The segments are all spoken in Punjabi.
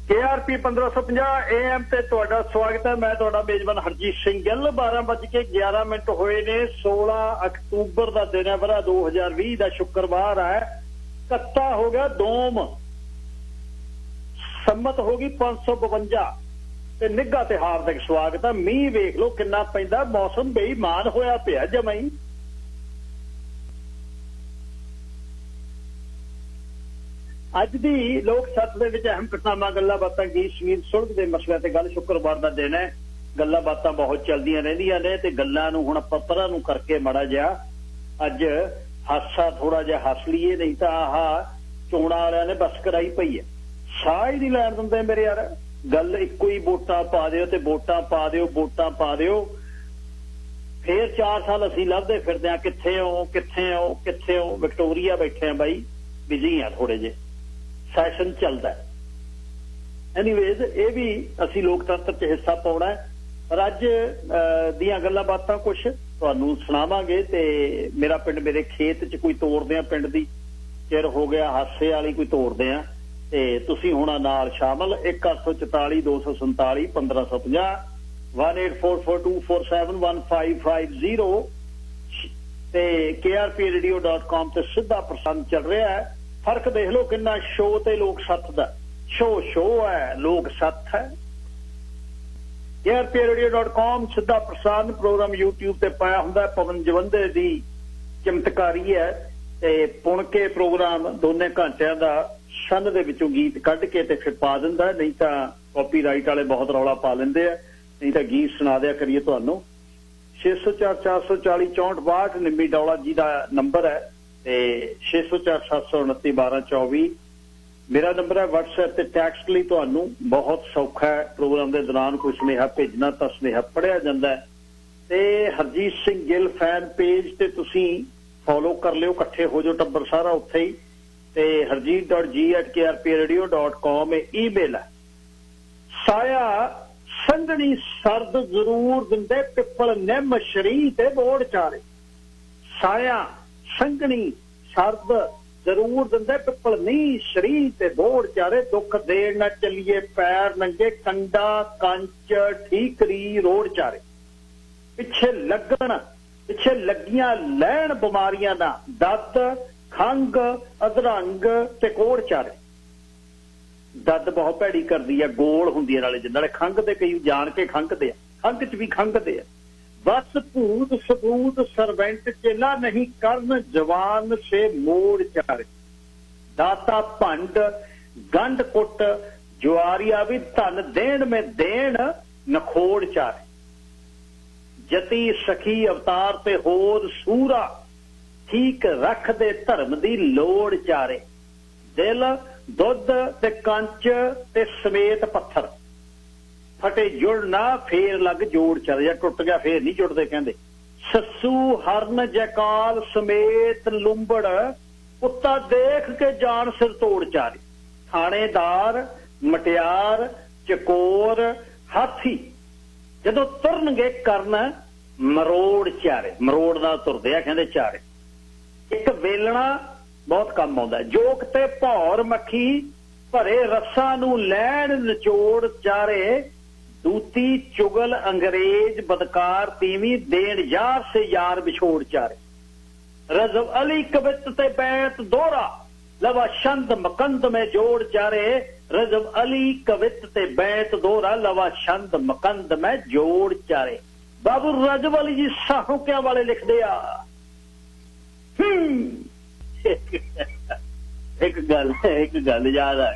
KRP 1550 AM ਤੇ ਤੁਹਾਡਾ ਸਵਾਗਤ ਹੈ। ਮੈਂ ਤੁਹਾਡਾ ਮੇਜ਼ਬਾਨ ਹਰਜੀਤ ਸਿੰਘ ਗਿੱਲ। 12:11 ਹੋਏ ਨੇ। 16 ਅਕਤੂਬਰ ਦਾ ਦਿਨ ਹੈ, ਵਰਾ 2020 ਦਾ ਸ਼ੁੱਕਰਵਾਰ ਹੈ। ਕੱਤਾ ਹੋ ਗਿਆ ਦੋਮ, ਸੰਮਤ ਹੋ ਗਈ 552 ਤੇ ਨਿੱਘਾ ਤੇ ਹਾਰਦਿਕ ਸਵਾਗਤ ਹੈ। ਮੀਂਹ ਵੇਖ ਲਓ ਕਿੰਨਾ ਪੈਂਦਾ, ਮੌਸਮ ਬੇਈਮਾਨ ਹੋਇਆ ਪਿਆ ਜਮਾਂ ਹੀ। ਅੱਜ ਦੀ ਲੋਕ ਸੱਤ ਦੇ ਵਿੱਚ ਅਹਿਮ ਘਟਨਾਵਾਂ, ਗੱਲਾਂ ਬਾਤਾਂ, ਗੀਤ ਸੰਗੀਤ, ਸੁਲਝ ਦੇ ਮਸਲਿਆਂ ਤੇ ਗੱਲ। ਸ਼ੁੱਕਰਵਾਰ ਦਾ ਦਿਨ ਹੈ, ਗੱਲਾਂ ਬਾਤਾਂ ਬਹੁਤ ਚੱਲਦੀਆਂ ਰਹਿੰਦੀਆਂ ਨੇ ਤੇ ਗੱਲਾਂ ਨੂੰ ਹੁਣ ਆਪਾਂ ਪਰਾਂ ਨੂੰ ਕਰਕੇ ਮਾੜਾ ਜਿਹਾ ਅੱਜ ਹਾਸਾ ਥੋੜਾ ਜਿਹਾ ਹੱਸ ਲਈਏ, ਨਹੀਂ ਤਾਂ ਆਹ ਚੋਣਾਂ ਵਾਲਿਆਂ ਨੇ ਬਸ ਕਰਾਈ ਪਈ ਹੈ। ਸਾਹ ਹੀ ਨਹੀਂ ਲੈਣ ਦਿੰਦੇ ਮੇਰੇ ਯਾਰ। ਗੱਲ ਇੱਕੋ ਹੀ, ਵੋਟਾਂ ਪਾ ਦਿਓ ਤੇ ਵੋਟਾਂ ਪਾ ਦਿਓ, ਵੋਟਾਂ ਪਾ ਦਿਓ। ਫੇਰ 4 ਸਾਲ ਅਸੀਂ ਲੱਭਦੇ ਫਿਰਦੇ ਹਾਂ, ਕਿੱਥੇ ਹੋ ਕਿੱਥੇ ਹੋ ਕਿੱਥੇ ਹੋ। ਵਿਕਟੋਰੀਆ ਬੈਠੇ ਆ ਬਾਈ, ਬਿਜੀ ਆ ਥੋੜੇ ਜਿਹੇ, ਸੈਸ਼ਨ ਚੱਲਦਾ। ਐਨੀਵੇਜ਼ ਇਹ ਵੀ ਅਸੀਂ ਲੋਕਤੰਤਰ 'ਚ ਹਿੱਸਾ ਪਾਉਣਾ ਹੈ। ਪਰ ਅੱਜ ਦੀਆਂ ਗੱਲਾਂ ਬਾਤਾਂ ਕੁਛ ਤੁਹਾਨੂੰ ਸੁਣਾਵਾਂਗੇ। ਤੇ ਮੇਰਾ ਪਿੰਡ ਮੇਰੇ ਖੇਤ 'ਚ ਕੋਈ ਤੋੜਦੇ ਆ, ਪਿੰਡ ਦੀ ਚਿਰ ਹੋ ਗਿਆ ਹਾਸੇ ਵਾਲੀ ਕੋਈ ਤੋੜਦੇ ਆ, ਤੇ ਤੁਸੀਂ ਹੋਣਾ ਨਾਲ ਸ਼ਾਮਲ। 1844 247 1550 184424715550 ਤੇ krpradio.com ਤੇ ਸਿੱਧਾ ਪ੍ਰਸਾਰਣ ਚੱਲ ਰਿਹਾ ਹੈ। ਫਰਕ ਦੇਖ ਲਓ ਕਿੰਨਾ ਸ਼ੋਅ ਤੇ ਲੋਕ ਸੱਥ ਦਾ। ਸ਼ੋਅ ਹੈ, ਲੋਕ ਸੱਥ ਹੈ। krpradio.com ਸਿੱਧਾ ਪ੍ਰਸਾਰਣ ਪ੍ਰੋਗਰਾਮ YouTube ਤੇ ਪਾਇਆ ਹੁੰਦਾ। ਪਵਨ ਜਵੰਦੇ ਦੀ ਚਮਤਕਾਰੀ ਹੈ ਤੇ ਪੁਣ ਕੇ ਪ੍ਰੋਗਰਾਮ ਦੋਨੇ ਘੰਟਿਆਂ ਦਾ ਸੰਨ ਦੇ ਵਿੱਚੋਂ ਗੀਤ ਕੱਢ ਕੇ ਤੇ ਫਿਰ ਪਾ ਦਿੰਦਾ। ਨਹੀਂ ਤਾਂ ਕਾਪੀਰਾਈਟ ਵਾਲੇ ਬਹੁਤ ਰੌਲਾ ਪਾ ਲੈਂਦੇ ਆ, ਨਹੀਂ ਤਾਂ ਗੀਤ ਸੁਣਾ ਦਿਆ ਕਰੀਏ ਤੁਹਾਨੂੰ। 604 440 6462 ਨਿੰਮੀ ਡੌਲਾ ਜੀ ਦਾ ਨੰਬਰ ਹੈ ਤੇ 604 729 1224 ਮੇਰਾ ਨੰਬਰ ਹੈ। WhatsApp ਤੇ ਟੈਕਸਟ ਲਈ ਤੁਹਾਨੂੰ ਬਹੁਤ ਸੌਖਾ ਹੈ। ਪ੍ਰੋਗਰਾਮ ਦੇ ਦੌਰਾਨ ਕੋਈ ਸੁਨੇਹਾ ਭੇਜਣਾ ਤਾਂ ਸੁਨੇਹਾ ਪੜ੍ਹਿਆ ਜਾਂਦਾ ਹੈ। ਤੇ ਹਰਜੀਤ ਸਿੰਘ ਗਿੱਲ ਫੈਨ ਪੇਜ ਤੇ ਤੁਸੀਂ ਫੋਲੋ ਕਰ ਲਿਓ, ਇਕੱਠੇ ਹੋ ਜਾਓ ਟੱਬਰ ਸਾਰਾ ਉੱਥੇ ਹੀ। ਤੇ harjeet.g@krpradio.com ਈਮੇਲ ਹੈ। ਸਾਇਆ ਸੰਘਣੀ ਸਰਦ ਜ਼ਰੂਰ ਦਿੰਦੇ, ਪਿੱਪਲ ਨਿੰਮ ਸ਼ਰੀ ਤੇ ਬੋੜ ਚਾਰੇ। ਸਾਇਆ ਸੰਘਣੀ ਸਰਦ ਜ਼ਰੂਰ ਦਿੰਦੇ, ਪਿੱਪਲ ਨੀ ਸ਼ਰੀ ਤੇ ਬੋੜ ਚਾਰੇ। ਦੁੱਖ ਦੇਣ ਨਾ ਚੱਲੀਏ ਪੈਰ ਨੰਗੇ, ਕੰਡਾ ਕੰਚ ਠੀਕਰੀ ਰੋੜ ਚਾਰੇ। ਪਿੱਛੇ ਲੱਗੀਆਂ ਲੈਣ ਬਿਮਾਰੀਆਂ ਦਾ, ਦੱਦ ਖੰਘ ਅਧਰੰਗ ਤੇ ਕੋੜ ਚਾਰੇ। ਦੱਦ ਬਹੁਤ ਭੈੜੀ ਕਰਦੀ ਹੈ, ਗੋਲ ਹੁੰਦੀ ਹੈ ਨਾਲੇ ਖੰਘ ਦੇ, ਕਈ ਜਾਣ ਕੇ ਖੰਘਦੇ ਆ, ਖੰਘ 'ਚ ਵੀ ਖੰਘਦੇ ਆ। ਬਸ ਭੂਤ ਸਬੂਤ ਸਰਵੈਂਟ ਚੇਲਾ, ਨਹੀਂ ਕਰਨ ਜਵਾਨ ਸੇ ਮੋੜ ਚਾਰੇ। ਦਾਤਾ ਭੰਡ ਗੰਢ ਕੁੱਟ ਜੁਆਰੀਆ ਵੀ, ਧਨ ਦੇਣ ਮੈਂ ਦੇਣ ਨਖੋੜ ਚਾਰੇ। ਜਤੀ ਸਖੀ ਅਵਤਾਰ ਤੇ ਹੋਰ ਸੂਰਾ, ਠੀਕ ਰੱਖਦੇ ਧਰਮ ਦੀ ਲੋੜ ਚਾਰੇ। ਦਿਲ ਦੁੱਧ ਤੇ ਕੰਚ ਤੇ ਸਮੇਤ ਪੱਥਰ, ਫਟੇ ਜੁੜ ਨਾ ਫੇਰ ਲੱਗ ਜੋੜ ਚਾਰੇ। ਜਾਂ ਟੁੱਟ ਗਿਆ ਫੇਰ ਨਹੀਂ ਜੁੜਦੇ ਕਹਿੰਦੇ। ਸੱਸੂ ਹਰਨ ਜੈਕਾਲ ਸਮੇਤ ਲੁੰਬੜ, ਕੁੱਤਾ ਦੇਖ ਕੇ ਜਾਨ ਸਿਰ ਤੋੜ ਚਾਰੇ। ਥਾਣੇਦਾਰ ਮਟਿਆਰ ਚਕੋਰ ਹਾਥੀ, ਜਦੋਂ ਤੁਰਨਗੇ ਕਰਨ ਮਰੋੜ ਚਾਰੇ। ਮਰੋੜ ਨਾਲ ਤੁਰਦੇ ਆ ਕਹਿੰਦੇ ਚਾਰੇ। ਇੱਕ ਵੇਲਣਾ ਬਹੁਤ ਕੰਮ ਆਉਂਦਾ। ਜੋਕ ਤੇ ਭੌਰ ਮੱਖੀ, ਭਰੇ ਰੱਸਾਂ ਨੂੰ ਲੈਣ ਨਿਚੋੜ ਚਾਰੇ। ਦੂਤੀ ਚੁਗਲ ਅੰਗਰੇਜ਼ ਬਦਕਾਰ ਤੀਵੀਂ, ਦੇਣ ਯਾਰ ਸੇ ਯਾਰ ਵਿਛੋੜ ਚਾਰੇ। ਰਜ਼ਵ ਅਲੀ ਕਵਿਤ ਤੇ ਬੈਤ ਦੋਹਰਾ, ਲਵਾ ਛੰਦ ਮਕੰਦ ਮੈਂ ਜੋੜ ਚਾਰੇ। ਰਜ਼ਵ ਅਲੀ ਕਵਿਤ ਤੇ ਬੈਤ ਦੋਹਰਾ, ਲਵਾ ਛੰਦ ਮਕੰਦ ਮੈਂ ਜੋੜ ਚਾਰੇ। ਬਾਬੂ ਰਜ਼ਵ ਅਲੀ ਜੀ ਸਾਹੋਕਿਆਂ ਵਾਲੇ ਲਿਖਦੇ ਆ। ਇੱਕ ਗੱਲ ਯਾਦ ਆ,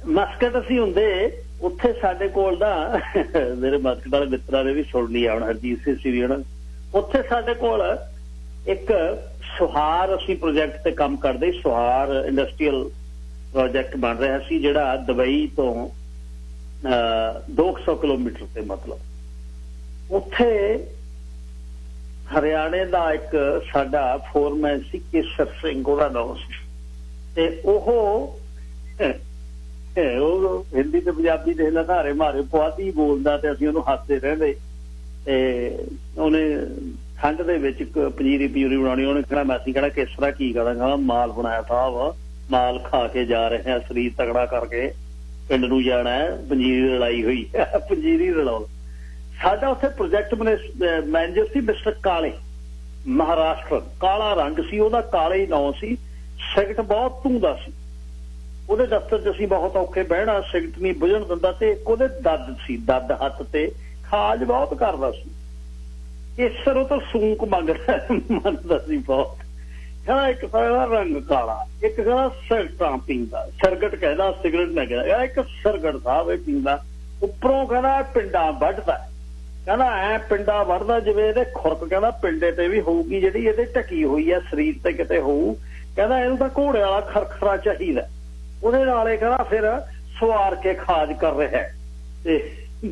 ਮਸਕਟ ਅਸੀਂ ਹੁੰਦੇ ਉੱਥੇ, ਸਾਡੇ ਕੋਲ ਦਾ ਮੇਰੇ ਮਸਕਟ ਵਾਲੇ ਮਿੱਤਰਾਂ ਨੇ ਵੀ ਸੁਣ ਲਿਆ ਹੁਣ, ਹਰਜੀਤ ਸਿੰਘ ਸੀ ਵੀ ਹੁਣ। ਉੱਥੇ ਸਾਡੇ ਕੋਲ ਇੱਕ ਸੁਹਾਰ, ਅਸੀਂ ਪ੍ਰੋਜੈਕਟ ਤੇ ਕੰਮ ਕਰਦੇ। ਸੁਹਾਰ ਇੰਡਸਟਰੀਅਲ ਪ੍ਰੋਜੈਕਟ ਬਣ ਰਿਹਾ ਸੀ, ਜਿਹੜਾ ਦੁਬਈ ਤੋਂ 200 ਕਿਲੋਮੀਟਰ ਤੇ, ਮਤਲਬ ਉੱਥੇ ਹਰਿਆਣੇ ਦਾ ਇੱਕ ਸਾਡਾ ਫੋਰਮੈਨ ਸੀ ਕੇਸਰ ਸਿੰਘ, ਉਹਦਾ ਨਾਮ ਸੀ। ਤੇ ਉਹ ਹਿੰਦੀ ਤੇ ਪੰਜਾਬੀ ਦੇ ਲਧਾਰੇ ਮਾਰੇ ਪੁਆਧੀ ਬੋਲਦਾ ਤੇ ਅਸੀਂ ਉਹਨੂੰ ਹੱਸਦੇ ਰਹਿੰਦੇ। ਤੇ ਉਹਨੇ ਠੰਡ ਦੇ ਵਿੱਚ ਪੰਜੀਰੀ ਬਣਾਉਣੀ, ਉਹਨੇ ਕਹਿਣਾ ਅਸੀਂ ਕਹਿਣਾ ਕੇਸਰਾ ਕੀ ਕਰਾਂਗਾ, ਮਾਲ ਬਣਾਇਆ ਸਾਹਿਬ, ਮਾਲ ਖਾ ਕੇ ਜਾ ਰਹੇ ਆ, ਸਰੀਰ ਤਗੜਾ ਕਰਕੇ। पिंड नूं जाना है, पंजीरी रलाई हुई पंजीरी रलाओ। साडा उत्थे प्रोजैक्ट मैनेजर सी मिस्टर काले, महाराष्ट्र, काला रंग सी ओहदा, काले ही नाम सी, सिगट बहुत धूंदा सी। ਉਹਦੇ ਦਫ਼ਤਰ 'ਚ ਅਸੀਂ ਬਹੁਤ ਔਖੇ ਬਹਿਣਾ, ਸਿਗਰਟ ਨਹੀਂ ਬੁਝਣ ਦਿੰਦਾ, ਤੇ ਇੱਕ ਉਹਦੇ ਦੱਦ ਸੀ, ਦੱਦ ਹੱਥ ਤੇ ਖਾਜ ਬਹੁਤ ਕਰਦਾ ਸੀ। ਕੇਸਰ ਉਹ ਤਾਂ ਸੂਕ ਮੰਗਦਾ ਸੀ ਬਹੁਤ। ਕਹਿੰਦਾ ਇੱਕ ਤਾਂ ਰੰਗ ਕਾਲਾ, ਇੱਕ ਕਹਿੰਦਾ ਸਿਗਰਟਾਂ ਪੀਂਦਾ, ਸਿਰਗਟ ਕਹਿੰਦਾ, ਸਿਗਰਟ ਨਾ ਕਹਿੰਦਾ, ਇੱਕ ਸਿਰਗਟ ਸਾਹਿਬ ਇਹ ਪੀਂਦਾ। ਉੱਪਰੋਂ ਕਹਿੰਦਾ ਪਿੰਡਾਂ ਵੱਢਦਾ, ਕਹਿੰਦਾ ਐ ਪਿੰਡਾਂ ਵੱਢਦਾ ਜਿਵੇਂ ਇਹਦੇ ਖੁਰਕ ਕਹਿੰਦਾ ਪਿੰਡੇ ਤੇ ਵੀ ਹੋਊਗੀ, ਜਿਹੜੀ ਇਹਦੇ ਢਕੀ ਹੋਈ ਆ ਸਰੀਰ ਤੇ ਕਿਤੇ ਹੋਊ। ਕਹਿੰਦਾ ਇਹਨੂੰ ਤਾਂ ਘੋੜੇ ਵਾਲਾ ਖਰਖਰਾ ਚਾਹੀਦਾ, ਉਹਦੇ ਨਾਲੇ ਕਹਿੰਦਾ ਫਿਰ ਸਵਾਰ ਕੇ ਖਾਜ ਕਰ ਰਿਹਾ ਤੇ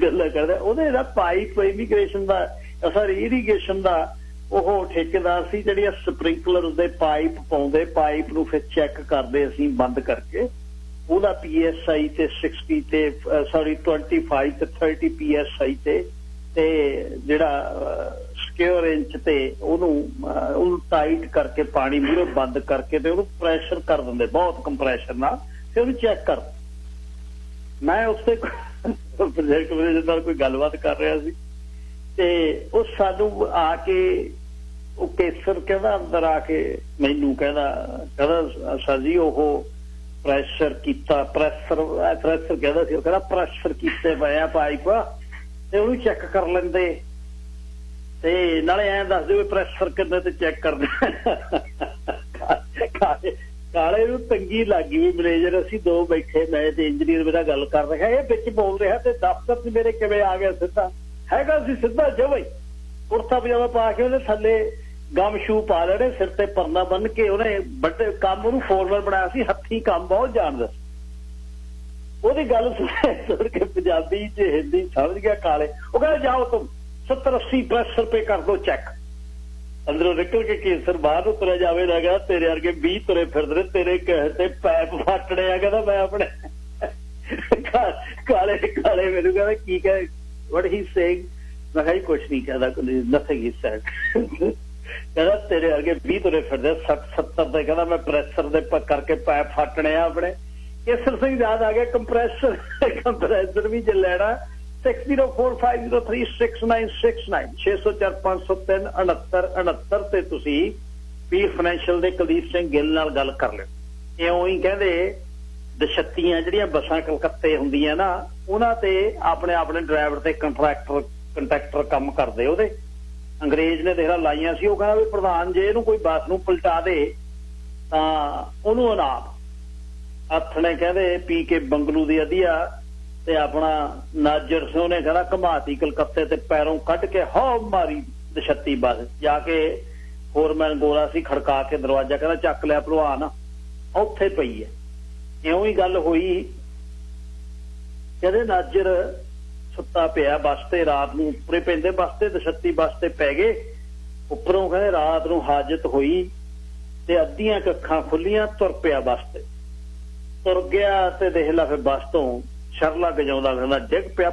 ਗੱਲਾਂ ਕਰਦਾ। ਉਹਦੇ ਦਾ ਪਾਈਪ ਇਮੀਗ੍ਰੇਸ਼ਨ ਦਾ ਸੌਰੀ ਇਰੀਗੇਸ਼ਨ ਦਾ ਉਹ ਠੇਕੇਦਾਰ ਸੀ, ਜਿਹੜੀਆਂ ਸਪ੍ਰਿੰਕਲਰ ਦੇ ਪਾਈਪ ਪਾਉਂਦੇ, ਪਾਈਪ ਨੂੰ ਫਿਰ ਚੈੱਕ ਕਰਦੇ ਅਸੀਂ ਬੰਦ ਕਰਕੇ। ਉਹਦਾ PSI ਤੇ 60 ਤੇ ਸੌਰੀ 25 ਤੇ 30 PSI ਤੇ ਜਿਹੜਾ ਸਕਿਓਰ ਇੰਚ ਤੇ ਉਹਨੂੰ ਟਾਈਟ ਕਰਕੇ ਪਾਣੀ ਮੂਹਰੇ ਬੰਦ ਕਰਕੇ ਤੇ ਉਹਨੂੰ ਪ੍ਰੈਸ਼ਰ ਕਰ ਦਿੰਦੇ ਬਹੁਤ ਕੰਪਰੈਸ਼ਰ ਨਾਲ, ਫਿਰ ਉਹਨੂੰ ਚੈੱਕ ਕਰ। ਮੈਂ ਉੱਥੇ ਪ੍ਰੋਜੈਕਟ ਮੈਨੇਜਰ ਨਾਲ ਕੋਈ ਗੱਲਬਾਤ ਕਰ ਰਿਹਾ ਸੀ ਤੇ ਉਹ ਸਾਨੂੰ ਆ ਕੇ ਉਹ ਕੇਸਰ ਕਹਿੰਦਾ ਅੰਦਰ ਆ ਕੇ ਮੈਨੂੰ ਕਹਿੰਦਾ ਸਰ ਜੀ ਉਹ ਪ੍ਰੈਸ਼ਰ ਕੀਤਾ, ਪ੍ਰੈਸ਼ਰ ਕਹਿੰਦਾ ਸੀ, ਉਹ ਕਹਿੰਦਾ ਪ੍ਰੈਸ਼ਰ ਕੀਤੇ ਪਏ ਆ ਪਾਈਪ ਤੇ ਉਹਨੂੰ ਚੈੱਕ ਕਰ ਲੈਂਦੇ ਤੇ ਨਾਲੇ ਐਂ ਦੱਸ ਦਿਓ ਪ੍ਰੈਸ਼ਰ ਕਿੰਨੇ ਤੇ ਚੈੱਕ ਕਰਦੇ। ਕਾਲੇ ਨੂੰ ਤੰਗੀ ਲੱਗ ਗਈ ਵੀ ਮੈਨੇਜਰ ਅਸੀਂ ਦੋ ਬੈਠੇ, ਮੈਂ ਤੇ ਇੰਜੀਨੀਅਰ ਮੇਰਾ ਗੱਲ ਕਰ ਰਿਹਾ, ਇਹ ਵਿੱਚ ਬੋਲ ਰਿਹਾ ਤੇ ਦਫ਼ਤਰ 'ਚ ਮੇਰੇ ਕਿਵੇਂ ਆ ਗਿਆ ਸਿੱਧਾ। ਹੈਗਾ ਸੀ ਸਿੱਧਾ ਜਮਾਂ ਹੀ ਕੁੜਤਾ ਪਜਾਮਾ ਪਾ ਕੇ, ਉਹਦੇ ਥੱਲੇ ਗਮ ਸ਼ੂ ਪਾ ਲੈਣੇ, ਸਿਰ ਤੇ ਪਰਨਾ ਬੰਨ ਕੇ। ਉਹਨੇ ਵੱਡੇ ਕੰਮ ਉਹਨੂੰ ਫੋਰਮਲ ਬਣਾਇਆ ਸੀ, ਹੱਥੀਂ ਕੰਮ ਬਹੁਤ ਜਾਣਦਾ ਸੀ। ਉਹਦੀ ਗੱਲ ਸੁਣ ਕੇ ਪੰਜਾਬੀ 'ਚ ਹਿੰਦੀ ਸਮਝ ਗਿਆ ਕਾਲੇ। ਉਹ ਕਹਿੰਦਾ ਜਾਓ ਤੁਮ 70-80 ਪ੍ਰੈਸ ਰੁਪਏ ਕਰ ਦੋ ਚੈੱਕ। ਅੰਦਰੋਂ ਨਿਕਲ ਕੇ ਕੇਸਰ ਬਾਹਰ ਨੂੰ ਤੁਰਿਆ ਜਾਵੇ ਨਾ, ਕਹਿੰਦਾ ਤੇਰੇ ਵਰਗੇ 20 ਤੁਰੇ ਫਿਰਦੇ, ਤੇਰੇ ਕਹੇ ਤੇ ਪੈਪ ਫਾਟਣੇ ਆ। ਕਹਿੰਦਾ ਮੈਂ ਆਪਣੇ ਕਾਲੇ ਮੈਨੂੰ ਕਹਿੰਦਾ ਕੀ ਕਹੇ, what he saying? ਮੈਂ ਕਿਹਾ ਕੁਛ ਨਹੀਂ ਕਹਿੰਦਾ, nothing he said। ਕਹਿੰਦਾ ਤੇਰੇ ਵਰਗੇ 20 ਤੁਰੇ ਫਿਰਦੇ 60-70 ਦੇ, ਕਹਿੰਦਾ ਮੈਂ ਪ੍ਰੈਸ਼ਰ ਦੇ ਕਰਕੇ ਪੈਪ ਫਾਟਣੇ ਆ ਆਪਣੇ। ਕੇਸਰ ਸਿੰਘ ਯਾਦ ਆ ਗਿਆ, ਕੰਪਰੈਸਰ ਵੀ ਜੇ ਲੈਣਾ 6045036969 604-503-6969 ਤੇ ਤੁਸੀਂ ਪੀਰ ਫਾਈਨੈਂਸ਼ੀਅਲ ਦੇ ਕੁਲਦੀਪ ਸਿੰਘ ਗਿੱਲ ਨਾਲ ਗੱਲ ਕਰ ਲਿਓ। ਇਉਂ ਹੀ ਕਹਿੰਦੇ ਦਸ਼ੱਤੀਆਂ ਜਿਹੜੀਆਂ ਬੱਸਾਂ ਕਲਕੱਤੇ ਹੁੰਦੀਆਂ ਨਾ, ਉਹਨਾਂ ਤੇ ਆਪਣੇ ਡਰਾਈਵਰ ਤੇ ਕੰਟਰੈਕਟਰ ਕੰਮ ਕਰਦੇ। ਉਹਦੇ ਅੰਗਰੇਜ਼ ਨੇ ਦੇਖ ਲਾ ਲਾਈਆਂ ਸੀ। ਉਹ ਕਹਿੰਦਾ ਵੀ ਪ੍ਰਧਾਨ ਜੇ ਇਹਨੂੰ ਕੋਈ ਬੱਸ ਨੂੰ ਪਲਟਾ ਦੇ ਤਾਂ ਉਹਨੂੰ ਇਨਾਮ। ਹੱਥ ਨੇ ਕਹਿੰਦੇ ਪੀ ਕੇ ਬੰਗਲੂ ਦੀ ਅਧੀਆ ਤੇ ਆਪਣਾ ਨਾਜਰ ਸਿੰਘ ਨੇ ਕਹਿੰਦਾ ਘਮਾਤੀ ਕਲਕੱਤੇ ਤੇ ਪੈਰੋਂ ਕੱਢ ਕੇ ਹੋ ਮਾਰੀ ਦਸ਼ੱਤੀ ਬੱਸ। ਜਾ ਕੇ ਫੋਰਮੈਨ ਗੋਲਾ ਸੀ, ਖੜਕਾ ਕੇ ਦਰਵਾਜ਼ਾ, ਕਹਿੰਦਾ ਚੱਕ ਲਿਆ ਭਲਵਾਨ, ਉੱਥੇ ਪਈ ਹੈ। ਇਉਂ ਹੀ ਗੱਲ ਹੋਈ, ਕਹਿੰਦੇ ਨਾਜਰ ਸੁੱਤਾ ਪਿਆ ਬੱਸ ਤੇ, ਰਾਤ ਨੂੰ ਉੱਪਰੇ ਪੈਂਦੇ ਬੱਸ ਤੇ, ਦਸ਼ੱਤੀ ਬੱਸ ਤੇ ਪੈ ਗਏ ਉੱਪਰੋਂ। ਕਹਿੰਦੇ ਰਾਤ ਨੂੰ ਹਾਜਤ ਹੋਈ ਤੇ ਅੱਧੀਆਂ ਅੱਖਾਂ ਖੁੱਲੀਆਂ, ਤੁਰ ਪਿਆ ਬੱਸ ਤੇ, ਤੁਰ ਗਿਆ ਤੇ ਦੇਖ ਲਾ ਫਿਰ ਬੱਸ ਤੋਂ ਸ਼ਰਲਾ ਗਜਾਉਂਦਾ ਕਹਿੰਦਾ ਡਿੱਗ ਪਿਆ,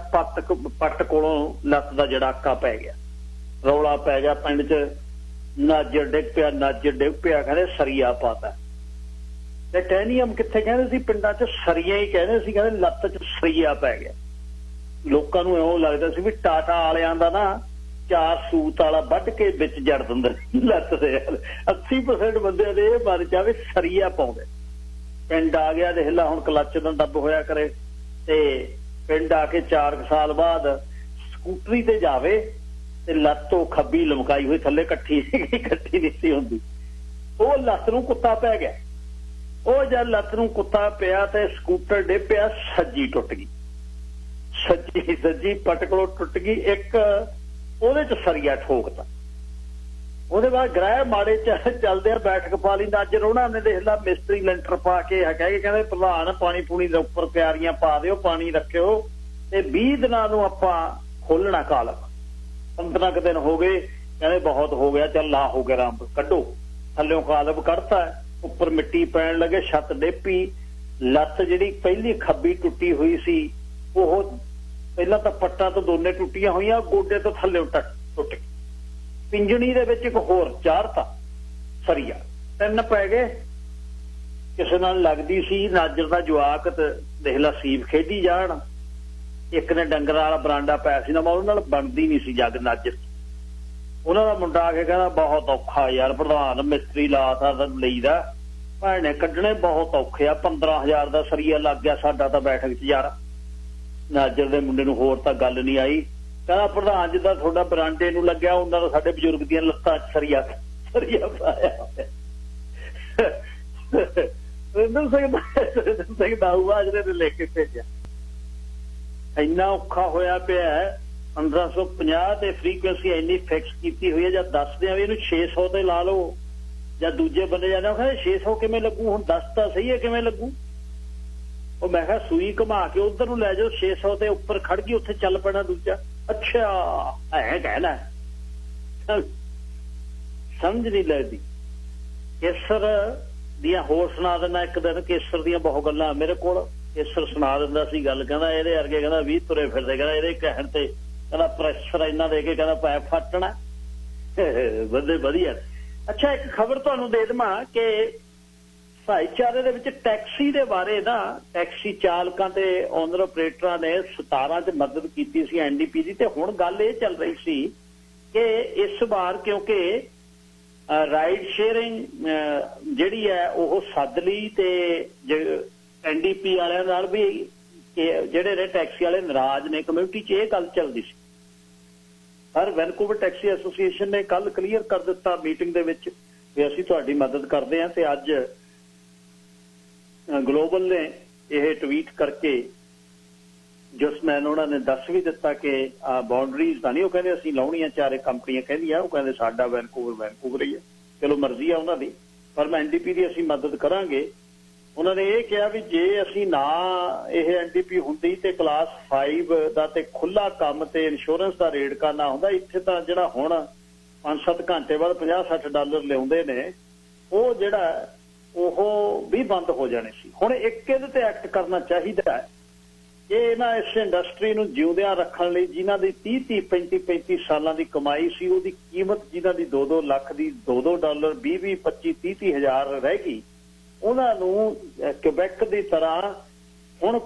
ਪੱਟ ਕੋਲੋਂ ਲੱਤ ਦਾ ਜੜਾਕਾ ਪੈ ਗਿਆ, ਰੌਲਾ ਪੈ ਗਿਆ ਪਿੰਡ 'ਚ, ਨਾਜਰ ਡਿੱਗ ਪਿਆ, ਕਹਿੰਦੇ ਸਰੀਆ ਪਾਤਾ। ਤੇ ਟੈਨੀਅਮ ਕਿੱਥੇ ਕਹਿੰਦੇ ਸੀ ਪਿੰਡਾਂ 'ਚ, ਸਰੀਆ ਹੀ ਕਹਿੰਦੇ ਸੀ, ਕਹਿੰਦੇ ਲੱਤ 'ਚ ਸਰੀਆ ਪੈ ਗਿਆ। ਲੋਕਾਂ ਨੂੰ ਇਉਂ ਲੱਗਦਾ ਸੀ ਵੀ ਟਾਟਾ ਵਾਲਿਆਂ ਦਾ ਨਾ 4 ਸੂਤ ਵਾਲਾ ਵੱਢ ਕੇ ਵਿੱਚ ਜੜ ਦਿੰਦੇ ਲੱਤ ਦੇ। 80% ਬੰਦਿਆਂ ਦੇ ਇਹ ਮਨ 'ਚ ਆ ਵੀ ਸਰੀਆ ਪਾਉਂਦੇ। ਪਿੰਡ ਆ ਗਿਆ, ਦੇਖ ਲਾ ਹੁਣ ਕਲੱਚ ਦਾ ਦੱਬ ਹੋਇਆ ਕਰੇ ਤੇ ਪਿੰਡ ਆ ਕੇ 4 ਸਾਲ ਬਾਅਦ ਸਕੂਟਰੀ ਤੇ ਜਾਵੇ ਤੇ ਲੱਤੋਂ ਖੱਬੀ ਲਮਕਾਈ ਹੋਈ ਥੱਲੇ ਇਕੱਠੀ ਨਹੀਂ ਸੀ ਹੁੰਦੀ। ਉਹ ਲੱਤ ਨੂੰ ਕੁੱਤਾ ਪੈ ਗਿਆ। ਉਹ ਜਦ ਲੱਤ ਨੂੰ ਕੁੱਤਾ ਪਿਆ ਤੇ ਸਕੂਟਰ ਡਿੱਗ ਪਿਆ, ਸੱਜੀ ਟੁੱਟ ਗਈ, ਸੱਜੀ ਪੱਟ ਕੋਲੋਂ ਟੁੱਟ ਗਈ। ਇੱਕ ਉਹਦੇ 'ਚ ਸਰੀਆ ਠੋਕਤਾ। ਉਹਦੇ ਬਾਅਦ ਗ੍ਰਹਿ ਮਾੜੇ ਚੱਲਦੇ ਆ, ਬੈਠਕ ਪਾ ਲਈ ਨਾਜਰ। ਉਹਨਾਂ ਨੇ ਦੇਖ ਲਾ ਮਿਸਤਰੀ ਲੈਂਟਰ ਪਾ ਕੇ ਕਹਿੰਦੇ ਪ੍ਰਧਾਨ ਪਾਣੀ ਪੂਣੀ ਦੇ ਉੱਪਰ ਕਿਆਰੀਆਂ ਪਾ ਦਿਓ, ਪਾਣੀ ਰੱਖਿਓ ਤੇ 20 ਦਿਨਾਂ ਨੂੰ ਆਪਾਂ ਖੋਲਣਾ ਕਾਲਮ। 15 ਕੁ ਦਿਨ ਹੋ ਗਏ, ਕਹਿੰਦੇ ਬਹੁਤ ਹੋ ਗਿਆ, ਚੱਲ ਲਾ ਹੋ ਗਿਆ ਰੰਬ, ਕੱਢੋ। ਥੱਲਿਓਂ ਕਾਲਬ ਕੱਢਤਾ, ਉੱਪਰ ਮਿੱਟੀ ਪੈਣ ਲੱਗੇ, ਛੱਤ ਡੇਪੀ। ਲੱਤ ਜਿਹੜੀ ਪਹਿਲੀ ਖੱਬੀ ਟੁੱਟੀ ਹੋਈ ਸੀ, ਉਹ ਪਹਿਲਾਂ ਤਾਂ ਪੱਟਾਂ ਤੋਂ ਦੋਨੇ ਟੁੱਟੀਆਂ ਹੋਈਆਂ, ਗੋਡੇ ਤੋਂ ਥੱਲੇ ਟੁੱਟ ਗਈ। ਪਿੰਜਣੀ ਦੇ ਵਿੱਚ ਇੱਕ ਹੋਰ ਚਾੜਤਾ ਸਰੀਆ, 3 ਪੈ ਗਏ। ਕਿਸੇ ਨਾਲ ਲੱਗਦੀ ਸੀ। ਨਾਜਰ ਦਾ ਜਵਾਕ ਦੇਖ ਲਾ ਸੀਪ ਖੇਡੀ ਜਾਣ, ਇੱਕ ਨੇ ਡੰਗਰ ਵਾਲਾ ਬਰਾਂਡਾ ਪਾਇਆ ਸੀ ਨਾ, ਮੈਂ ਉਹਨਾਂ ਨਾਲ ਬਣਦੀ ਨਹੀਂ ਸੀ ਜੱਗ ਨਾਜਰ। ਉਹਨਾਂ ਦਾ ਮੁੰਡਾ ਆ ਕੇ ਕਹਿੰਦਾ ਬਹੁਤ ਔਖਾ ਯਾਰ ਪ੍ਰਧਾਨ, ਮਿਸਤਰੀ ਲਾਤਾ ਲਈਦਾ, ਭੈਣੇ ਕੱਢਣੇ ਬਹੁਤ ਔਖੇ ਆ, 15,000 ਦਾ ਸਰੀਆ ਲੱਗ ਗਿਆ ਸਾਡਾ ਤਾਂ ਬੈਠਕ 'ਚ ਯਾਰ। ਨਾਜਰ ਦੇ ਮੁੰਡੇ ਨੂੰ ਹੋਰ ਤਾਂ ਗੱਲ ਨਹੀਂ ਆਈ, ਕਹਿੰਦਾ ਪ੍ਰਧਾਨ ਜਿੱਦਾਂ ਤੁਹਾਡਾ ਬਰਾਂਡੇ ਨੂੰ ਲੱਗਿਆ ਉਹਨਾਂ ਦਾ ਸਾਡੇ ਬਜ਼ੁਰਗ ਦੀਆਂ ਲੱਤਾਂ 'ਚ ਸਰੀਆ ਪਾਇਆ। ਸੁਰਿੰਦਰ ਸਿੰਘ ਦਾਊਆ ਜਿਹੜੇ ਨੇ ਲਿਖ ਕੇ ਭੇਜਿਆ, ਇੰਨਾ ਔਖਾ ਹੋਇਆ ਪਿਆ। 1550 ਤੇ ਫ੍ਰੀਕੁਐਂਸੀ ਇੰਨੀ ਫਿਕਸ ਕੀਤੀ ਹੋਈ ਹੈ, ਜਾਂ ਦੱਸਦੇ ਆ ਵੀ ਇਹਨੂੰ 600 ਤੇ ਲਾ ਲਓ, ਜਾਂ ਦੂਜੇ ਬੰਦੇ ਜਾਂਦੇ ਕਹਿੰਦੇ 600 ਕਿਵੇਂ ਲੱਗੂ, ਹੁਣ ਦੱਸ ਤਾਂ ਸਹੀ ਹੈ ਕਿਵੇਂ ਲੱਗੂ। ਉਹ ਮੈਂ ਕਿਹਾ ਸੂਈ ਘੁਮਾ ਕੇ ਉਧਰ ਨੂੰ ਲੈ ਜਾਓ, 600 ਤੇ ਉੱਪਰ ਖੜ ਗਈ, ਉੱਥੇ ਚੱਲ ਪੈਣਾ ਦੂਜਾ। ਅੱਛਾ ਐ ਕਹਿਣਾ, ਸਮਝ ਨਹੀਂ ਲੱਗਦੀ। ਕੇਸਰ ਦੀਆਂ ਹੋਰ ਸੁਣਾ ਦਿੰਦਾ, ਇੱਕ ਦਿਨ ਕੇਸਰ ਦੀਆਂ ਬਹੁਤ ਗੱਲਾਂ ਮੇਰੇ ਕੋਲ। ਕੇਸਰ ਸੁਣਾ ਦਿੰਦਾ ਸੀ ਗੱਲ, ਕਹਿੰਦਾ ਇਹਦੇ ਵਰਗੇ ਕਹਿੰਦਾ 20 ਤੁਰੇ ਫਿਰਦੇ, ਕਹਿੰਦਾ ਇਹਦੇ ਕਹਿਣ ਤੇ ਕਹਿੰਦਾ ਪ੍ਰੈਸ਼ਰ ਇੰਨਾ ਦੇ ਕੇ ਕਹਿੰਦਾ ਪੈਪ ਫੱਟਣਾ। ਬੰਦੇ ਵਧੀਆ। ਅੱਛਾ ਇੱਕ ਖਬਰ ਤੁਹਾਨੂੰ ਦੇ ਦੇਵਾਂ ਕਿ ਭਾਈਚਾਰੇ ਦੇ ਵਿੱਚ ਟੈਕਸੀ ਦੇ ਬਾਰੇ ਨਾ, ਟੈਕਸੀ ਚਾਲਕਾਂ ਤੇ ਓਨਰ ਆਪਰੇਟਰਾਂ ਨੇ 17 ਚ ਮਦਦ ਕੀਤੀ ਸੀ NDP ਦੀ, ਤੇ ਹੁਣ ਗੱਲ ਇਹ ਚੱਲ ਰਹੀ ਸੀ ਕਿ ਇਸ ਵਾਰ ਕਿਉਂਕਿ ਰਾਈਡ ਸ਼ੇਅਰਿੰਗ ਜਿਹੜੀ ਹੈ ਉਹ ਸੱਦ ਲਈ, ਤੇ NDP ਵਾਲਿਆਂ ਨਾਲ ਵੀ ਜਿਹੜੇ ਨੇ ਟੈਕਸੀ ਵਾਲੇ ਨਾਰਾਜ਼ ਨੇ, ਕਮਿਊਨਿਟੀ 'ਚ ਇਹ ਗੱਲ ਚੱਲਦੀ ਸੀ। ਪਰ ਵੈਨਕੂਵਰ ਟੈਕਸੀ ਐਸੋਸੀਏਸ਼ਨ ਨੇ ਕੱਲ ਕਲੀਅਰ ਕਰ ਦਿੱਤਾ ਮੀਟਿੰਗ ਦੇ ਵਿੱਚ ਵੀ ਅਸੀਂ ਤੁਹਾਡੀ ਮਦਦ ਕਰਦੇ ਹਾਂ, ਤੇ ਅੱਜ ਗਲੋਬਲ ਨੇ ਇਹ ਟਵੀਟ ਕਰਕੇ ਜਸਮੈਨ ਉਹਨਾਂ ਨੇ ਦੱਸ ਵੀ ਦਿੱਤਾ ਕਿ ਬਾਉਂਡਰੀਜ਼ ਤਾਂ ਨਹੀਂ, ਉਹ ਕਹਿੰਦੇ ਅਸੀਂ ਲਾਉਣੀਆਂ, ਚਾਰੇ ਕੰਪਨੀਆਂ ਕਹਿੰਦੀਆਂ, ਉਹ ਕਹਿੰਦੇ ਸਾਡਾ ਵੈਨਕੂਵਰ ਹੀ ਹੈ। ਚਲੋ ਮਰਜ਼ੀ ਆ ਉਹਨਾਂ ਦੀ, ਪਰ ਮੈਂ NDP ਦੀ ਅਸੀਂ ਮਦਦ ਕਰਾਂਗੇ। ਉਹਨਾਂ ਨੇ ਇਹ ਕਿਹਾ ਵੀ ਜੇ ਅਸੀਂ ਨਾ ਇਹ NDP ਹੁੰਦੀ ਤੇ ਕਲਾਸ 5 ਦਾ ਤੇ ਖੁੱਲਾ ਕੰਮ ਤੇ ਇੰਸ਼ੋਰੈਂਸ ਦਾ ਰੇਟ ਕਰਨਾ ਹੁੰਦਾ, ਇੱਥੇ ਤਾਂ ਜਿਹੜਾ ਹੁਣ 5-7 ਘੰਟੇ ਬਾਅਦ $50-60 ਲਿਆਉਂਦੇ ਨੇ, ਉਹ ਜਿਹੜਾ ਉਹ ਵੀ ਬੰਦ ਹੋ ਜਾਣੇ ਸੀ। ਹੁਣ ਇੱਕ ਇਹਦੇ ਤੇ ਐਕਟ ਕਰਨਾ ਚਾਹੀਦਾ ਹੈ ਕਿ ਇਹਨਾਂ ਇਸ ਇੰਡਸਟਰੀ ਨੂੰ ਜਿਉਂਦਿਆਂ ਰੱਖਣ ਲਈ ਜਿਨ੍ਹਾਂ ਦੀ 30-30, 35-35 ਸਾਲਾਂ ਦੀ ਕਮਾਈ ਸੀ, ਉਹਦੀ ਕੀਮਤ ਜਿਨ੍ਹਾਂ ਦੀ 2-2 ਲੱਖ ਦੀ, $2 20-20, 25-30 ਹਜ਼ਾਰ ਰਹਿ ਗਈ, ਉਹਨਾਂ ਨੂੰ ਕਿਬੈਕ ਦੀ ਤਰ੍ਹਾਂ ਹੁਣ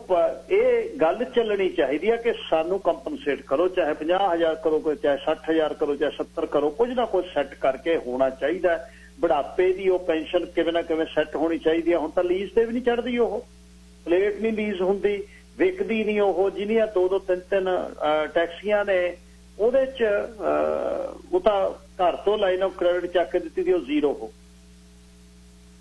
ਇਹ ਗੱਲ ਚੱਲਣੀ ਚਾਹੀਦੀ ਹੈ ਕਿ ਸਾਨੂੰ ਕੰਪਨਸੇਟ ਕਰੋ, ਚਾਹੇ 50,000 ਕਰੋ, ਚਾਹੇ 60,000 ਕਰੋ, ਚਾਹੇ 70 ਕਰੋ, ਕੁਝ ਨਾ ਕੁਝ ਸੈੱਟ ਕਰਕੇ ਹੋਣਾ ਚਾਹੀਦਾ। ਬੁਢਾਪੇ ਦੀ ਉਹ ਪੈਨਸ਼ਨ ਕਿਵੇਂ ਨਾ ਕਿਵੇਂ ਸੈੱਟ ਹੋਣੀ ਚਾਹੀਦੀ ਹੈ। ਹੁਣ ਤਾਂ ਲੀਜ਼ ਤੇ ਵੀ ਨਹੀਂ ਚੜ੍ਹਦੀ, ਉਹ ਪਲੇਟ ਨਹੀਂ ਲੀਜ਼ ਹੁੰਦੀ, ਵਿਕਦੀ ਨਹੀਂ ਉਹ, ਜਿਹਨੀਆਂ 2-2, 3-3 ਟੈਕਸੀਆਂ ਨੇ, ਉਹਦੇ 'ਚ ਉਹ ਤਾਂ ਘਰ ਤੋਂ ਲਾਈਨ ਆਫ ਕ੍ਰੈਡਿਟ ਚੱਕ ਕੇ ਦਿੱਤੀ ਦੀ, ਉਹ ਜ਼ੀਰੋ ਹੋ।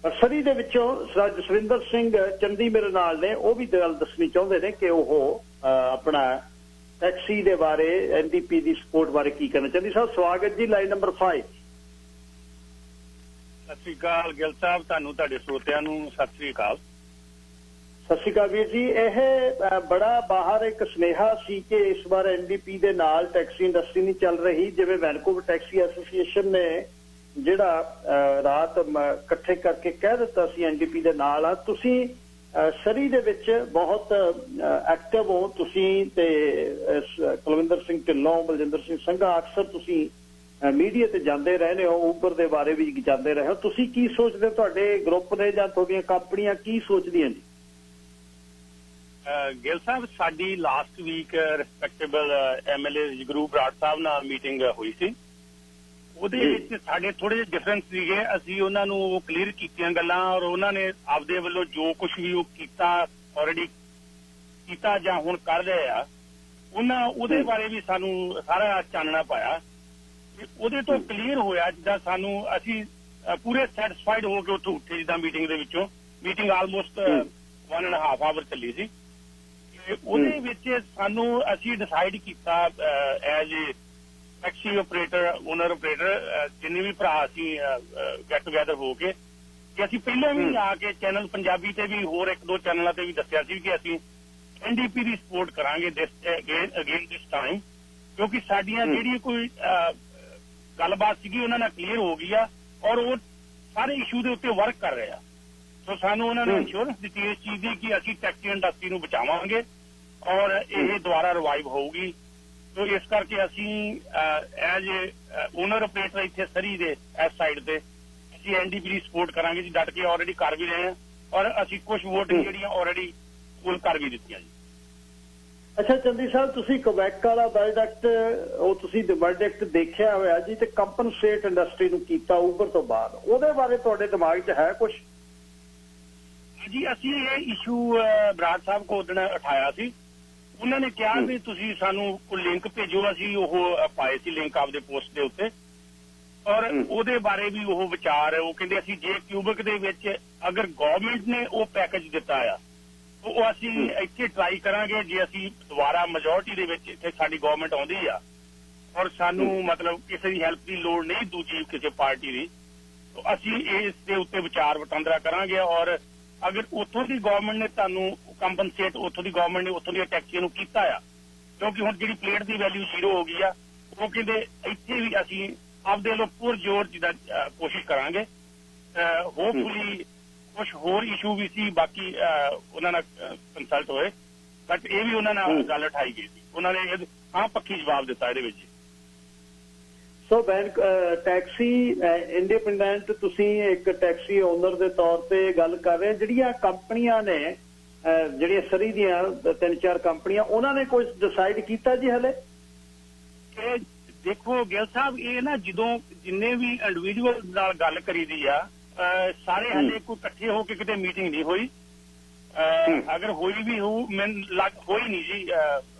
ਸਰੀ ਦੇ ਵਿੱਚੋਂ ਜਸਵਿੰਦਰ ਸਿੰਘ ਚੰਦੀ ਮੇਰੇ ਨਾਲ ਨੇ, ਉਹ ਵੀ ਗੱਲ ਦੱਸਣੀ ਚਾਹੁੰਦੇ ਨੇ ਕਿ ਉਹ ਆਪਣਾ ਟੈਕਸੀ ਦੇ ਬਾਰੇ, NDP ਦੀ ਸਪੋਰਟ ਬਾਰੇ ਕੀ ਕਹਿਣਾ ਚਾਹੁੰਦੀ। ਸਾਹਿਬ ਸਵਾਗਤ ਜੀ, ਲਾਈਨ ਨੰਬਰ 5। ਸਤਿ ਸ੍ਰੀ ਅਕਾਲ ਗਿੱਲ ਸਾਹਿਬ, ਤੁਹਾਨੂੰ, ਤੁਹਾਡੇ ਸਰੋਤਿਆਂ ਨੂੰ ਸਤਿ ਸ੍ਰੀ ਅਕਾਲ। ਸਤਿ ਸ਼੍ਰੀ ਅਕਾਲ ਵੀਰ ਜੀ। ਇਹ ਬੜਾ ਬਾਹਰ ਇੱਕ ਸੁਨੇਹਾ ਸੀ ਕਿ ਇਸ ਵਾਰ NDP ਦੇ ਨਾਲ ਟੈਕਸੀ ਇੰਡਸਟਰੀ ਨਹੀਂ ਚੱਲ ਰਹੀ, ਜਿਵੇਂ ਵੈਨਕੂਵਰ ਟੈਕਸੀ ਐਸੋਸੀਏਸ਼ਨ ਨੇ ਜਿਹੜਾ ਰਾਤ ਇਕੱਠੇ ਕਰਕੇ ਕਹਿ ਦਿੱਤਾ ਸੀ NDP ਦੇ ਨਾਲ ਆ। ਤੁਸੀਂ ਸਰੀ ਦੇ ਵਿੱਚ ਬਹੁਤ ਐਕਟਿਵ ਹੋ, ਤੁਸੀਂ ਤੇ ਕੁਲਵਿੰਦਰ ਸਿੰਘ ਢਿੱਲੋਂ, ਬਲਜਿੰਦਰ ਸਿੰਘ ਸੰਘਾ, ਅਕਸਰ ਤੁਸੀਂ ਮੀਡੀਆ ਤੇ ਜਾਂਦੇ ਰਹੇ ਹੋ, ਉਬਰ ਦੇ ਬਾਰੇ ਵੀ ਜਾਂਦੇ ਰਹੇ ਹੋ। ਤੁਸੀਂ ਕੀ ਸੋਚਦੇ ਹੋ, ਤੁਹਾਡੇ ਗਰੁੱਪ ਨੇ ਜਾਂ ਤੁਹਾਡੀਆਂ ਕੰਪਨੀਆਂ ਕੀ ਸੋਚਦੀਆਂ ਜੀ? ਗਿੱਲ ਸਾਹਿਬ, ਸਾਡੀ last week respectable MLA Jagru Brar Sahib ਨਾਲ ਮੀਟਿੰਗ ਹੋਈ ਸੀ। ਉਹਦੇ ਵਿੱਚ ਸਾਡੇ ਥੋੜੇ ਜਿਹੇ ਡਿਫਰੈਂਸ ਸੀਗੇ, ਅਸੀਂ ਉਹਨਾਂ ਨੂੰ ਕਲੀਅਰ ਕੀਤੀਆਂ ਗੱਲਾਂ, ਔਰ ਉਹਨਾਂ ਨੇ ਆਪਦੇ ਵੱਲੋਂ ਜੋ ਕੁਝ ਵੀ ਉਹ ਕੀਤਾ, ਆਲਰੇਡੀ ਕੀਤਾ ਜਾਂ ਹੁਣ ਕਰ ਰਹੇ ਆ, ਉਹਦੇ ਬਾਰੇ ਵੀ ਸਾਨੂੰ ਸਾਰਾ ਚਾਨਣਾ ਪਾਇਆ। ਉਹਦੇ ਤੋਂ ਕਲੀਅਰ ਹੋਇਆ ਜਿੱਦਾਂ ਸਾਨੂੰ, ਅਸੀਂ ਪੂਰੇ ਸੈਟਿਸਫਾਈਡ ਹੋ ਕੇ ਉੱਥੋਂ ਉੱਠੇ। ਜਿੱਦਾਂ ਮੀਟਿੰਗ ਦੇ ਵਿੱਚੋਂ, ਮੀਟਿੰਗ ਆਲਮੋਸਟ 1.5 ਆਵਰ ਚੱਲੀ ਸੀ, ਉਹਦੇ ਵਿੱਚ ਸਾਨੂੰ ਅਸੀਂ ਡਿਸਾਈਡ ਕੀਤਾ as a taxi operator, owner operator, ਜਿੰਨੇ ਵੀ ਭਰਾ ਅਸੀਂ ਗੈਟ ਟੂਗੈਦਰ ਹੋ ਕੇ, ਕਿ ਅਸੀਂ ਪਹਿਲਾਂ ਵੀ ਆ ਕੇ ਚੈਨਲ ਪੰਜਾਬੀ ਤੇ ਵੀ ਹੋਰ 1-2 ਚੈਨਲਾਂ ਤੇ ਵੀ ਦੱਸਿਆ ਸੀ ਕਿ ਅਸੀਂ NDP ਦੀ ਸਪੋਰਟ ਕਰਾਂਗੇ ਅਗੇਨ ਦਿਸ ਟਾਈਮ, ਕਿਉਂਕਿ ਸਾਡੀਆਂ ਜਿਹੜੀਆਂ ਕੋਈ ਗੱਲਬਾਤ ਸੀਗੀ ਉਹਨਾਂ ਨਾਲ ਕਲੀਅਰ ਹੋ ਗਈ ਆ, ਔਰ ਉਹ ਸਾਰੇ ਇਸ਼ੂ ਦੇ ਉੱਤੇ ਵਰਕ ਕਰ ਰਹੇ ਆ। ਸੋ ਸਾਨੂੰ ਉਹਨਾਂ ਨੇ ਇੰਸ਼ੋਰੈਂਸ ਦਿੱਤੀ ਇਸ ਚੀਜ਼ ਦੀ ਕਿ ਅਸੀਂ ਟੈਕਸੀ ਇੰਡਸਟਰੀ ਨੂੰ ਬਚਾਵਾਂਗੇ ਔਰ ਇਹ ਦੁਬਾਰਾ ਰਿਵਾਈਵ ਹੋਊਗੀ। ਸੋ ਇਸ ਕਰਕੇ ਅਸੀਂ ਐਜ਼ ਏ ਓਨਰ ਆਪਰੇਟਰ ਇੱਥੇ ਸਰੀ ਦੇ ਇਸ ਸਾਈਡ ਤੇ ਅਸੀਂ NDP ਦੀ ਸਪੋਰਟ ਕਰਾਂਗੇ ਜੀ, ਡਟ ਕੇ ਆਲਰੇਡੀ ਕਰ ਵੀ ਰਹੇ ਹਾਂ, ਔਰ ਅਸੀਂ ਕੁਝ ਵੋਟਿੰਗ ਜਿਹੜੀਆਂ ਆਲਰੇਡੀ ਪੋਲ ਕਰ ਵੀ ਦਿੱਤੀਆਂ ਜੀ। ਅੱਛਾ ਚੰਦੀ ਸਾਹਿਬ, ਤੁਸੀਂ ਕੁਬੈਕ ਵਾਲਾ ਵਰਡਿਕਟ ਉਹ ਤੁਸੀਂ ਵਰਡਿਕਟ ਦੇਖਿਆ ਹੋਇਆ ਜੀ, ਤੇ ਕੰਪਨਸੇਟ ਇੰਡਸਟਰੀ ਨੂੰ ਕੀਤਾ ਉਬਰ ਤੋਂ ਬਾਅਦ, ਉਹਦੇ ਬਾਰੇ ਤੁਹਾਡੇ ਦਿਮਾਗ 'ਚ ਹੈ ਕੁਝ? ਜੀ ਅਸੀਂ ਇਹ ਇਸ਼ੂ ਬਰਾੜ ਸਾਹਿਬ ਕੋਲ ਉਦਣ ਉਠਾਇਆ ਸੀ। ਉਹਨਾਂ ਨੇ ਕਿਹਾ ਵੀ ਤੁਸੀਂ ਸਾਨੂੰ ਕੋਈ ਲਿੰਕ ਭੇਜੋ, ਅਸੀਂ ਉਹ ਪਾਏ ਸੀ ਲਿੰਕ ਆਪਦੇ ਪੋਸਟ ਦੇ ਉੱਤੇ, ਔਰ ਉਹਦੇ ਬਾਰੇ ਵੀ ਉਹ ਵਿਚਾਰ ਉਹ ਕਹਿੰਦੇ ਅਸੀਂ ਜੇ ਕਿਊਬਿਕ ਦੇ ਵਿੱਚ ਅਗਰ ਗਵਰਨਮੈਂਟ ਨੇ ਉਹ ਪੈਕੇਜ ਦਿੱਤਾ ਆ ਉਹ ਅਸੀਂ ਇੱਥੇ ਟਰਾਈ ਕਰਾਂਗੇ। ਜੇ ਅਸੀਂ ਦੁਬਾਰਾ ਮੈਜੋਰਟੀ ਦੇ ਵਿੱਚ ਇੱਥੇ ਸਾਡੀ ਗਵਰਨਮੈਂਟ ਆਉਂਦੀ ਆ ਔਰ ਸਾਨੂੰ ਮਤਲਬ ਕਿਸੇ ਦੀ ਹੈਲਪ ਦੀ ਲੋੜ ਨਹੀਂ ਦੂਜੀ ਕਿਸੇ ਪਾਰਟੀ ਦੀ, ਅਸੀਂ ਇਸ ਦੇ ਉੱਤੇ ਵਿਚਾਰ ਵਟਾਂਦਰਾ ਕਰਾਂਗੇ। ਔਰ ਅਗਰ ਉੱਥੋਂ ਦੀ ਗਵਰਨਮੈਂਟ ਨੇ ਤੁਹਾਨੂੰ ਕੰਪਨਸੇਟ, ਉੱਥੋਂ ਦੀ ਗਵਰਨਮੈਂਟ ਨੇ ਉੱਥੋਂ ਦੀਆਂ ਟੈਕਸੀਆਂ ਨੂੰ ਕੀਤਾ ਆ, ਕਿਉਂਕਿ ਹੁਣ ਜਿਹੜੀ ਪਲੇਟ ਦੀ ਵੈਲਿਊ 0 ਹੋ ਗਈ ਆ, ਉਹ ਕਹਿੰਦੇ ਇੱਥੇ ਵੀ ਅਸੀਂ ਆਪਦੇ ਵੱਲੋਂ ਪੁਰਜੋਰ ਜਿੱਦਾਂ ਕੋਸ਼ਿਸ਼ ਕਰਾਂਗੇ। ਹੋਪਫੁਲੀ ਕੁਝ ਹੋਰ ਇਸ਼ੂ ਵੀ ਸੀ, ਬਾਕੀ ਉਹਨਾਂ ਨਾਲ ਕੰਸਲਟ ਹੋਏ, ਬਟ ਇਹ ਵੀ ਉਹਨਾਂ ਨਾਲ ਗੱਲ ਉਠਾਈ ਗਈ ਸੀ। ਉਹਨਾਂ ਨੇ ਹਾਂ ਪੱਖੀ ਜਵਾਬ ਦਿੱਤਾ ਇਹਦੇ ਵਿੱਚ। ਸੋ ਬੈਂਕ ਟੈਕਸੀ ਇੰਡੀਪੈਂਡੈਂਟ, ਤੁਸੀਂ ਇੱਕ ਟੈਕਸੀ ਓਨਰ ਦੇ ਤੌਰ ਤੇ ਗੱਲ ਕਰ ਰਹੇ, ਜਿਹੜੀਆਂ ਕੰਪਨੀਆਂ ਨੇ ਜਿਹੜੀਆਂ ਸਰੀ ਦੀਆਂ 3-4 ਕੰਪਨੀਆਂ, ਉਹਨਾਂ ਨੇ ਕੁਝ ਡਿਸਾਈਡ ਕੀਤਾ ਜੀ ਹਲੇ? ਇਹ ਦੇਖੋ ਗਿੱਲ ਸਾਹਿਬ, ਇਹ ਨਾ ਜਦੋਂ ਜਿੰਨੇ ਵੀ ਇੰਡੀਵਿਜੂਅਲ ਨਾਲ ਗੱਲ ਕਰੀਦੀ ਆ, ਸਾਰੇ ਹਲੇ ਕੋਈ ਇਕੱਠੇ ਹੋ ਕੇ ਕਿਤੇ ਮੀਟਿੰਗ ਨਹੀਂ ਹੋਈ। ਅਗਰ ਹੋਈ ਵੀ ਹੋਈ ਨਹੀਂ ਜੀ,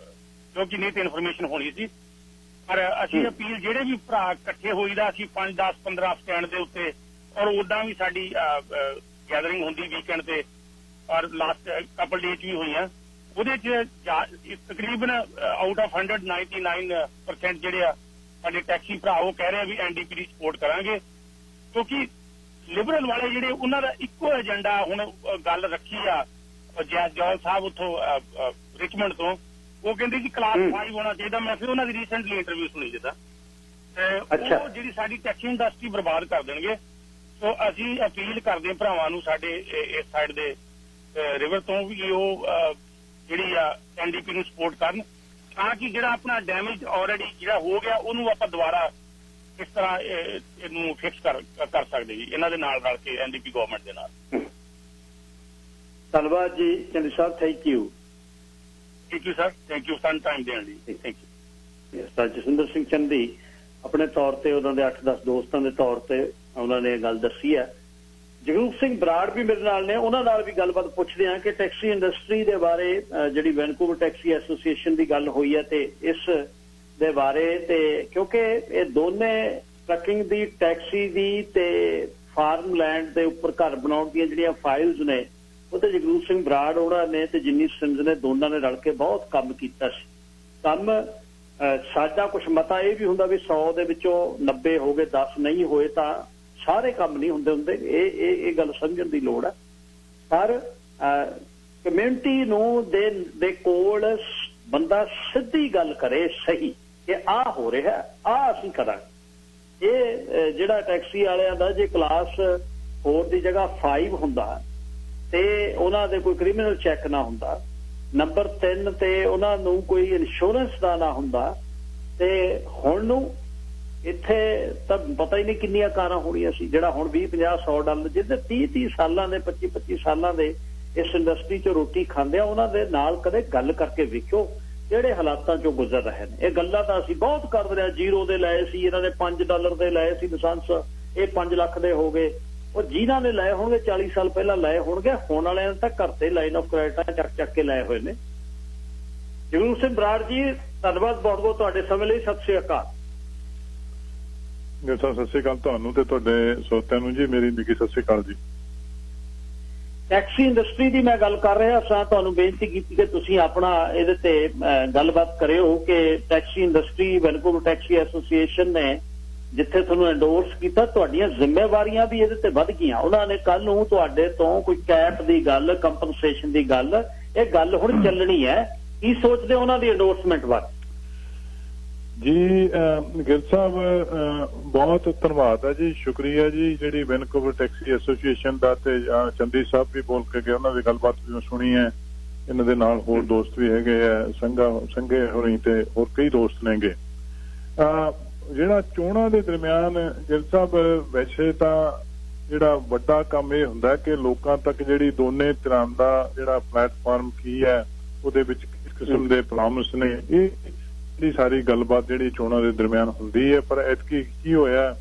ਕਿਉਂਕਿ ਨਹੀਂ ਤੇ ਇਨਫੋਰਮੇਸ਼ਨ ਹੋਣੀ ਸੀ। ਪਰ ਅਸੀਂ ਅਪੀਲ ਜਿਹੜੇ ਵੀ ਭਰਾ ਇਕੱਠੇ ਹੋਈਦਾ, ਅਸੀਂ 5, 10, 15 ਸਟੈਂਡ ਦੇ ਉੱਤੇ, ਔਰ ਉਦਾਂ ਵੀ ਸਾਡੀ ਗੈਦਰਿੰਗ ਹੁੰਦੀ ਵੀਕਐਂਡ ਤੇ, ਔਰ ਲਾਸਟ ਕਪਲ ਡੇਜ਼ ਵੀ ਹੋਈਆਂ। ਉਹਦੇ 'ਚ ਤਕਰੀਬਨ ਆਊਟ ਆਫ 199% ਜਿਹੜੇ ਆ ਸਾਡੇ ਟੈਕਸੀ ਭਰਾ ਉਹ ਕਹਿ ਰਹੇ ਆ ਵੀ ਐਨਡੀਪੀ ਦੀ ਸਪੋਰਟ ਕਰਾਂਗੇ, ਕਿਉਂਕਿ ਲਿਬਰਲ ਵਾਲੇ ਜਿਹੜੇ ਉਹਨਾਂ ਦਾ ਇੱਕੋ ਏਜੰਡਾ ਹੁਣ ਗੱਲ ਰੱਖੀ ਆ। ਜੈਸ ਜੌਲ ਸਾਹਿਬ ਉੱਥੋਂ ਰਿਚਮੰਡ ਤੋਂ, ਉਹ ਕਹਿੰਦੇ ਕਿ ਕਲਾਸ 5 ਹੋਣਾ ਚਾਹੀਦਾ। ਮੈਂ ਫਿਰ ਉਹਨਾਂ ਦੀ ਰੀਸੈਂਟਲੀ ਇੰਟਰਵਿਊ ਸੁਣੀ ਜਿੱਦਾਂ, ਉਹ ਜਿਹੜੀ ਸਾਡੀ ਟੈਕਸੀ ਇੰਡਸਟਰੀ ਬਰਬਾਦ ਕਰ ਦੇਣਗੇ। ਸੋ ਅਸੀਂ ਅਪੀਲ ਕਰਦੇ ਹਾਂ ਭਰਾਵਾਂ ਨੂੰ ਸਾਡੇ ਇਸ ਸਾਈਡ ਦੇ ਰਿਵਰ ਤੋਂ ਵੀ ਉਹ ਜਿਹੜੀ ਆ ਐਨਡੀਪੀ ਨੂੰ ਸਪੋਰਟ ਕਰਨ, ਤਾਂ ਕਿ ਜਿਹੜਾ ਆਪਣਾ ਡੈਮੇਜ ਆਲਰੇਡੀ ਜਿਹੜਾ ਹੋ ਗਿਆ ਉਹਨੂੰ ਆਪਾਂ ਦੁਬਾਰਾ ਇਸ ਤਰ੍ਹਾਂ ਇਹਨੂੰ ਫਿਕਸ ਕਰ ਸਕਦੇ ਜੀ, ਇਹਨਾਂ ਦੇ ਨਾਲ ਰਲ ਕੇ ਐਨਡੀਪੀ ਗਵਰਨਮੈਂਟ ਦੇ ਨਾਲ। ਧੰਨਵਾਦ ਜੀ Chandi Sahib, thank you. Thank you sir, thank you ਸਾਨੂੰ ਟਾਈਮ ਦੇਣ ਲਈ, thank you. Sir Jaswinder Singh Chandi ਆਪਣੇ ਤੌਰ ਤੇ, ਉਹਨਾਂ ਦੇ 8-10 ਦੋਸਤਾਂ ਦੇ ਤੌਰ ਤੇ ਉਹਨਾਂ ਨੇ ਗੱਲ ਦੱਸੀ ਹੈ। ਜਗਰੂਪ ਸਿੰਘ ਬਰਾੜ ਵੀ ਮੇਰੇ ਨਾਲ ਨੇ, ਉਹਨਾਂ ਨਾਲ ਵੀ ਗੱਲਬਾਤ ਪੁੱਛਦੇ ਹਾਂ ਕਿ ਟੈਕਸੀ ਇੰਡਸਟਰੀ ਦੇ ਬਾਰੇ, ਜਿਹੜੀ ਵੈਨਕੂਵਰ ਟੈਕਸੀ ਐਸੋਸੀਏਸ਼ਨ ਦੀ ਗੱਲ ਹੋਈ ਹੈ ਤੇ ਇਸ ਦੇ ਬਾਰੇ, ਤੇ ਕਿਉਂਕਿ ਇਹ ਦੋਨੇ ਟਰੱਕਿੰਗ ਦੀ, ਟੈਕਸੀ ਦੀ ਤੇ ਫਾਰਮ ਲੈਂਡ ਦੇ ਉੱਪਰ ਘਰ ਬਣਾਉਣ ਦੀਆਂ ਜਿਹੜੀਆਂ ਫਾਈਲਸ ਨੇ, ਉਹ ਤੇ ਜਗਰੂਪ ਸਿੰਘ ਬਰਾੜ ਉਹਨਾਂ ਨੇ ਤੇ ਜਿੰਨੀ ਸਿੰਧ ਨੇ, ਦੋਨਾਂ ਨੇ ਰਲ ਕੇ ਬਹੁਤ ਕੰਮ ਕੀਤਾ ਸੀ। ਕੰਮ ਸਾਡਾ ਕੁਝ ਮਤਾ ਇਹ ਵੀ ਹੁੰਦਾ ਵੀ 100 ਦੇ ਵਿੱਚੋਂ 90 ਹੋ ਗਏ, 10 ਨਹੀਂ ਹੋਏ ਤਾਂ ਸਾਰੇ ਕੰਮ ਨਹੀਂ ਹੁੰਦੇ। ਇਹ ਗੱਲ ਸਮਝਣ ਦੀ ਲੋੜ ਹੈ। ਪਰ ਕਮਿਊਨਿਟੀ ਨੂੰ ਦੇ ਕੋਲ ਬੰਦਾ ਸਿੱਧੀ ਗੱਲ ਕਰੇ, ਸਹੀ ਕਿ ਆਹ ਹੋ ਰਿਹਾ, ਆਹ ਅਸੀਂ ਕਰਾਂਗੇ। ਇਹ ਜਿਹੜਾ ਟੈਕਸੀ ਵਾਲਿਆਂ ਦਾ ਜੇ ਕਲਾਸ 4 ਦੀ ਜਗ੍ਹਾ 5 ਹੁੰਦਾ ਤੇ ਉਹਨਾਂ ਦੇ ਕੋਈ ਕ੍ਰਿਮੀਨਲ ਚੈੱਕ ਨਾ ਹੁੰਦਾ, ਨੰਬਰ 3 ਤੇ ਉਹਨਾਂ ਨੂੰ ਕੋਈ ਇੰਸ਼ੋਰੈਂਸ ਦਾ ਨਾ ਹੁੰਦਾ, ਤੇ ਹੁਣ ਨੂੰ ਇੱਥੇ ਤਾਂ ਪਤਾ ਹੀ ਨਹੀਂ ਕਿੰਨੀਆਂ ਕਾਰਾਂ ਹੋਣੀਆਂ ਸੀ। ਜਿਹੜਾ ਹੁਣ 20, 50, 100 ਡਾਲਰ ਜਿਹਦੇ 30 ਸਾਲਾਂ ਦੇ, 25 ਸਾਲਾਂ ਦੇ ਇਸ ਇੰਡਸਟਰੀ 'ਚ ਰੋਟੀ ਖਾਂਦੇ ਆ, ਉਹਨਾਂ ਦੇ ਨਾਲ ਕਦੇ ਗੱਲ ਕਰਕੇ ਵੇਖੋ ਜਿਹੜੇ ਹਾਲਾਤਾਂ 'ਚੋਂ ਗੁਜ਼ਰ ਰਹੇ ਨੇ। ਇਹ ਗੱਲਾਂ ਤਾਂ ਅਸੀਂ ਬਹੁਤ ਕਰਦੇ ਰਹੇ, 0 ਦੇ ਲਏ ਸੀ ਇਹਨਾਂ ਨੇ, $5 ਦੇ ਲਏ ਸੀ ਲਾਇਸੈਂਸ, ਇਹ 5 ਲੱਖ ਦੇ ਹੋ ਗਏ। ਉਹ ਜਿਨ੍ਹਾਂ ਨੇ ਲਏ ਹੋਣਗੇ 40 ਸਾਲ ਪਹਿਲਾਂ ਲਏ ਹੋਣਗੇ, ਹੁਣ ਵਾਲਿਆਂ ਨੇ ਤਾਂ ਘਰ ਤੇ ਲਾਈਨ ਆਫ ਕ੍ਰੈਡਿਟਾਂ ਚੱਕ ਕੇ ਲਏ ਹੋਏ ਨੇ। ਜਗਰੂਪ ਸਿੰਘ ਬਰਾੜ ਜੀ, ਧੰਨਵਾਦ ਬਹੁਤ ਬਹੁਤ ਤੁਹਾਡੇ ਸਮੇਂ ਲਈ। ਸਤਿ ਸ੍ਰੀ ਅਕਾਲ। ਸਤਿ ਸ੍ਰੀ ਅਕਾਲ ਤੁਹਾਨੂੰ ਤੇ ਤੁਹਾਡੇ ਸਰੋਤਿਆਂ ਨੂੰ ਜੀ, ਮੇਰੀ ਨਿੱਘੀ ਸਤਿ ਸ੍ਰੀ ਅਕਾਲ ਜੀ। ਟੈਕਸੀ ਇੰਡਸਟਰੀ ਦੀ ਮੈਂ ਗੱਲ ਕਰ ਰਿਹਾ ਸਾਂ, ਤੁਹਾਨੂੰ ਬੇਨਤੀ ਕੀਤੀ ਕਿ ਤੁਸੀਂ ਆਪਣਾ ਇਹਦੇ ਤੇ ਗੱਲਬਾਤ ਕਰਿਓ ਕਿ taxi industry, Vancouver taxi association ਨੇ ਜਿੱਥੇ ਤੁਹਾਨੂੰ ਐਂਡੋਰਸ ਕੀਤਾ, ਤੁਹਾਡੀਆਂ ਜ਼ਿੰਮੇਵਾਰੀਆਂ ਵੀ ਇਹਦੇ ਤੇ ਵੱਧ ਗਈਆਂ। ਉਹਨਾਂ ਨੇ ਕੱਲ ਨੂੰ ਤੁਹਾਡੇ ਤੋਂ ਕੋਈ ਕੈਪ ਦੀ ਗੱਲ, ਕੰਪਨਸੇਸ਼ਨ ਦੀ ਗੱਲ, ਇਹ ਗੱਲ ਹੁਣ ਚੱਲਣੀ ਹੈ। ਕੀ ਸੋਚਦੇ ਉਹਨਾਂ ਦੀ ਐਂਡੋਰਸਮੈਂਟ ਬਾਰੇ? ਜੀ ਗਿੱਲ ਸਾਹਿਬ ਬਹੁਤ ਧੰਨਵਾਦ ਹੈ ਜੀ, ਸ਼ੁਕਰੀਆ ਜੀ। ਜਿਹੜੀ ਵੈਨਕੂਵਰ ਟੈਕਸੀ ਐਸੋਸੀਏਸ਼ਨ ਦਾ ਤੇ ਚੰਦੀ ਸਾਹਿਬ ਵੀ ਬੋਲ ਕੇ ਗਏ, ਉਹਨਾਂ ਦੀ ਗੱਲਬਾਤ ਵੀ ਸੁਣੀ ਹੈ। ਇਹਨਾਂ ਦੇ ਨਾਲ ਹੋਰ ਦੋਸਤ ਵੀ ਹੈਗੇ ਆ, ਸੰਘੇ ਹੋਣੀ ਤੇ ਹੋਰ ਕਈ ਦੋਸਤ ਨੇਗੇ। ਜਿਹੜਾ ਚੋਣਾਂ ਦੇ ਦਰਮਿਆਨ ਗਿੱਲ ਸਾਹਿਬ, ਵੈਸੇ ਤਾਂ ਜਿਹੜਾ ਵੱਡਾ ਕੰਮ ਇਹ ਹੁੰਦਾ ਕਿ ਲੋਕਾਂ ਤੱਕ ਜਿਹੜੀ ਦੋਨੇ ਧਿਰਾਂ ਦਾ ਜਿਹੜਾ ਪਲੇਟਫਾਰਮ ਕੀ ਹੈ, ਉਹਦੇ ਵਿੱਚ ਕਿਸ ਕਿਸਮ ਦੇ ਪ੍ਰੋਮਿਸ ਨੇ, ਇਹ ਸਾਰੀ ਗੱਲਬਾਤ ਜਿਹੜੀ ਚੋਣਾਂ ਦੇ ਦਰਮਿਆਨ ਹੁੰਦੀ ਹੈ। ਪਰ ਐਤਕੀ ਕੀ ਹੋਇਆ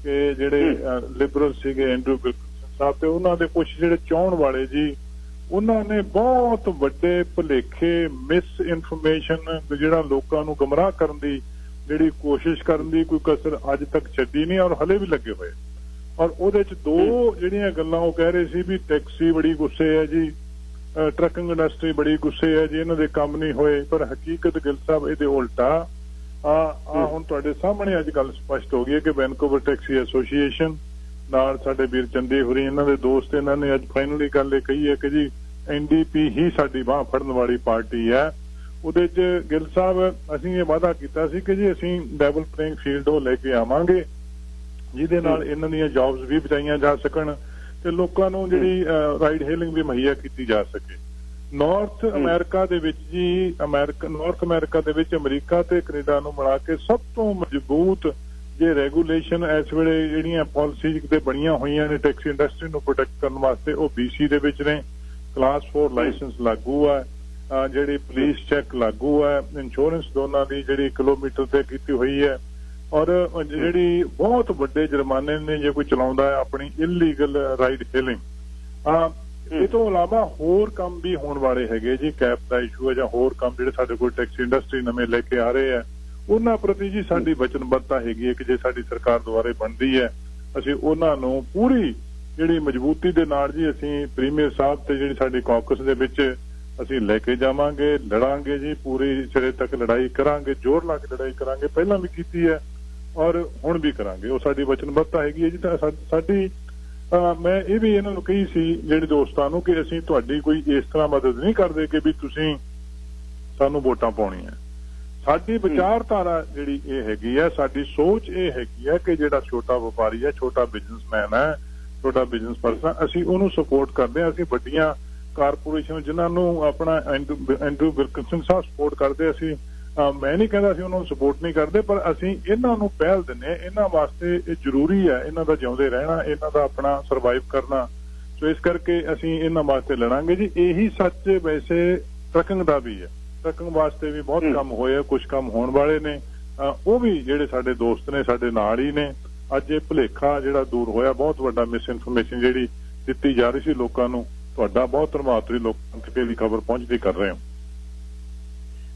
ਕਿ ਜਿਹੜੇ ਲਿਬਰਲ ਸੀਗੇ ਐਂਡਰੂ ਵਿਲਕਨਸਨ ਸਾਹਿਬ ਤੇ ਉਹਨਾਂ ਦੇ ਕੁਝ ਜਿਹੜੇ ਚਾਹੁਣ ਵਾਲੇ ਜੀ, ਉਹਨਾਂ ਨੇ ਬਹੁਤ ਵੱਡੇ ਭੁਲੇਖੇ ਮਿਸ ਇਨਫੋਰਮੇਸ਼ਨ ਜਿਹੜਾ ਲੋਕਾਂ ਨੂੰ ਗੁੰਮਰਾਹ ਕਰਨ ਦੀ ਜਿਹੜੀ ਕੋਸ਼ਿਸ਼ ਕਰਨ ਦੀ ਕੋਈ ਕਸਰ ਅੱਜ ਤੱਕ ਛੱਡੀ ਨਹੀਂ, ਔਰ ਹਲੇ ਵੀ ਲੱਗੇ ਹੋਏ। ਔਰ ਉਹਦੇ ਚ ਦੋ ਜਿਹੜੀਆਂ ਗੱਲਾਂ ਉਹ ਕਹਿ ਰਹੇ ਸੀ ਵੀ ਟੈਕਸੀ ਬੜੀ ਗੁੱਸੇ ਹੈ ਜੀ, ਟਰੱਕਿੰਗ ਇੰਡਸਟਰੀ ਬੜੀ ਗੁੱਸੇ ਹੈ ਜੀ, ਇਹਨਾਂ ਦੇ ਕੰਮ ਨਹੀਂ ਹੋਏ। ਪਰ ਹਕੀਕਤ ਗਿੱਲ ਸਾਹਿਬ ਇਹਦੇ ਉਲਟਾ ਹੁਣ ਤੁਹਾਡੇ ਸਾਹਮਣੇ ਅੱਜ ਗੱਲ ਸਪਸ਼ਟ ਹੋ ਗਈ ਹੈ ਕਿ ਵੈਨਕੂਵਰ ਟੈਕਸੀ ਐਸੋਸੀਏਸ਼ਨ ਨਾਲ ਸਾਡੇ ਵੀਰ ਚੰਦੇ ਹੋਰੀ, ਇਹਨਾਂ ਦੇ ਦੋਸਤ, ਇਹਨਾਂ ਨੇ ਅੱਜ ਫਾਈਨਲੀ ਗੱਲ ਇਹ ਕਹੀ ਹੈ ਕਿ ਜੀ NDP ਹੀ ਸਾਡੀ ਬਾਂਹ ਫੜਨ ਵਾਲੀ ਪਾਰਟੀ ਹੈ। ਉਹਦੇ ਚ ਗਿੱਲ ਸਾਹਿਬ ਅਸੀਂ ਇਹ ਵਾਅਦਾ ਕੀਤਾ ਸੀ ਕਿ ਜੀ ਅਸੀਂ ਲੈਵਲ ਪਲੇਇੰਗ ਫੀਲਡ ਉਹ ਲੈ ਕੇ ਆਵਾਂਗੇ ਜਿਹਦੇ ਨਾਲ ਇਹਨਾਂ ਦੀਆਂ ਜੌਬਸ ਵੀ ਬਚਾਈਆਂ ਜਾ ਸਕਣ ਤੇ ਲੋਕਾਂ ਨੂੰ ਜਿਹੜੀ ਰਾਈਡ ਹੇਲਿੰਗ ਵੀ ਮੁਹੱਈਆ ਕੀਤੀ ਜਾ ਸਕੇ। ਨਾਰਥ ਅਮਰੀਕਾ ਦੇ ਵਿੱਚ ਜੀ ਨਾਰਥ ਅਮਰੀਕਾ ਦੇ ਵਿੱਚ ਅਮਰੀਕਾ ਤੇ ਕੈਨੇਡਾ ਨੂੰ ਮਿਲਾ ਕੇ ਸਭ ਤੋਂ ਮਜ਼ਬੂਤ ਜੇ ਰੈਗੂਲੇਸ਼ਨ ਇਸ ਵੇਲੇ ਜਿਹੜੀਆਂ ਪਾਲਿਸੀਜ਼ ਤੇ ਬਣੀਆਂ ਹੋਈਆਂ ਨੇ ਟੈਕਸੀ ਇੰਡਸਟਰੀ ਨੂੰ ਪ੍ਰੋਟੈਕਟ ਕਰਨ ਵਾਸਤੇ, ਉਹ BC ਦੇ ਵਿੱਚ ਨੇ। ਕਲਾਸ 4 ਲਾਇਸੈਂਸ ਲਾਗੂ ਹੈ, ਜਿਹੜੀ ਪੁਲਿਸ ਚੈੱਕ ਲਾਗੂ ਹੈ, ਇੰਸ਼ੋਰੈਂਸ ਦੋਨਾਂ ਦੀ ਜਿਹੜੀ ਕਿਲੋਮੀਟਰ ਤੇ ਕੀਤੀ ਹੋਈ ਹੈ, ਔਰ ਜਿਹੜੀ ਬਹੁਤ ਵੱਡੇ ਜੁਰਮਾਨੇ ਨੇ ਜੇ ਕੋਈ ਚਲਾਉਂਦਾ ਹੈ ਆਪਣੀ ਇਲੀਗਲ ਰਾਈਡ ਹੇਲਿੰਗ। ਇਹ ਤੋਂ ਇਲਾਵਾ ਹੋਰ ਕੰਮ ਵੀ ਹੋਣ ਵਾਲੇ ਹੈਗੇ ਜੀ, ਕੈਪ ਦਾ ਇਸ਼ੂ ਹੈ ਜਾਂ ਹੋਰ ਕੰਮ ਜਿਹੜੇ ਸਾਡੇ ਕੋਲ ਟੈਕਸੀ ਇੰਡਸਟਰੀ ਨਵੇਂ ਲੈ ਕੇ ਆ ਰਹੇ ਆ, ਉਹਨਾਂ ਪ੍ਰਤੀ ਜੀ ਸਾਡੀ ਵਚਨਬੱਧਤਾ ਹੈਗੀ ਹੈ ਕਿ ਜੇ ਸਾਡੀ ਸਰਕਾਰ ਦੁਆਰੇ ਬਣਦੀ ਹੈ ਅਸੀਂ ਉਹਨਾਂ ਨੂੰ ਪੂਰੀ ਜਿਹੜੀ ਮਜ਼ਬੂਤੀ ਦੇ ਨਾਲ ਜੀ ਅਸੀਂ ਪ੍ਰੀਮੀਅਰ ਸਾਹਿਬ ਤੇ ਜਿਹੜੀ ਸਾਡੀ ਕਾਕਸ ਦੇ ਵਿੱਚ ਅਸੀਂ ਲੈ ਕੇ ਜਾਵਾਂਗੇ, ਲੜਾਂਗੇ ਜੀ, ਪੂਰੀ ਸਿਰੇ ਤੱਕ ਲੜਾਈ ਕਰਾਂਗੇ, ਜ਼ੋਰ ਲਾ ਕੇ ਲੜਾਈ ਕਰਾਂਗੇ, ਪਹਿਲਾਂ ਵੀ ਕੀਤੀ ਹੈ ਔਰ ਹੁਣ ਵੀ ਕਰਾਂਗੇ। ਉਹ ਸਾਡੀ ਵਚਨਬੱਧਤਾ ਹੈਗੀ ਹੈ ਜੀ। ਤਾਂ ਸਾਡੀ ਮੈਂ ਇਹ ਵੀ ਇਹਨਾਂ ਨੂੰ ਕਹੀ ਸੀ ਜਿਹੜੇ ਦੋਸਤਾਂ ਨੂੰ ਕਿ ਅਸੀਂ ਤੁਹਾਡੀ ਕੋਈ ਇਸ ਤਰ੍ਹਾਂ ਮਦਦ ਨਹੀਂ ਕਰਦੇ ਕਿ ਵੀ ਤੁਸੀਂ ਸਾਨੂੰ ਵੋਟਾਂ ਪਾਉਣੀਆਂ। ਸਾਡੀ ਵਿਚਾਰਧਾਰਾ ਜਿਹੜੀ ਇਹ ਹੈਗੀ ਹੈ, ਸਾਡੀ ਸੋਚ ਇਹ ਹੈਗੀ ਹੈ ਕਿ ਜਿਹੜਾ ਛੋਟਾ ਵਪਾਰੀ ਹੈ, ਛੋਟਾ ਬਿਜ਼ਨਸਮੈਨ ਹੈ, ਛੋਟਾ ਬਿਜ਼ਨਸ ਪਰਸਨ, ਅਸੀਂ ਉਹਨੂੰ ਸਪੋਰਟ ਕਰਦੇ ਹਾਂ। ਅਸੀਂ ਵੱਡੀਆਂ ਕਾਰਪੋਰੇਸ਼ਨ ਜਿਨ੍ਹਾਂ ਨੂੰ ਆਪਣਾ ਐਂਡਰੂ ਵਿਲਕਨਸਨ ਸਾਹਿਬ ਸਪੋਰਟ ਕਰਦੇ, ਅਸੀਂ ਮੈਂ ਨਹੀਂ ਕਹਿੰਦਾ ਅਸੀਂ ਉਹਨਾਂ ਨੂੰ ਸਪੋਰਟ ਨਹੀਂ ਕਰਦੇ, ਪਰ ਅਸੀਂ ਇਹਨਾਂ ਨੂੰ ਪਹਿਲ ਦਿੰਦੇ। ਇਹਨਾਂ ਵਾਸਤੇ ਇਹ ਜ਼ਰੂਰੀ ਹੈ, ਇਹਨਾਂ ਦਾ ਜਿਉਂਦੇ ਰਹਿਣਾ, ਇਹਨਾਂ ਦਾ ਆਪਣਾ ਸਰਵਾਈਵ ਕਰਨਾ। ਸੋ ਇਸ ਕਰਕੇ ਅਸੀਂ ਇਹਨਾਂ ਵਾਸਤੇ ਲੜਾਂਗੇ ਜੀ। ਇਹੀ ਸੱਚ ਵੈਸੇ ਟਰੱਕਿੰਗ ਦਾ ਵੀ ਹੈ, ਟਰੱਕਿੰਗ ਵਾਸਤੇ ਵੀ ਬਹੁਤ ਕੰਮ ਹੋਏ, ਕੁਝ ਕੰਮ ਹੋਣ ਵਾਲੇ ਨੇ, ਉਹ ਵੀ ਜਿਹੜੇ ਸਾਡੇ ਦੋਸਤ ਨੇ ਸਾਡੇ ਨਾਲ ਹੀ ਨੇ। ਅੱਜ ਇਹ ਭੁਲੇਖਾ ਜਿਹੜਾ ਦੂਰ ਹੋਇਆ, ਬਹੁਤ ਵੱਡਾ ਮਿਸ ਇਨਫੋਰਮੇਸ਼ਨ ਜਿਹੜੀ ਦਿੱਤੀ ਜਾ ਰਹੀ ਸੀ ਲੋਕਾਂ ਨੂੰ, ਤੁਹਾਡਾ ਬਹੁਤ ਧੰਨਵਾਦ, ਤੁਸੀਂ ਲੋਕਾਂ ਤੱਕ ਇਹਦੀ ਖਬਰ ਪਹੁੰਚਦੀ ਕਰ ਰਹੇ ਹੋ।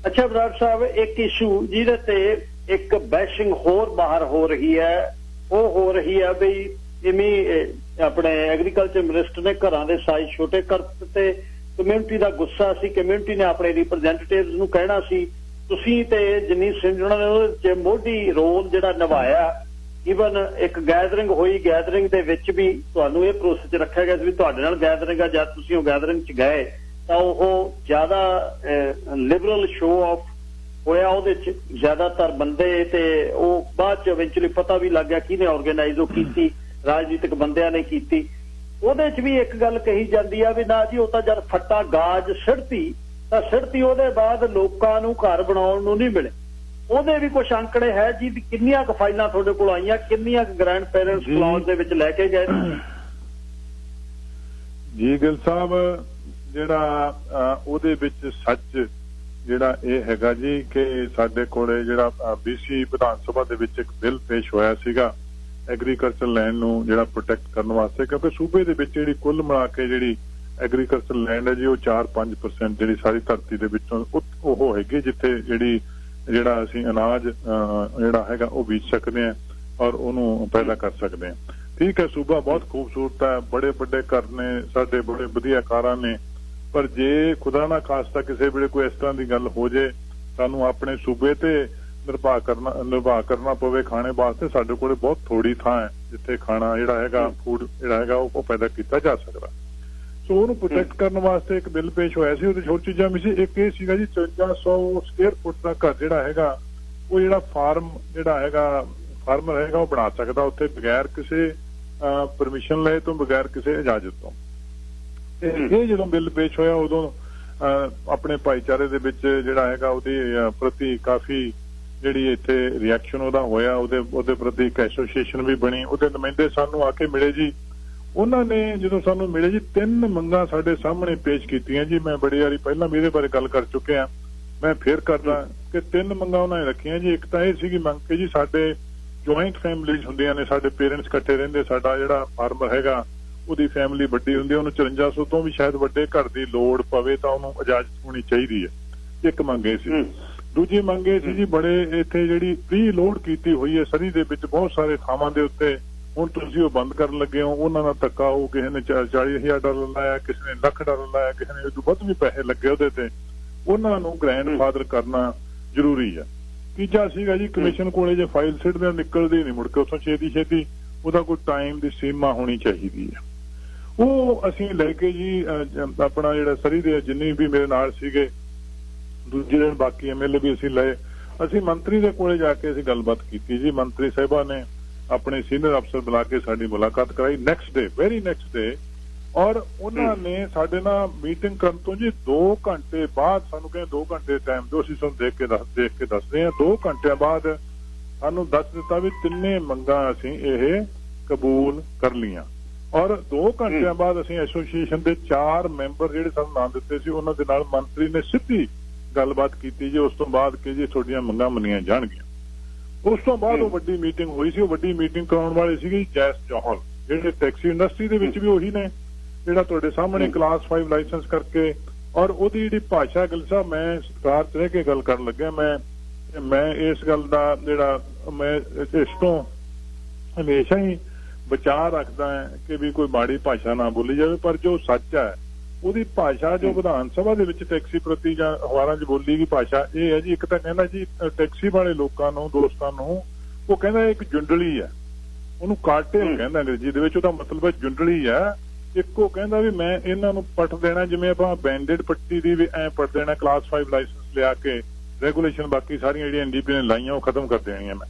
ਅੱਛਾ ਬਰਾੜ ਸਾਹਿਬ, ਇੱਕ ਇਸ਼ੂ ਜਿਹਦੇ ਤੇ ਇੱਕ ਬੈਸ਼ਿੰਗ ਹੋਰ ਬਾਹਰ ਹੋ ਰਹੀ ਹੈ, ਉਹ ਹੋ ਰਹੀ ਹੈ ਬਈ ਇਵੇਂ ਆਪਣੇ ਐਗਰੀਕਲਚਰ ਮਿਨਿਸਟਰ ਨੇ ਘਰਾਂ ਦੇ ਸਾਈਜ਼ ਛੋਟੇ ਕਰ ਦਿੱਤੇ। ਕਮਿਊਨਿਟੀ ਦਾ ਗੁੱਸਾ ਸੀ, ਕਮਿਊਨਿਟੀ ਨੇ ਆਪਣੇ ਰਿਪਰੈਜ਼ੈਂਟੇਟਿਵਸ ਨੂੰ ਕਹਿਣਾ ਸੀ ਤੁਸੀਂ ਤੇ ਜਿੰਨੀ ਸਿੰਜਣਾ ਨੇ ਉਹਦੇ ਚ ਮੋਢੀ ਰੋਲ ਜਿਹੜਾ ਨਿਭਾਇਆ। ਈਵਨ ਇੱਕ ਗੈਦਰਿੰਗ ਹੋਈ, ਗੈਦਰਿੰਗ ਦੇ ਵਿੱਚ ਵੀ ਤੁਹਾਨੂੰ ਇਹ ਭਰੋਸੇ ਚ ਰੱਖਿਆ ਗਿਆ ਸੀ ਵੀ ਤੁਹਾਡੇ ਨਾਲ ਗੈਦਰਿੰਗ ਆ, ਜਦ ਤੁਸੀਂ ਉਹ ਗੈਦਰਿੰਗ ਚ ਗਏ ਤਾਂ ਉਹ ਜ਼ਿਆਦਾ ਲਿਬਰਲ ਸ਼ੋਅ ਆਫ ਹੋਇਆ, ਉਹਦੇ ਚ ਜ਼ਿਆਦਾਤਰ ਬੰਦੇ, ਤੇ ਉਹ ਬਾਅਦ ਚ ਇਵੈਂਚੁਅਲੀ ਪਤਾ ਵੀ ਲੱਗ ਗਿਆ ਕਿਹਨੇ ਆਰਗੇਨਾਈਜ਼ ਉਹ ਕੀਤੀ, ਰਾਜਨੀਤਿਕ ਬੰਦਿਆਂ ਨੇ ਕੀਤੀ। ਉਹਦੇ ਚ ਵੀ ਇੱਕ ਗੱਲ ਕਹੀ ਜਾਂਦੀ ਆ ਵੀ ਨਾ ਜੀ ਉਹ ਤਾਂ ਜਦ ਫੱਟਾ ਗਾਜ ਸਿੜਤੀ ਤਾਂ ਸਿੜਤੀ, ਉਹਦੇ ਬਾਅਦ ਲੋਕਾਂ ਨੂੰ ਘਰ ਬਣਾਉਣ ਨੂੰ ਨਹੀਂ ਮਿਲੇ। ਉਹਦੇ ਵੀ ਕੁਝ ਅੰਕੜੇ ਹੈ ਜੀ, ਕਿੰਨੀਆਂ ਕੁ ਫਾਈਲਾਂ ਤੁਹਾਡੇ ਕੋਲ ਆਈਆਂ, ਕਿੰਨੀਆਂ ਕੁ ਗ੍ਰੈਂਡ ਪੇਰੈਂਟਸ ਕਲੌਜ ਦੇ ਵਿੱਚ ਲੈ ਕੇ ਗਏ ਜੀ? ਗਿੱਲ ਸਾਹਿਬ, ਜਿਹੜਾ ਉਹਦੇ ਵਿੱਚ ਸੱਚ ਜਿਹੜਾ ਇਹ ਹੈਗਾ ਜੀ ਕਿ ਸਾਡੇ ਕੋਲੇ ਜਿਹੜਾ BC ਵਿਧਾਨ ਸਭਾ ਦੇ ਵਿੱਚ ਇੱਕ ਬਿੱਲ ਪੇਸ਼ ਹੋਇਆ ਸੀਗਾ ਐਗਰੀਕਲਚਰ ਲੈਂਡ ਨੂੰ ਜਿਹੜਾ ਪ੍ਰੋਟੈਕਟ ਕਰਨ ਵਾਸਤੇ, ਕਿਉਂਕਿ ਸੂਬੇ ਦੇ ਵਿੱਚ ਜਿਹੜੀ ਕੁੱਲ ਮਿਲਾ ਕੇ ਜਿਹੜੀ ਐਗਰੀਕਲਚਰ ਲੈਂਡ ਹੈ ਜੀ ਉਹ 4-5% ਜਿਹੜੀ ਸਾਰੀ ਧਰਤੀ ਦੇ ਵਿੱਚੋਂ ਉਹ ਹੈਗੀ ਜਿੱਥੇ ਜਿਹੜਾ ਅਸੀਂ ਅਨਾਜ ਜਿਹੜਾ ਹੈਗਾ ਉਹ ਬੀਜ ਸਕਦੇ ਹਾਂ ਔਰ ਉਹਨੂੰ ਪੈਦਾ ਕਰ ਸਕਦੇ ਹਾਂ। ਠੀਕ ਹੈ, ਸੂਬਾ ਬਹੁਤ ਖੂਬਸੂਰਤ ਹੈ, ਬੜੇ ਵੱਡੇ ਘਰ ਨੇ ਸਾਡੇ, ਬੜੇ ਵਧੀਆ ਕਾਰਾਂ ਨੇ, ਪਰ ਜੇ ਖੁਦਾ ਨਾ ਖਾਸਤਾ ਕਿਸੇ ਵੇਲੇ ਕੋਈ ਇਸ ਤਰ੍ਹਾਂ ਦੀ ਗੱਲ ਹੋ ਜੇ, ਸਾਨੂੰ ਆਪਣੇ ਸੂਬੇ ਤੇ ਨਿਰਭਰ ਕਰਨਾ ਪਵੇ ਖਾਣੇ ਵਾਸਤੇ, ਸਾਡੇ ਕੋਲੇ ਬਹੁਤ ਥੋੜੀ ਥਾਂ ਹੈ ਜਿੱਥੇ ਖਾਣਾ ਜਿਹੜਾ ਹੈਗਾ, ਫੂਡ ਜਿਹੜਾ ਹੈਗਾ ਉਹ ਪੈਦਾ ਕੀਤਾ ਜਾ ਸਕਦਾ। ਸੋ ਉਹਨੂੰ ਪ੍ਰੋਟੈਕਟ ਕਰਨ ਵਾਸਤੇ ਇੱਕ ਬਿੱਲ ਪੇਸ਼ ਹੋਇਆ ਸੀ, ਉਹਦੇ ਛੋਟੀ ਚੀਜ਼ਾਂ ਵੀ ਸੀ। ਇੱਕ ਇਹ ਸੀਗਾ ਜੀ 5400 ਸਕੁਅਰ ਫੁੱਟ ਦਾ ਘਰ ਜਿਹੜਾ ਹੈਗਾ ਉਹ ਜਿਹੜਾ ਫਾਰਮਰ ਹੈਗਾ ਉਹ ਬਣਾ ਸਕਦਾ ਉੱਥੇ ਬਗੈਰ ਕਿਸੇ ਪਰਮਿਸ਼ਨ ਲਏ ਤੋਂ, ਬਗੈਰ ਕਿਸੇ ਇਜਾਜ਼ਤ ਤੋਂ। ਇਹ ਜਦੋਂ ਬਿੱਲ ਪੇਸ਼ ਹੋਇਆ ਉਦੋਂ ਆਪਣੇ ਭਾਈਚਾਰੇ ਦੇ ਵਿੱਚ ਜਿਹੜਾ ਹੈਗਾ ਉਹਦੇ ਪ੍ਰਤੀ ਕਾਫੀ ਜਿਹੜੀ ਇੱਥੇ ਰਿਐਕਸ਼ਨ ਉਹਦਾ ਹੋਇਆ, ਉਹਦੇ ਪ੍ਰਤੀ ਇੱਕ ਐਸੋਸੀਏਸ਼ਨ ਵੀ ਬਣੀ, ਉਹਦੇ ਨੁਮਾਇੰਦੇ ਸਾਨੂੰ ਆ ਕੇ ਮਿਲੇ ਜੀ। ਉਹਨਾਂ ਨੇ ਜਦੋਂ ਸਾਨੂੰ ਮਿਲੇ ਜੀ 3 ਮੰਗਾਂ ਸਾਡੇ ਸਾਹਮਣੇ ਪੇਸ਼ ਕੀਤੀਆਂ ਜੀ। ਮੈਂ ਬੜੀ ਵਾਰੀ ਪਹਿਲਾਂ ਵੀ ਇਹਦੇ ਬਾਰੇ ਗੱਲ ਕਰ ਚੁੱਕਿਆ, ਮੈਂ ਫੇਰ ਕਰਦਾ ਕਿ 3 ਮੰਗਾਂ ਉਹਨਾਂ ਨੇ ਰੱਖੀਆਂ ਜੀ। ਇੱਕ ਤਾਂ ਇਹ ਸੀਗੀ ਮੰਗ ਕਿ ਜੀ ਸਾਡੇ ਜੁਆਇੰਟ ਫੈਮਿਲੀਜ਼ ਹੁੰਦੀਆਂ ਨੇ, ਸਾਡੇ ਪੇਰੈਂਟਸ ਇਕੱਠੇ ਰਹਿੰਦੇ, ਸਾਡਾ ਜਿਹੜਾ ਫਾਰਮਰ ਹੈਗਾ ਉਹਦੀ ਫੈਮਿਲੀ ਵੱਡੀ ਹੁੰਦੀ ਹੈ, ਉਹਨੂੰ 5400 ਤੋਂ ਵੀ ਸ਼ਾਇਦ ਵੱਡੇ ਘਰ ਦੀ ਲੋੜ ਪਵੇ ਤਾਂ ਉਹਨੂੰ ਇਜਾਜ਼ਤ ਹੋਣੀ ਚਾਹੀਦੀ ਹੈ। ਇੱਕ ਮੰਗ ਇਹ ਸੀ। ਦੂਜੀ ਮੰਗ ਇਹ ਸੀ ਜੀ ਬੜੇ ਇੱਥੇ ਜਿਹੜੀ ਪ੍ਰੀ ਲੋਡ ਕੀਤੀ ਹੋਈ ਹੈ ਸਰੀ ਦੇ ਵਿੱਚ ਬਹੁਤ ਸਾਰੇ ਥਾਵਾਂ ਦੇ ਉੱਤੇ, ਹੁਣ ਤੁਸੀਂ ਉਹ ਬੰਦ ਕਰਨ ਲੱਗੇ ਹੋ। ਉਹਨਾਂ ਨਾਲ ਧੱਕਾ ਹੋ, ਕਿਸੇ ਨੇ $40,000 ਲਾਇਆ, ਕਿਸੇ ਨੇ $1,00,000 ਲਾਇਆ, ਕਿਸੇ ਨੇ ਉਦੋਂ ਵੱਧ ਵੀ ਪੈਸੇ ਲੱਗੇ ਉਹਦੇ ਤੇ, ਉਹਨਾਂ ਨੂੰ ਗ੍ਰੈਂਡ ਫਾਦਰ ਕਰਨਾ ਜ਼ਰੂਰੀ ਹੈ। ਤੀਜਾ ਸੀਗਾ ਜੀ ਕਮਿਸ਼ਨ ਕੋਲੇ ਜੇ ਫਾਈਲ ਸਿੱਟਦੇ ਨਿਕਲਦੀ ਨਹੀਂ ਮੁੜ ਕੇ ਉੱਥੋਂ ਛੇਤੀ ਉਹਦਾ ਕੋਈ ਟਾਈਮ ਦੀ ਸੀਮਾ ਹੋਣੀ ਚਾਹੀਦੀ ਹੈ। ਉਹ ਅਸੀਂ ਲੈ ਕੇ ਜੀ ਆਪਣਾ ਜਿਹੜਾ ਸਰੀ ਦੇ ਜਿੰਨੇ ਵੀ ਮੇਰੇ ਨਾਲ ਸੀਗੇ, ਦੂਜੇ ਦਿਨ ਬਾਕੀ MLA ਵੀ ਅਸੀਂ ਲਏ, ਅਸੀਂ ਮੰਤਰੀ ਦੇ ਕੋਲੇ ਜਾ ਕੇ ਅਸੀਂ ਗੱਲਬਾਤ ਕੀਤੀ ਜੀ। ਮੰਤਰੀ ਸਾਹਿਬਾਂ ਨੇ ਆਪਣੇ ਸੀਨੀਅਰ ਅਫਸਰ ਬੁਲਾ ਕੇ ਸਾਡੀ ਮੁਲਾਕਾਤ ਕਰਾਈ next day, very next day, ਔਰ ਉਹਨਾਂ ਨੇ ਸਾਡੇ ਨਾਲ ਮੀਟਿੰਗ ਕਰਨ ਤੋਂ ਜੀ 2 ਘੰਟੇ ਬਾਅਦ ਸਾਨੂੰ ਕਹਿੰਦੇ 2 ਘੰਟੇ ਟਾਈਮ ਦਿਓ, ਅਸੀਂ ਤੁਹਾਨੂੰ ਦੇਖ ਕੇ ਦੱਸਦੇ ਹਾਂ। 2 ਘੰਟਿਆਂ ਬਾਅਦ ਸਾਨੂੰ ਦੱਸ ਦਿੱਤਾ ਵੀ 3 ਮੰਗਾਂ ਅਸੀਂ ਇਹ ਕਬੂਲ ਕਰ ਲੀਆਂ, ਔਰ 2 ਘੰਟਿਆਂ ਬਾਅਦ ਅਸੀਂ ਐਸੋਸੀਏਸ਼ਨ ਦੇ 4 ਮੈਂਬਰ ਜਿਹੜੇ ਸਾਨੂੰ ਨਾਂ ਦਿੱਤੇ ਸੀ ਉਹਨਾਂ ਦੇ ਨਾਲ ਮੰਤਰੀ ਨੇ ਸਿੱਧੀ ਗੱਲਬਾਤ ਕੀਤੀ ਜੀ। ਉਸ ਤੋਂ ਬਾਅਦ ਕਿ ਜੀ ਤੁਹਾਡੀਆਂ ਮੰਗਾਂ ਮੰਨੀਆਂ ਜਾਣਗੀਆਂ। ਉਸ ਤੋਂ ਬਾਅਦ ਉਹ ਵੱਡੀ ਮੀਟਿੰਗ ਹੋਈ ਸੀ। ਉਹ ਵੱਡੀ ਮੀਟਿੰਗ ਕਰਾਉਣ ਵਾਲੇ ਸੀਗੇ ਜੈਸ ਜੌਹਲ, ਜਿਹੜੇ ਟੈਕਸੀ ਇੰਡਸਟਰੀ ਦੇ ਵਿੱਚ ਵੀ ਉਹੀ ਨੇ ਜਿਹੜਾ ਤੁਹਾਡੇ ਸਾਹਮਣੇ ਕਲਾਸ 5 ਲਾਇਸੈਂਸ ਕਰਕੇ, ਔਰ ਉਹਦੀ ਜਿਹੜੀ ਭਾਸ਼ਾ ਗਿੱਲ ਸਾਹਿਬ, ਮੈਂ ਸਰਕਾਰ 'ਚ ਰਹਿ ਕੇ ਗੱਲ ਕਰਨ ਲੱਗਿਆ, ਮੈਂ ਇਸ ਗੱਲ ਦਾ ਜਿਹੜਾ ਮੈਂ ਇਸ ਤੋਂ ਹਮੇਸ਼ਾ ਹੀ ਬਚਾਅ ਰੱਖਦਾ ਹੈ ਕਿ ਵੀ ਕੋਈ ਮਾੜੀ ਭਾਸ਼ਾ ਨਾ ਬੋਲੀ ਜਾਵੇ, ਪਰ ਜੋ ਸੱਚ ਹੈ ਉਹਦੀ ਭਾਸ਼ਾ ਜੋ ਵਿਧਾਨ ਸਭਾ ਦੇ ਵਿੱਚ ਟੈਕਸੀ ਪ੍ਰਤੀ ਜਾਂ ਅਖਬਾਰਾਂ 'ਚ ਬੋਲੀ ਗਈ ਭਾਸ਼ਾ ਇਹ ਹੈ ਜੀ। ਇੱਕ ਤਾਂ ਕਹਿੰਦਾ ਜੀ ਟੈਕਸੀ ਵਾਲੇ ਲੋਕਾਂ ਨੂੰ, ਦੋਸਤਾਂ ਨੂੰ, ਉਹ ਕਹਿੰਦਾ ਇੱਕ ਜੁੰਡਲੀ ਹੈ, ਉਹਨੂੰ ਕਾਰਟੇਲ ਕਹਿੰਦਾ ਅੰਗਰੇਜ਼ੀ ਦੇ ਵਿੱਚ, ਉਹਦਾ ਮਤਲਬ ਹੈ ਜੁੰਡਲੀ ਹੈ। ਇੱਕ ਉਹ ਕਹਿੰਦਾ ਵੀ ਮੈਂ ਇਹਨਾਂ ਨੂੰ ਪੱਟ ਦੇਣਾ, ਜਿਵੇਂ ਆਪਾਂ ਬੈਂਡੇਡ ਪੱਟੀ ਦੀ ਵੀ ਐ ਪੱਟ ਦੇਣਾ, ਕਲਾਸ 5 ਲਾਇਸੈਂਸ ਲਿਆ ਕੇ ਰੈਗੂਲੇਸ਼ਨ ਬਾਕੀ ਸਾਰੀਆਂ ਜਿਹੜੀਆਂ NDP ਨੇ ਲਾਈਆਂ ਉਹ ਖਤਮ ਕਰ ਦੇਣੀਆਂ। ਮੈਂ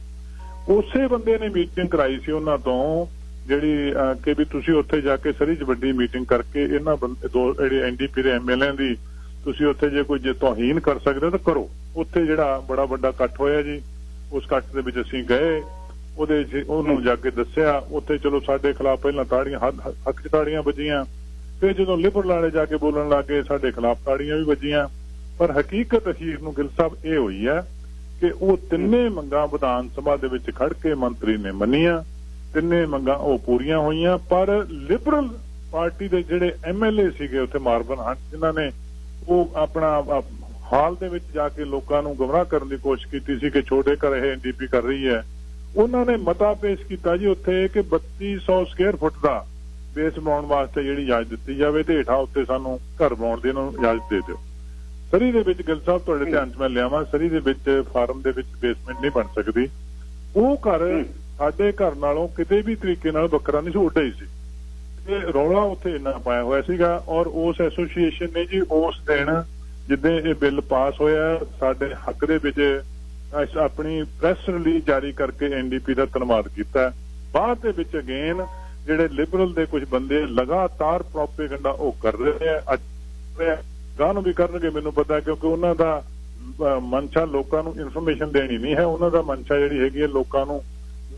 ਉਸੇ ਬੰਦੇ ਨੇ ਮੀਟਿੰਗ ਕਰਾਈ ਸੀ ਉਹਨਾਂ ਤੋਂ ਜਿਹੜੀ ਕਿ ਵੀ ਤੁਸੀਂ ਉੱਥੇ ਜਾ ਕੇ ਸਰੀ 'ਚ ਵੱਡੀ ਮੀਟਿੰਗ ਕਰਕੇ ਇਹਨਾਂ ਜਿਹੜੇ NDP ਦੇ MLA ਦੀ ਤੁਸੀਂ ਉੱਥੇ ਜੇ ਕੋਈ ਤੋਹੀਨ ਕਰ ਸਕਦੇ ਹੋ ਤਾਂ ਕਰੋ। ਉੱਥੇ ਜਿਹੜਾ ਬੜਾ ਵੱਡਾ ਇਕੱਠ ਹੋਇਆ ਜੀ, ਉਸ ਇਕੱਠ ਦੇ ਵਿੱਚ ਅਸੀਂ ਗਏ, ਉਹਦੇ 'ਚ ਉਹਨੂੰ ਜਾ ਕੇ ਦੱਸਿਆ। ਉੱਥੇ ਚਲੋ ਸਾਡੇ ਖਿਲਾਫ ਪਹਿਲਾਂ ਤਾੜੀਆਂ ਹੱਕ 'ਚ ਤਾੜੀਆਂ ਵੱਜੀਆਂ, ਫਿਰ ਜਦੋਂ ਲਿਬਰਲ ਵਾਲੇ ਜਾ ਕੇ ਬੋਲਣ ਲੱਗੇ ਸਾਡੇ ਖਿਲਾਫ ਤਾੜੀਆਂ ਵੀ ਵੱਜੀਆਂ। ਪਰ ਹਕੀਕਤ ਅਖੀਰ ਨੂੰ ਗਿੱਲ ਸਾਹਿਬ ਇਹ ਹੋਈ ਹੈ ਕਿ ਉਹ 3 ਮੰਗਾਂ ਵਿਧਾਨ ਸਭਾ ਦੇ ਵਿੱਚ ਖੜ ਕੇ ਮੰਤਰੀ ਨੇ ਮੰਨੀਆਂ, 3 ਮੰਗਾਂ ਉਹ ਪੂਰੀਆਂ ਹੋਈਆਂ। ਪਰ ਲਿਬਰਲ ਪਾਰਟੀ ਦੇ ਜਿਹੜੇ MLA ਸੀਗੇ ਉੱਥੇ ਮਾਰਬਨ ਹੰਟ, ਜਿਨ੍ਹਾਂ ਨੇ ਉਹ ਆਪਣਾ ਹਾਲ ਦੇ ਵਿੱਚ ਜਾ ਕੇ ਲੋਕਾਂ ਨੂੰ ਗੁੰਮਰਾਹ ਕਰਨ ਦੀ ਕੋਸ਼ਿਸ਼ ਕੀਤੀ ਸੀ ਕਿ ਛੋਟੇ ਘਰ ਇਹ NDP ਕਰ ਰਹੀ ਹੈ, ਉਹਨਾਂ ਨੇ ਮਤਾ ਪੇਸ਼ ਕੀਤਾ ਜੀ ਉੱਥੇ ਕਿ 3200 ਸਕੁਅਰ ਫੁੱਟ ਦਾ ਬੇਸ ਬਣਾਉਣ ਵਾਸਤੇ ਜਿਹੜੀ ਇਜਾਜ਼ਤ ਦਿੱਤੀ ਜਾਵੇ ਤੇ ਹੇਠਾਂ ਉੱਤੇ ਸਾਨੂੰ ਘਰ ਬਣਾਉਣ ਦੀ ਉਹਨਾਂ ਨੂੰ ਇਜਾਜ਼ਤ ਦੇ ਦਿਓ। ਸਰੀ ਦੇ ਵਿੱਚ ਗਿੱਲ ਸਾਹਿਬ ਤੁਹਾਡੇ ਧਿਆਨ 'ਚ ਮੈਂ ਲਿਆਵਾਂ, ਸਰੀ ਦੇ ਵਿੱਚ ਫਾਰਮ ਦੇ ਵਿੱਚ ਬੇਸਮੈਂਟ ਨਹੀਂ ਬਣ ਸਕਦੀ। ਉਹ ਘਰ ਸਾਡੇ ਘਰ ਨਾਲੋਂ ਕਿਤੇ ਵੀ ਤਰੀਕੇ ਨਾਲ ਵੱਖਰਾ ਨਹੀਂ ਸੀ, ਉੱਡਾ ਹੀ ਸੀ। ਤੇ ਰੌਲਾ ਉੱਥੇ ਇੰਨਾ ਪਾਇਆ ਹੋਇਆ ਸੀਗਾ। ਔਰ ਉਸ ਐਸੋਸੀਏਸ਼ਨ ਨੇ ਜੀ ਉਸ ਦਿਨ ਜਿੱਦਾਂ ਇਹ ਬਿੱਲ ਪਾਸ ਹੋਇਆ ਸਾਡੇ ਹੱਕ ਦੇ ਵਿੱਚ ਆਪਣੀ ਪ੍ਰੈਸ ਰਿਲੀਜ਼ ਜਾਰੀ ਕਰਕੇ NDP ਦਾ ਧੰਨਵਾਦ ਕੀਤਾ। ਬਾਅਦ ਦੇ ਵਿੱਚ ਅਗੇਨ ਜਿਹੜੇ ਲਿਬਰਲ ਦੇ ਕੁਝ ਬੰਦੇ ਲਗਾਤਾਰ ਪ੍ਰੋਪੇਗੈਂਡਾ ਉਹ ਕਰ ਰਹੇ ਆ, ਗਾਹ ਨੂੰ ਵੀ ਕਰਨਗੇ ਮੈਨੂੰ ਪਤਾ, ਕਿਉਂਕਿ ਉਹਨਾਂ ਦਾ ਮਨਸ਼ਾ ਲੋਕਾਂ ਨੂੰ ਇਨਫੋਰਮੇਸ਼ਨ ਦੇਣੀ ਨਹੀਂ ਹੈ, ਉਹਨਾਂ ਦਾ ਮਨਸ਼ਾ ਜਿਹੜੀ ਹੈਗੀ ਹੈ ਲੋਕਾਂ ਨੂੰ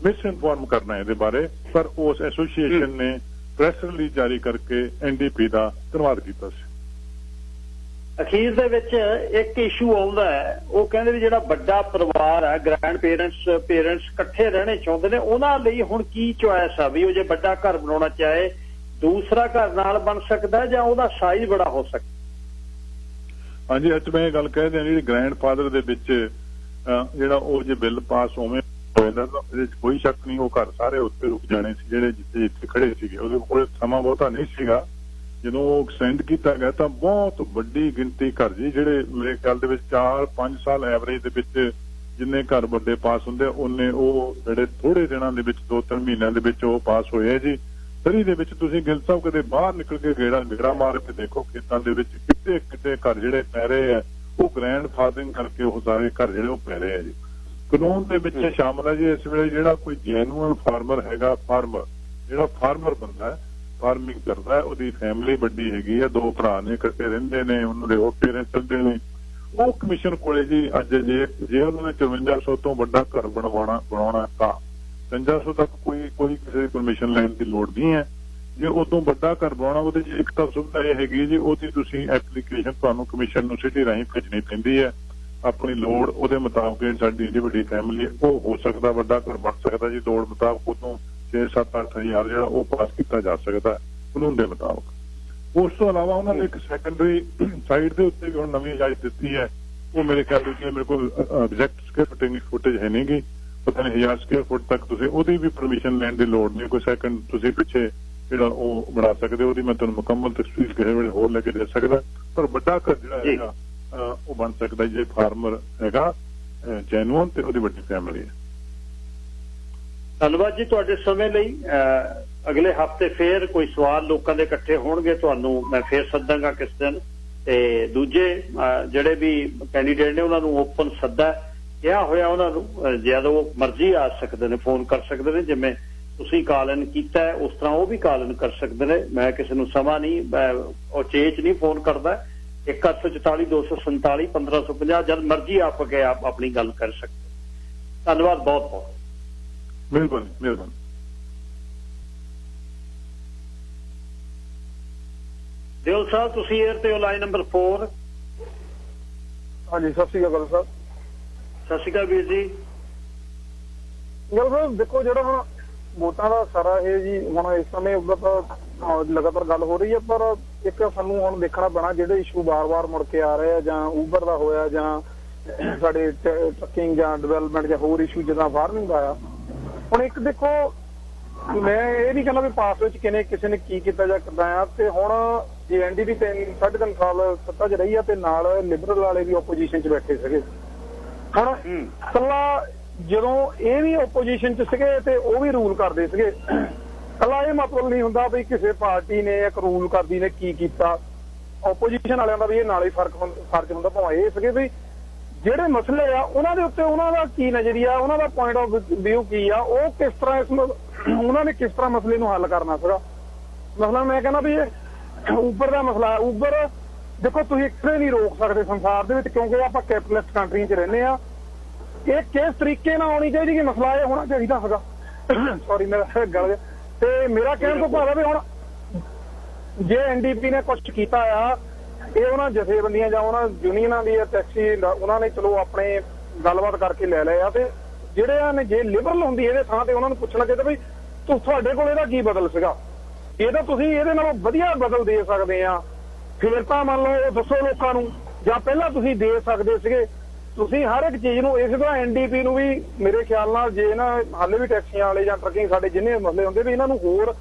ਮਿਸ ਇਨਫੋਰਮ ਕਰਨਾ ਇਹਦੇ ਬਾਰੇ। ਪਰ ਉਸ ਐਸੋਸੀਏਸ਼ਨ ਨੇ ਪ੍ਰੈਸ ਰਿਲੀਜ਼ ਜਾਰੀ ਕਰਕੇ NDP ਦਾ ਧੰਨਵਾਦ ਕੀਤਾ ਸੀ। ਅਖੀਰ ਦੇ ਵਿੱਚ ਇੱਕ ਇਸ਼ੂ ਆਉਂਦਾ ਹੈ, ਉਹ ਕਹਿੰਦੇ ਵੀ ਜਿਹੜਾ ਵੱਡਾ ਪਰਿਵਾਰ ਹੈ, ਗ੍ਰੈਂਡ ਪੇਰੈਂਟਸ ਇਕੱਠੇ ਰਹਿਣੇ ਚਾਹੁੰਦੇ ਨੇ, ਉਹਨਾਂ ਲਈ ਹੁਣ ਕੀ ਚੁਆਇਸ ਆ ਵੀ ਉਹ ਜੇ ਵੱਡਾ ਘਰ ਬਣਾਉਣਾ ਚਾਹੇ ਦੂਸਰਾ ਘਰ ਨਾਲ ਬਣ ਸਕਦਾ ਜਾਂ ਉਹਦਾ ਸਾਈਜ਼ ਬੜਾ ਹੋ ਸਕਦਾ? ਹਾਂਜੀ, ਅੱਜ ਮੈਂ ਇਹ ਗੱਲ ਕਹਿ ਦਿਆਂ ਜਿਹੜੀ ਗ੍ਰੈਂਡ ਫਾਦਰ ਦੇ ਵਿੱਚ ਜਿਹੜਾ ਉਹ ਜੇ ਬਿੱਲ ਪਾਸ ਹੋਵੇ ਇਹਦੇ 'ਚ ਕੋਈ ਸ਼ੱਕ ਨਹੀਂ, ਉਹ ਘਰ ਸਾਰੇ ਉੱਤੇ ਰੁਕ ਜਾਣੇ ਸੀ ਜਿਹੜੇ ਜਿੱਥੇ ਖੜੇ ਸੀਗੇ। ਉਹਦੇ ਕੋਲ ਸਮਾਂ ਬਹੁਤਾ ਨਹੀਂ ਸੀਗਾ। ਜਦੋਂ ਉਹ ਐਕਸਟੈਂਡ ਕੀਤਾ ਗਿਆ ਤਾਂ ਬਹੁਤ ਵੱਡੀ ਗਿਣਤੀ ਘਰ ਜੀ ਜਿਹੜੇ ਮੇਰੇ ਖਿਆਲ ਦੇ ਵਿੱਚ 4-5 ਸਾਲ ਐਵਰੇਜ ਦੇ ਵਿੱਚ ਜਿੰਨੇ ਘਰ ਵੱਡੇ ਪਾਸ ਹੁੰਦੇ ਉਹਨੇ ਉਹ ਜਿਹੜੇ ਥੋੜੇ ਦਿਨਾਂ ਦੇ ਵਿੱਚ 2-3 ਮਹੀਨਿਆਂ ਦੇ ਵਿੱਚ ਉਹ ਪਾਸ ਹੋਏ ਜੀ। ਸਰੀ ਦੇ ਵਿੱਚ ਤੁਸੀਂ ਗਿੱਲ ਸਾਹਿਬ ਕਦੇ ਬਾਹਰ ਨਿਕਲ ਕੇ ਗੇੜਾ ਮਾਰ ਕੇ ਦੇਖੋ, ਖੇਤਾਂ ਦੇ ਵਿੱਚ ਕਿਤੇ ਘਰ ਜਿਹੜੇ ਪੈ ਰਹੇ ਆ ਉਹ ਗ੍ਰੈਂਡ ਫਾਦਰਿੰਗ ਕਰਕੇ ਉਹ ਸਾਰੇ ਘਰ ਜਿਹੜੇ ਉਹ ਪੈ ਰਹੇ ਆ ਜੀ। ਕਾਨੂੰਨ ਦੇ ਵਿੱਚ ਸ਼ਾਮਲ ਹੈ ਜੀ ਇਸ ਵੇਲੇ ਜਿਹੜਾ ਕੋਈ ਜੈਨੂਅਲ ਫਾਰਮਰ ਹੈਗਾ, ਜਿਹੜਾ ਫਾਰਮਰ ਬੰਦਾ ਹੈ, ਫਾਰਮਿੰਗ ਕਰਦਾ, ਉਹਦੀ ਫੈਮਿਲੀ ਵੱਡੀ ਹੈਗੀ ਆ, 2 ਭਰਾ ਨੇ ਇਕੱਠੇ ਰਹਿੰਦੇ ਨੇ, ਉਹਨਾਂ ਦੇ ਹੋਰ ਪੇਰੈਂਟਸ ਚੱਲਦੇ ਨੇ, ਉਹ ਕਮਿਸ਼ਨ ਕੋਲੇ ਜੀ ਅੱਜ ਜੇ ਉਹਨਾਂ ਨੇ 5400 ਤੋਂ ਵੱਡਾ ਘਰ ਬਣਾਉਣਾ ਤਾਂ 5500 ਤੱਕ ਕੋਈ ਕਿਸੇ ਦੀ ਪਰਮਿਸ਼ਨ ਲੈਣ ਦੀ ਲੋੜ ਨਹੀਂ ਹੈ। ਜੇ ਉਦੋਂ ਵੱਡਾ ਘਰ ਬਣਾਉਣਾ ਉਹਦੇ 'ਚ ਇੱਕ ਤਾਂ ਸੁਵਿਧਾ ਇਹ ਹੈਗੀ ਜੀ, ਉਹਦੀ ਤੁਸੀਂ ਐਪਲੀਕੇਸ਼ਨ ਤੁਹਾਨੂੰ ਕਮਿਸ਼ਨ ਨੂੰ ਸਿਟੀ ਰਾਹੀਂ ਭੇਜਣੀ ਪੈਂਦੀ ਹੈ। ਆਪਣੀ ਲੋੜ ਉਹਦੇ ਮੁਤਾਬਕ ਸਾਡੀ ਜਿਹੜੀ ਵੱਡੀ ਫੈਮਿਲੀ ਉਹ ਹੋ ਸਕਦਾ ਵੱਡਾ ਘਰ ਬਣ ਸਕਦਾ ਜੀ, ਲੋੜ ਮੁਤਾਬਕ ਉਦੋਂ 6-7-8 ਹਜ਼ਾਰ ਜਿਹੜਾ ਉਹ ਪਾਸ ਕੀਤਾ ਜਾ ਸਕਦਾ ਕਾਨੂੰਨ ਦੇ ਮੁਤਾਬਕ। ਉਸ ਤੋਂ ਇਲਾਵਾ ਉਹਨਾਂ ਨੇ ਇੱਕ ਸੈਕੰਡਰੀ ਸਾਈਡ ਦੇ ਉੱਤੇ ਵੀ ਹੁਣ ਨਵੀਂ ਇਜਾਜ਼ਤ ਦਿੱਤੀ ਹੈ। ਉਹ ਮੇਰੇ ਖਿਆਲ ਵਿੱਚ ਮੇਰੇ ਕੋਲ ਐਗਜ਼ੈਕਟ ਸਕੁਅਰ ਫੁਟਿੰਗ ਫੁਟੇਜ ਹੈ ਨਹੀਂ ਗੀ, ਪਤਾ ਨਹੀਂ 1000 ਸਕੁਅਰ ਫੁੱਟ ਤੱਕ ਤੁਸੀਂ ਉਹਦੀ ਵੀ ਪਰਮਿਸ਼ਨ ਲੈਣ ਦੀ ਲੋੜ ਨਹੀਂ। ਕੋਈ ਸੈਕੰਡ ਤੁਸੀਂ ਪਿੱਛੇ ਜਿਹੜਾ ਉਹ ਬਣਾ ਸਕਦੇ, ਉਹਦੀ ਮੈਂ ਤੁਹਾਨੂੰ ਮੁਕੰਮਲ ਤਸਵੀਰ ਕਿਸੇ ਵੇਲੇ ਹੋਰ ਲੈ ਕੇ ਦੇ ਸਕਦਾ। ਪਰ ਵੱਡਾ ਘਰ ਜਿਹੜਾ ਹੈਗਾ ਉਹ ਬਣ ਸਕਦਾ ਜੇ ਫਾਰਮਰ ਹੈਗਾ ਜੈਨੂਅਨ ਤੇ ਉਹਦੀ ਵੱਡੀ ਫੈਮਿਲੀ ਹੈ। ਧੰਨਵਾਦ ਜੀ ਤੁਹਾਡੇ ਸਮੇਂ ਲਈ। ਅਗਲੇ ਹਫਤੇ ਫੇਰ ਕੋਈ ਸਵਾਲ ਲੋਕਾਂ ਦੇ ਇਕੱਠੇ ਹੋਣਗੇ, ਤੁਹਾਨੂੰ ਮੈਂ ਫੇਰ ਸੱਦਾਂਗਾ ਕਿਸ ਦਿਨ। ਤੇ ਦੂਜੇ ਜਿਹੜੇ ਵੀ ਕੈਂਡੀਡੇਟ ਨੇ ਉਹਨਾਂ ਨੂੰ ਓਪਨ ਸੱਦਾ ਕਿਹਾ ਹੋਇਆ, ਉਹਨਾਂ ਨੂੰ ਜਦੋਂ ਮਰਜ਼ੀ ਆ ਸਕਦੇ ਨੇ, ਫੋਨ ਕਰ ਸਕਦੇ ਨੇ। ਜਿਵੇਂ ਤੁਸੀਂ ਕਾਲ ਇਨ ਕੀਤਾ ਉਸ ਤਰ੍ਹਾਂ ਉਹ ਵੀ ਕਾਲ ਇਨ ਕਰ ਸਕਦੇ ਨੇ। ਮੈਂ ਕਿਸੇ ਨੂੰ ਸਮਾਂ ਨਹੀਂ ਉਹ ਚੇਚ ਨਹੀਂ ਫੋਨ ਕਰਦਾ। 1844 247 1550 ਜਦ ਮਰਜ਼ੀ ਆਪ ਕੇ ਆਪ ਆਪਣੀ ਗੱਲ ਕਰ ਸਕਦੇ। ਧੰਨਵਾਦ ਬਹੁਤ ਬਹੁਤ। ਮਿਹਰਬਾਨੀ ਮਿਹਰਬਾਨੀ। ਦਿਲ ਸਾਹਿਬ ਤੁਸੀਂ 에ਅਰ ਤੇ ਲਾਈਨ ਨੰਬਰ 4। ਹਾਂਜੀ ਸਤਿ ਸ਼੍ਰੀ ਅਕਾਲ ਸਰ। ਸਤਿ ਸ਼੍ਰੀ ਅਕਾਲ ਵੀਰ ਜੀ। ਗੱਲ ਸਰ ਦੇਖੋ ਜਿਹੜਾ ਹੁਣ ਵੋਟਾਂ ਦਾ ਸਾਰਾ ਇਹ ਜੀ ਹੁਣ ਇਸ ਸਮੇਂ ਉੱਪਰ ਤਾਂ ਲਗਾਤਾਰ ਗੱਲ ਹੋ ਰਹੀ ਹੈ, ਪਰ ਇੱਕ ਸਾਨੂੰ ਹੁਣ ਦੇਖਣਾ ਪੈਣਾ ਜਿਹੜੇ ਇਸ਼ੂ ਵਾਰ-ਵਾਰ ਮੁੜ ਕੇ ਆ ਰਹੇ ਆ, ਜਾਂ ਊਬਰ ਦਾ ਹੋਇਆ ਜਾਂ ਸਾਡੇ ਟਰੱਕਿੰਗ ਜਾਂ ਡਿਵੈਲਪਮੈਂਟ ਜਾਂ ਹੋਰ ਇਸ਼ੂ ਜਿੱਦਾਂ ਫਾਰਮਿੰਗ ਦਾ ਆ। ਹੁਣ ਇੱਕ ਦੇਖੋ ਮੈਂ ਇਹ ਨਹੀਂ ਕਹਿੰਦਾ ਵੀ ਪਾਸ ਵਿੱਚ ਕਿਸੇ ਨੇ ਕੀ ਕੀਤਾ ਜਾਂ ਕਿੱਦਾਂ ਆ, ਤੇ ਹੁਣ ਜੇ ਐਨਡੀਪੀ 3.5 ਸਾਲ ਸੱਤਾ 'ਚ ਰਹੀ ਆ ਤੇ ਨਾਲ ਲਿਬਰਲ ਵਾਲੇ ਵੀ ਓਪੋਜੀਸ਼ਨ 'ਚ ਬੈਠੇ ਸੀਗੇ। ਹੁਣ ਕੱਲਾ ਜਦੋਂ ਇਹ ਵੀ ਓਪੋਜੀਸ਼ਨ 'ਚ ਸੀਗੇ ਤੇ ਉਹ ਵੀ ਰੂਲ ਕਰਦੇ ਸੀਗੇ, ਕੱਲਾ ਇਹ ਮਤਲਬ ਨਹੀਂ ਹੁੰਦਾ ਵੀ ਕਿਸੇ ਪਾਰਟੀ ਨੇ ਇੱਕ ਰੂਲ ਕਰਦੀ ਨੇ ਕੀ ਕੀਤਾ। ਓਪੋਜੀਸ਼ਨ ਵਾਲਿਆਂ ਦਾ ਵੀ ਇਹ ਨਾਲ ਹੀ ਫਰਜ਼ ਹੁੰਦਾ, ਭਾਵੇਂ ਇਹ ਸੀਗੇ ਵੀ ਜਿਹੜੇ ਮਸਲੇ ਆ ਉਹਨਾਂ ਦੇ ਉੱਤੇ ਉਹਨਾਂ ਦਾ ਕੀ ਨਜ਼ਰੀਆ, ਉਹਨਾਂ ਦਾ ਪੁਆਇੰਟ ਆਫ ਵਿਊ ਕੀ ਆ, ਉਹ ਕਿਸ ਤਰ੍ਹਾਂ ਉਹਨਾਂ ਨੇ ਕਿਸ ਤਰ੍ਹਾਂ ਮਸਲੇ ਨੂੰ ਹੱਲ ਕਰਨਾ ਸੀਗਾ। ਮਸਲਾ ਮੈਂ ਕਹਿੰਦਾ ਵੀ ਇਹ ਊਬਰ ਦਾ ਮਸਲਾ, ਊਬਰ ਦੇਖੋ ਤੁਸੀਂ ਕਿਤੇ ਨਹੀਂ ਰੋਕ ਸਕਦੇ ਸੰਸਾਰ ਦੇ ਵਿੱਚ, ਕਿਉਂਕਿ ਆਪਾਂ ਕੈਪੀਟਲਿਸਟ ਕੰਟਰੀ 'ਚ ਰਹਿੰਦੇ ਆ। ਇਹ ਕਿਸ ਤਰੀਕੇ ਨਾਲ ਆਉਣੀ ਚਾਹੀਦੀ ਕਿ ਮਸਲਾ ਇਹ ਹੋਣਾ ਚਾਹੀਦਾ ਹੈਗਾ। ਸੌਰੀ ਮੇਰਾ ਗੱਲ ਤੇ ਮੇਰਾ ਕਹਿਣ ਤੋਂ ਭਾਵ ਹੈ ਵੀ ਹੁਣ ਜੇ ਐਨਡੀਪੀ ਨੇ ਕੁਝ ਕੀਤਾ ਆ, ਇਹ ਉਹਨਾਂ ਜਥੇਬੰਦੀਆਂ ਜਾਂ ਉਹਨਾਂ ਯੂਨੀਅਨਾਂ ਦੀ ਟੈਕਸੀ ਉਹਨਾਂ ਨੇ ਚਲੋ ਆਪਣੇ ਗੱਲਬਾਤ ਕਰਕੇ ਲੈ ਲਏ ਆ, ਤੇ ਜਿਹੜੇ ਨੇ ਜੇ ਲਿਬਰਲ ਹੁੰਦੀ ਇਹਦੇ ਥਾਂ ਤੇ ਉਹਨਾਂ ਨੂੰ ਪੁੱਛਣਾ ਚਾਹੀਦਾ ਵੀ ਤੁਹਾਡੇ ਕੋਲ ਇਹਦਾ ਕੀ ਬਦਲ ਸੀਗਾ, ਇਹ ਤਾਂ ਤੁਸੀਂ ਇਹਦੇ ਨਾਲੋਂ ਵਧੀਆ ਬਦਲ ਦੇ ਸਕਦੇ ਆ, ਫਿਰ ਤਾਂ ਮੰਨ ਲਓ ਦੱਸੋ ਲੋਕਾਂ ਨੂੰ, ਜਾਂ ਪਹਿਲਾਂ ਤੁਸੀਂ ਦੇ ਸਕਦੇ ਸੀਗੇ। ਤੁਸੀਂ ਹਰ ਇੱਕ ਚੀਜ਼ ਨੂੰ ਇਸੇ ਤਰ੍ਹਾਂ ਐਨਡੀਪੀ ਨੂੰ ਵੀ ਮੇਰੇ ਖਿਆਲ ਨਾਲ ਜੇ ਨਾ ਹਾਲੇ ਵੀ ਟੈਕਸੀਆਂ ਵਾਲੇ ਜਾਂ ਟਰੱਕਿੰਗ ਸਾਡੇ ਜਿੰਨੇ ਮਸਲੇ ਹੁੰਦੇ ਵੀ ਇਹਨਾਂ ਨੂੰ ਹੋਰ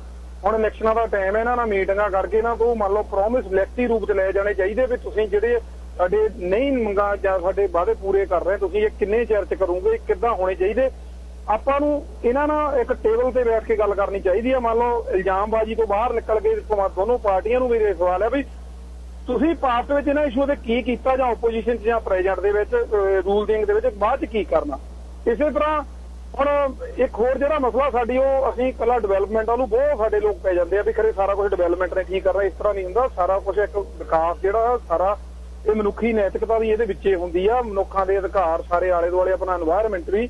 ਹੁਣ ਇਲੈਕਸ਼ਨਾਂ ਦਾ ਟਾਈਮ ਹੈ, ਇਹਨਾਂ ਨਾਲ ਮੀਟਿੰਗਾਂ ਕਰਕੇ ਇਹਨਾਂ ਤੋਂ ਮੰਨ ਲਓ ਪ੍ਰੋਮਿਸ ਲਿਖਤੀ ਰੂਪ 'ਚ ਲੈ ਜਾਣੇ ਚਾਹੀਦੇ ਵੀ ਤੁਸੀਂ ਜਿਹੜੇ ਸਾਡੇ ਨਹੀਂ ਮੰਗਾਂ ਜਾਂ ਸਾਡੇ ਵਾਅਦੇ ਪੂਰੇ ਕਰ ਰਹੇ ਤੁਸੀਂ ਇਹ ਕਿੰਨੇ ਚਿਰ 'ਚ ਕਰੋਗੇ, ਕਿੱਦਾਂ ਹੋਣੇ ਚਾਹੀਦੇ। ਆਪਾਂ ਨੂੰ ਇਹਨਾਂ ਨਾਲ ਇੱਕ ਟੇਬਲ ਤੇ ਬੈਠ ਕੇ ਗੱਲ ਕਰਨੀ ਚਾਹੀਦੀ ਹੈ। ਮੰਨ ਲਓ ਇਲਜ਼ਾਮਬਾਜ਼ੀ ਤੋਂ ਬਾਹਰ ਨਿਕਲ ਕੇ ਦੋਨੋਂ ਪਾਰਟੀਆਂ ਨੂੰ ਵੀ ਇਹ ਸਵਾਲ ਹੈ ਵੀ ਤੁਸੀਂ ਭਾਰਤ ਵਿੱਚ ਇਹਨਾਂ ਇਸ਼ੂ ਤੇ ਕੀ ਕੀਤਾ, ਜਾਂ ਓਪੋਜੀਸ਼ਨ 'ਚ ਜਾਂ ਪ੍ਰੈਜ਼ੀਡੈਂਟ ਦੇ ਵਿੱਚ ਰੂਲਿੰਗ ਦੇ ਵਿੱਚ ਬਾਅਦ 'ਚ ਕੀ ਕਰਨਾ। ਇਸੇ ਤਰ੍ਹਾਂ ਹੁਣ ਇੱਕ ਹੋਰ ਜਿਹੜਾ ਮਸਲਾ ਸਾਡੀ ਉਹ ਅਸੀਂ ਕੱਲਾ ਡਿਵੈਲਪਮੈਂਟ ਵੱਲੋਂ ਬਹੁਤ ਸਾਡੇ ਲੋਕ ਪੈ ਜਾਂਦੇ ਆ ਵੀ ਖਰੇ ਸਾਰਾ ਕੁਝ ਡਿਵੈਲਪਮੈਂਟ ਨੇ ਠੀਕ ਕਰਨਾ, ਇਸ ਤਰ੍ਹਾਂ ਨਹੀਂ ਹੁੰਦਾ। ਸਾਰਾ ਕੁਝ ਇੱਕ ਵਿਕਾਸ ਜਿਹੜਾ ਸਾਰਾ ਇਹ ਮਨੁੱਖੀ ਨੈਤਿਕਤਾ ਵੀ ਇਹਦੇ ਵਿੱਚ ਹੁੰਦੀ ਆ, ਮਨੁੱਖਾਂ ਦੇ ਅਧਿਕਾਰ ਸਾਰੇ ਆਲੇ ਦੁਆਲੇ ਆਪਣਾ এনवायरमेंट ਵੀ।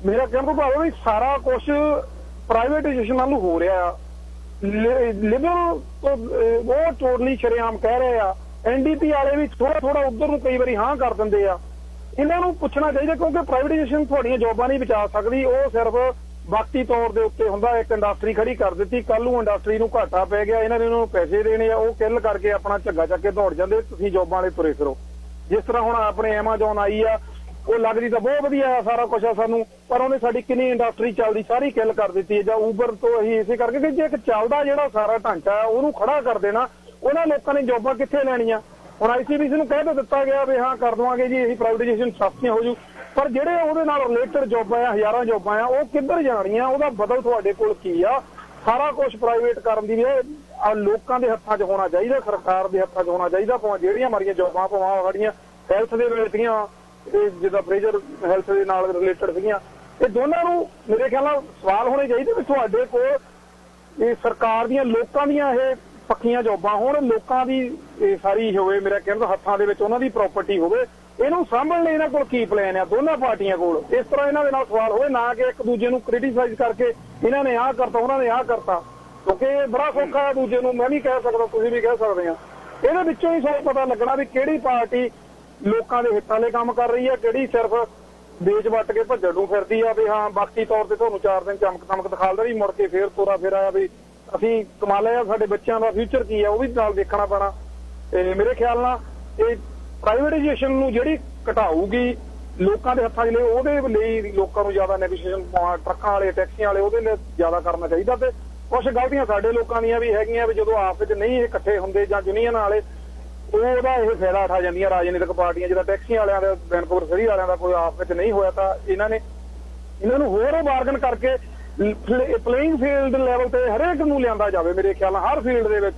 ਮੇਰਾ ਕਹਿਣ ਤੋਂ ਭਾਵ ਵੀ ਸਾਰਾ ਕੁਝ ਪ੍ਰਾਈਵੇਟਾਈਜੇਸ਼ਨ ਨਾਲ ਹੋ ਰਿਹਾ ਆ। ਲਿਬਰਲ ਤੋਂ ਉਹ ਟੋਟਲੀ ਸ਼ਰੇਆਮ ਕਹਿ ਰਹੇ ਆ, ਐਨਡੀਪੀ ਵਾਲੇ ਵੀ ਥੋੜਾ ਉਧਰ ਨੂੰ ਕਈ ਵਾਰੀ ਹਾਂ ਕਰ ਦਿੰਦੇ ਆ। ਇਹਨਾਂ ਨੂੰ ਪੁੱਛਣਾ ਚਾਹੀਦਾ ਕਿਉਂਕਿ ਪ੍ਰਾਈਵੇਟਾਈਜੇਸ਼ਨ ਤੁਹਾਡੀਆਂ ਜੌਬਾਂ ਨਹੀਂ ਬਚਾ ਸਕਦੀ, ਉਹ ਸਿਰਫ ਵਕਤੀ ਤੌਰ ਦੇ ਉੱਤੇ ਹੁੰਦਾ। ਇੱਕ ਇੰਡਸਟਰੀ ਖੜੀ ਕਰ ਦਿੱਤੀ, ਕੱਲ ਨੂੰ ਇੰਡਸਟਰੀ ਨੂੰ ਘਾਟਾ ਪੈ ਗਿਆ, ਇਹਨਾਂ ਨੇ ਉਹਨਾਂ ਨੂੰ ਪੈਸੇ ਦੇਣੇ ਆ, ਉਹ ਕਿੱਲ ਕਰਕੇ ਆਪਣਾ ਝੱਗਾ ਚੱਕ ਕੇ ਦੌੜ ਜਾਂਦੇ, ਤੁਸੀਂ ਜੌਬਾਂ ਵਾਲੇ ਤੁਰੇ ਫਿਰੋ। ਜਿਸ ਤਰ੍ਹਾਂ ਹੁਣ ਆਪਣੇ ਐਮਾਜ਼ੋਨ ਆਈ ਆ, ਉਹ ਲੱਗਦੀ ਤਾਂ ਬਹੁਤ ਵਧੀਆ ਆ ਸਾਰਾ ਕੁਝ ਆ ਸਾਨੂੰ, ਪਰ ਉਹਨੇ ਸਾਡੀ ਕਿੰਨੀ ਇੰਡਸਟਰੀ ਚੱਲਦੀ ਸਾਰੀ ਕਿੱਲ ਕਰ ਦਿੱਤੀ ਹੈ। ਜਾਂ ਊਬਰ ਤੋਂ ਅਸੀਂ ਇਸੇ ਕਰਕੇ ਕਿ ਜੇ ਇੱਕ ਚੱਲਦਾ ਜਿਹੜਾ ਸਾਰਾ ਢਾਂਚਾ ਉਹਨੂੰ ਖੜਾ ਕਰ ਦੇਣਾ, ਉਹਨਾਂ ਲੋਕਾਂ ਨੇ ਜੌਬਾਂ ਕਿੱਥੇ ਲੈਣੀਆਂ। ਹੁਣ ਆਈਸੀਬੀਸੀ ਨੂੰ ਕਹਿ ਤਾਂ ਦਿੱਤਾ ਗਿਆ ਵੀ ਹਾਂ ਕਰ ਦਵਾਂਗੇ ਜੀ, ਇਹੀ ਪ੍ਰਾਈਵੇਟਾਈਜੇਸ਼ਨ ਸਸਤੀਆਂ ਹੋ ਜੂ, ਪਰ ਜਿਹੜੇ ਉਹਦੇ ਨਾਲ ਰਿਲੇਟਡ ਜੌਬਾਂ ਆ, ਹਜ਼ਾਰਾਂ ਜੌਬਾਂ ਆ, ਉਹ ਕਿੱਧਰ ਜਾਣੀਆਂ, ਉਹਦਾ ਬਦਲ ਤੁਹਾਡੇ ਕੋਲ ਕੀ ਆ। ਸਾਰਾ ਕੁਝ ਪ੍ਰਾਈਵੇਟ ਕਰਨ ਦੀ ਲੋਕਾਂ ਦੇ ਹੱਥਾਂ 'ਚ ਹੋਣਾ ਚਾਹੀਦਾ, ਸਰਕਾਰ ਦੇ ਹੱਥਾਂ 'ਚ ਹੋਣਾ ਚਾਹੀਦਾ। ਭਾਵੇਂ ਜਿਹੜੀਆਂ ਮਾਰੀਆਂ ਜੌਬਾਂ, ਭਾਵੇਂ ਸਾਡੀਆਂ ਹੈਲਥ ਦੇ ਰਿਲੇਟੀਆਂ ਜਿੱਦਾਂ ਫਰੇਜਰ ਹੈਲਥ ਦੇ ਨਾਲ ਰਿਲੇਟਡ ਸੀਗੀਆਂ, ਇਹ ਦੋਨਾਂ ਨੂੰ ਮੇਰੇ ਖਿਆਲ ਨਾਲ ਸਵਾਲ ਹੋਣੇ ਚਾਹੀਦੇ ਵੀ ਤੁਹਾਡੇ ਕੋਲ ਇਹ ਸਰਕਾਰ ਦੀਆਂ ਲੋਕਾਂ ਦੀਆਂ ਇਹ ਪੱਕੀਆਂ ਜੌਬਾਂ ਹੋਣ, ਲੋਕਾਂ ਦੀ ਇਹ ਸਾਰੀ ਹੋਵੇ, ਮੇਰਾ ਕਹਿੰਦਾ ਹੱਥਾਂ ਦੇ ਵਿੱਚ ਉਹਨਾਂ ਦੀ ਪ੍ਰਾਪਰਟੀ ਹੋਵੇ, ਇਹਨੂੰ ਸਾਂਭਣ ਲਈ ਇਹਨਾਂ ਕੋਲ ਕੀ ਪਲਾਨ ਆ ਦੋਨਾਂ ਪਾਰਟੀਆਂ ਕੋਲ। ਇਸ ਤਰ੍ਹਾਂ ਇਹਨਾਂ ਦੇ ਨਾਲ ਸਵਾਲ ਹੋਵੇ, ਨਾ ਕਿ ਇੱਕ ਦੂਜੇ ਨੂੰ ਕ੍ਰਿਟੀਸਾਈਜ਼ ਕਰਕੇ ਇਹਨਾਂ ਨੇ ਆਹ ਕਰਤਾ ਉਹਨਾਂ ਨੇ ਆਹ ਕਰਤਾ। ਕਿਉਂਕਿ ਇਹ ਬੜਾ ਸੌਖਾ ਹੈ ਦੂਜੇ ਨੂੰ, ਮੈਂ ਵੀ ਕਹਿ ਸਕਦਾ, ਤੁਸੀਂ ਵੀ ਕਹਿ ਸਕਦੇ ਆ। ਇਹਦੇ ਵਿੱਚੋਂ ਹੀ ਸਾਨੂੰ ਪਤਾ ਲੱਗਣਾ ਵੀ ਕਿਹੜੀ ਪਾਰਟੀ ਲੋਕਾਂ ਦੇ ਹਿੱਤਾਂ ਲਈ ਕੰਮ ਕਰ ਰਹੀ ਹੈ, ਕਿਹੜੀ ਸਿਰਫ ਵੇਚ ਵੱਟ ਕੇ ਭੱਜਣ ਨੂੰ ਫਿਰਦੀ ਆ ਵੀ ਹਾਂ ਬਾਕੀ ਤੌਰ ਤੇ ਤੁਹਾਨੂੰ 4 ਦਿਨ ਚਮਕ ਦਿਖਾ ਦੇ, ਮੁੜ ਕੇ ਫੇਰ ਤੋਰਾ ਫੇਰਾ ਵੀ ਅਸੀਂ ਕਮਾ ਲਿਆ, ਸਾਡੇ ਬੱਚਿਆਂ ਦਾ ਫਿਊਚਰ ਕੀ ਆ ਉਹ ਵੀ ਨਾਲ ਦੇਖਣਾ ਪੈਣਾ। ਤੇ ਮੇਰੇ ਖਿਆਲ ਨਾਲ ਇਹ ਪ੍ਰਾਈਵੇਟਾਈਜੇਸ਼ਨ ਨੂੰ ਜਿਹੜੀ ਘਟਾਊਗੀ ਲੋਕਾਂ ਦੇ ਹੱਥਾਂ 'ਚ ਲਈ, ਉਹਦੇ ਲਈ ਲੋਕਾਂ ਨੂੰ ਜ਼ਿਆਦਾ ਨੈਗੋਸ਼ੀਏਸ਼ਨ ਟਰੱਕਾਂ ਵਾਲੇ ਟੈਕਸੀਆਂ ਵਾਲੇ ਉਹਦੇ ਲਈ ਜ਼ਿਆਦਾ ਕਰਨਾ ਚਾਹੀਦਾ। ਤੇ ਕੁਝ ਗਲਤੀਆਂ ਸਾਡੇ ਲੋਕਾਂ ਦੀਆਂ ਵੀ ਹੈਗੀਆਂ ਵੀ ਜਦੋਂ ਆਪਸ ਵਿੱਚ ਨਹੀਂ ਇਹ ਇਕੱਠੇ ਹੁੰਦੇ ਜਾਂ ਯੂਨੀਅਨ ਵਾਲੇ ਉਹਦਾ ਇਹ ਫਾਇਦਾ ਉਠਾ ਜਾਂਦੀਆਂ ਰਾਜਨੀਤਿਕ ਪਾਰਟੀਆਂ। ਜਿਹੜਾ ਟੈਕਸੀਆਂ ਵਾਲਿਆਂ ਦਾ ਵੈਨਕੂਵਰ ਸਿਟੀ ਵਾਲਿਆਂ ਦਾ ਕੋਈ ਆਪਸ ਵਿੱਚ ਨਹੀਂ ਹੋਇਆ ਤਾਂ ਇਹਨਾਂ ਨੂੰ ਹੋਰ ਬਾਰਗਨ ਕਰਕੇ ਪਲੇਇੰਗ ਫੀਲਡ ਲੈਵਲ ਤੇ ਹਰੇਕ ਨੂੰ ਲਿਆਂਦਾ ਜਾਵੇ ਮੇਰੇ ਖਿਆਲ ਨਾਲ ਹਰ ਫੀਲਡ ਦੇ ਵਿੱਚ।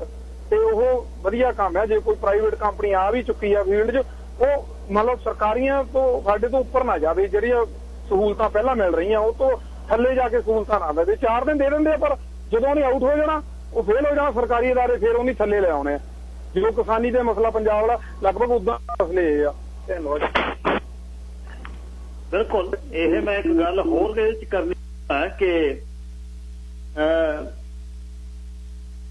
ਤੇ ਉਹ ਵਧੀਆ ਕੰਮ ਹੈ। ਜੇ ਕੋਈ ਪ੍ਰਾਈਵੇਟ ਕੰਪਨੀ ਆ ਵੀ ਚੁੱਕੀ ਆ ਫੀਲਡ 'ਚ ਉਹ ਮਤਲਬ ਸਰਕਾਰੀਆਂ ਤੋਂ ਸਾਡੇ ਤੋਂ ਉੱਪਰ ਨਾ ਜਾਵੇ, ਜਿਹੜੀਆਂ ਸਹੂਲਤਾਂ ਪਹਿਲਾਂ ਮਿਲ ਰਹੀਆਂ ਉਹ ਤੋਂ ਥੱਲੇ ਜਾ ਕੇ ਸਹੂਲਤਾਂ ਨਾ ਦੇਵੇ। 4 ਦਿਨ ਦੇ ਦਿੰਦੇ ਆ ਪਰ ਜਦੋਂ ਉਹਨੇ ਆਊਟ ਹੋ ਜਾਣਾ ਉਹ ਫੇਲ ਹੋ ਜਾਣਾ ਸਰਕਾਰੀ ਅਦਾਰੇ, ਫਿਰ ਉਹਨੇ ਥੱਲੇ ਲੈ ਆਉਣੇ ਆ। ਜਦੋਂ ਕਿਸਾਨੀ ਦੇ ਮਸਲਾ ਪੰਜਾਬ ਵਾਲਾ ਲਗਭਗ ਉਦਾਂ ਮਸਲੇ ਆ। ਧੰਨਵਾਦ। ਬਿਲਕੁਲ ਇਹ ਮੈਂ ਇੱਕ ਗੱਲ ਹੋਰ ਇਹਦੇ ਚ ਕਰਨੀ ਹੈ ਕਿ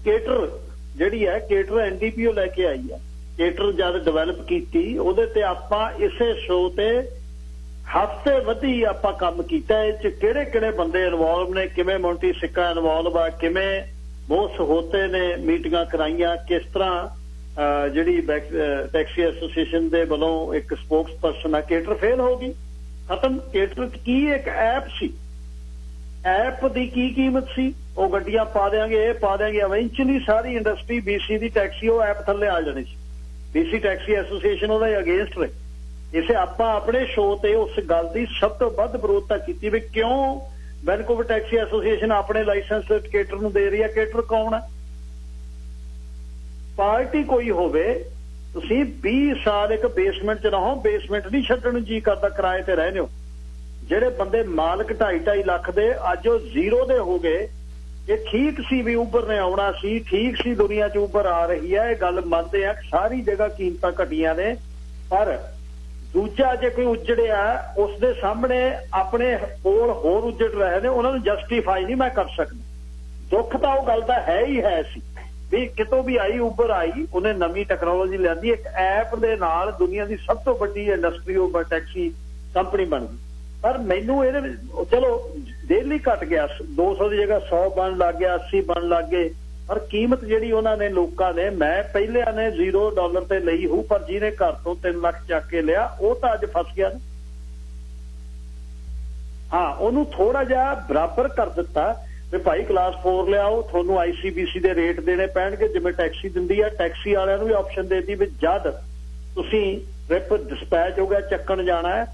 ਕੇਟਰ ਜਿਹੜੀ ਹੈ ਕੇਟਰ NDPO ਲੈ ਕੇ ਆਈ ਹੈ। ਕੇਟਰ ਜਦ ਡਿਵੈਲਪ ਕੀਤੀ ਉਹਦੇ ਤੇ ਆਪਾਂ ਇਸੇ ਸ਼ੋਅ ਤੇ ਹਫ਼ਤੇ ਵਧੀ ਆਪਾਂ ਕੰਮ ਕੀਤਾ। ਇਹ ਚ ਕਿਹੜੇ ਕਿਹੜੇ ਬੰਦੇ ਇਨਵੋਲਵ ਨੇ, ਕਿਵੇਂ ਮੌਂਟੀ ਸਿੱਕਾ ਇਨਵੋਲਵ ਆ, ਕਿਵੇਂ ਬਹੁਤ ਸਹੂਲਤਾਂ ਨੇ ਮੀਟਿੰਗਾਂ ਕਰਾਈਆਂ, ਕਿਸ ਤਰ੍ਹਾਂ ਜਿਹੜੀ ਟੈਕਸੀ ਐਸੋਸੀਏਸ਼ਨ ਦੇ ਵੱਲੋਂ ਇੱਕ ਸਪੋਕਸ ਪਰਸਨ ਆ। ਕੇਟਰ ਫੇਲ ਹੋ ਗਈ, ਖਤਮ। ਕੇਟਰ ਕੀ ਇੱਕ ਐਪ ਸੀ, ਐਪ ਦੀ ਕੀ ਕੀਮਤ ਸੀ? ਉਹ ਗੱਡੀਆਂ ਪਾ ਦਿਆਂਗੇ, ਇਹ ਪਾ ਦਿਆਂਗੇ, ਇਵੈਂਚੁਅਲੀ ਸਾਰੀ ਇੰਡਸਟਰੀ BC ਦੀ ਟੈਕਸੀ ਉਹ ਐਪ ਥੱਲੇ ਆ ਜਾਣੀ ਸੀ। BC ਟੈਕਸੀ ਐਸੋਸੀਏਸ਼ਨ ਉਹਦਾ ਅਗੇਂਸਟ ਰਹੇ। ਇਸੇ ਆਪਾਂ ਆਪਣੇ ਸ਼ੋਅ ਤੇ ਉਸ ਗੱਲ ਦੀ ਸਭ ਤੋਂ ਵੱਧ ਵਿਰੋਧਤਾ ਕੀਤੀ ਵੀ ਕਿਉਂ ਵੈਨਕੂਵਰ ਟੈਕਸੀ ਐਸੋਸੀਏਸ਼ਨ ਆਪਣੇ ਲਾਇਸੈਂਸ ਕੇਟਰ ਨੂੰ ਦੇ ਰਹੀ ਹੈ। ਕੇਟਰ ਕੌਣ ਹੈ? ਪਾਰਟੀ ਕੋਈ ਹੋਵੇ, ਤੁਸੀਂ 20 ਸਾਲ ਇੱਕ ਬੇਸਮੈਂਟ 'ਚ ਰਹੋ, ਬੇਸਮੈਂਟ ਨਹੀਂ ਛੱਡਣ ਨੂੰ ਜੀ ਕਰਦਾ, ਕਿਰਾਏ ਤੇ ਰਹਿੰਦੇ ਹੋ। ਜਿਹੜੇ ਬੰਦੇ ਮਾਲਕ 2.5 ਲੱਖ ਦੇ ਅੱਜ ਉਹ ਜ਼ੀਰੋ ਦੇ ਹੋ ਗਏ। ਇਹ ਠੀਕ ਸੀ ਵੀ ਉਬਰ ਨੇ ਆਉਣਾ ਸੀ, ਠੀਕ ਸੀ ਦੁਨੀਆ 'ਚ ਉਬਰ ਆ ਰਹੀ ਹੈ, ਇਹ ਗੱਲ ਮੰਨਦੇ ਆ ਸਾਰੀ ਜਗ੍ਹਾ ਕੀਮਤਾਂ ਘਟੀਆਂ ਨੇ। ਪਰ ਦੂਜਾ ਜੇ ਕੋਈ ਉੱਜੜਿਆ ਉਸ ਦੇ ਸਾਹਮਣੇ ਆਪਣੇ ਕੋਲ ਹੋਰ ਉੱਜੜ ਰਹੇ ਨੇ, ਉਹਨਾਂ ਨੂੰ ਜਸਟੀਫਾਈ ਨਹੀਂ ਮੈਂ ਕਰ ਸਕਦਾ। ਦੁੱਖ ਤਾਂ ਉਹ ਗੱਲ ਦਾ ਹੈ ਹੀ ਹੈ ਸੀ ਵੀ ਕਿਤੋਂ ਵੀ ਆਈ ਉਬਰ ਆਈ, ਉਹਨੇ ਨਵੀਂ ਟੈਕਨੋਲੋਜੀ ਲਿਆਂਦੀ, ਇੱਕ ਐਪ ਦੇ ਨਾਲ ਦੁਨੀਆ ਦੀ ਸਭ ਤੋਂ ਵੱਡੀ ਇੰਡਸਟਰੀ ਉਬਰ ਟੈਕਸੀ ਕੰਪਨੀ ਬਣ ਗਈ। ਪਰ ਮੈਨੂੰ ਇਹਦੇ ਵਿੱਚ ਚਲੋ ਡੇਲੀ ਘਟ ਗਿਆ, 200 ਦੀ ਜਗ੍ਹਾ 100 ਬਣ ਲੱਗ ਗਿਆ, 80 ਬਣ ਲੱਗ ਗਏ। ਪਰ ਕੀਮਤ ਜਿਹੜੀ ਉਹਨਾਂ ਨੇ ਲੋਕਾਂ ਨੇ, ਮੈਂ ਪਹਿਲਿਆਂ ਨੇ $0 ਤੇ ਲਈ ਹੋਊ, ਪਰ ਜਿਹਨੇ ਘਰ ਤੋਂ 3 ਲੱਖ ਚੱਕ ਕੇ ਲਿਆ ਉਹ ਤਾਂ ਅੱਜ ਫਸ ਗਿਆ। ਹਾਂ, ਉਹਨੂੰ ਥੋੜਾ ਜਿਹਾ ਬਰਾਬਰ ਕਰ ਦਿੱਤਾ ਵੀ ਭਾਈ ਕਲਾਸ 4 ਲਿਆਓ, ਤੁਹਾਨੂੰ ICBC ਦੇ ਰੇਟ ਦੇਣੇ ਪੈਣਗੇ ਜਿਵੇਂ ਟੈਕਸੀ ਦਿੰਦੀ ਆ। ਟੈਕਸੀ ਵਾਲਿਆਂ ਨੂੰ ਵੀ ਆਪਸ਼ਨ ਦੇਤੀ ਵੀ ਜਦ ਤੁਸੀਂ ਟ੍ਰਿਪ ਡਿਸਪੈਚ ਹੋ ਗਿਆ ਚੱਕਣ ਜਾਣਾ ਹੈ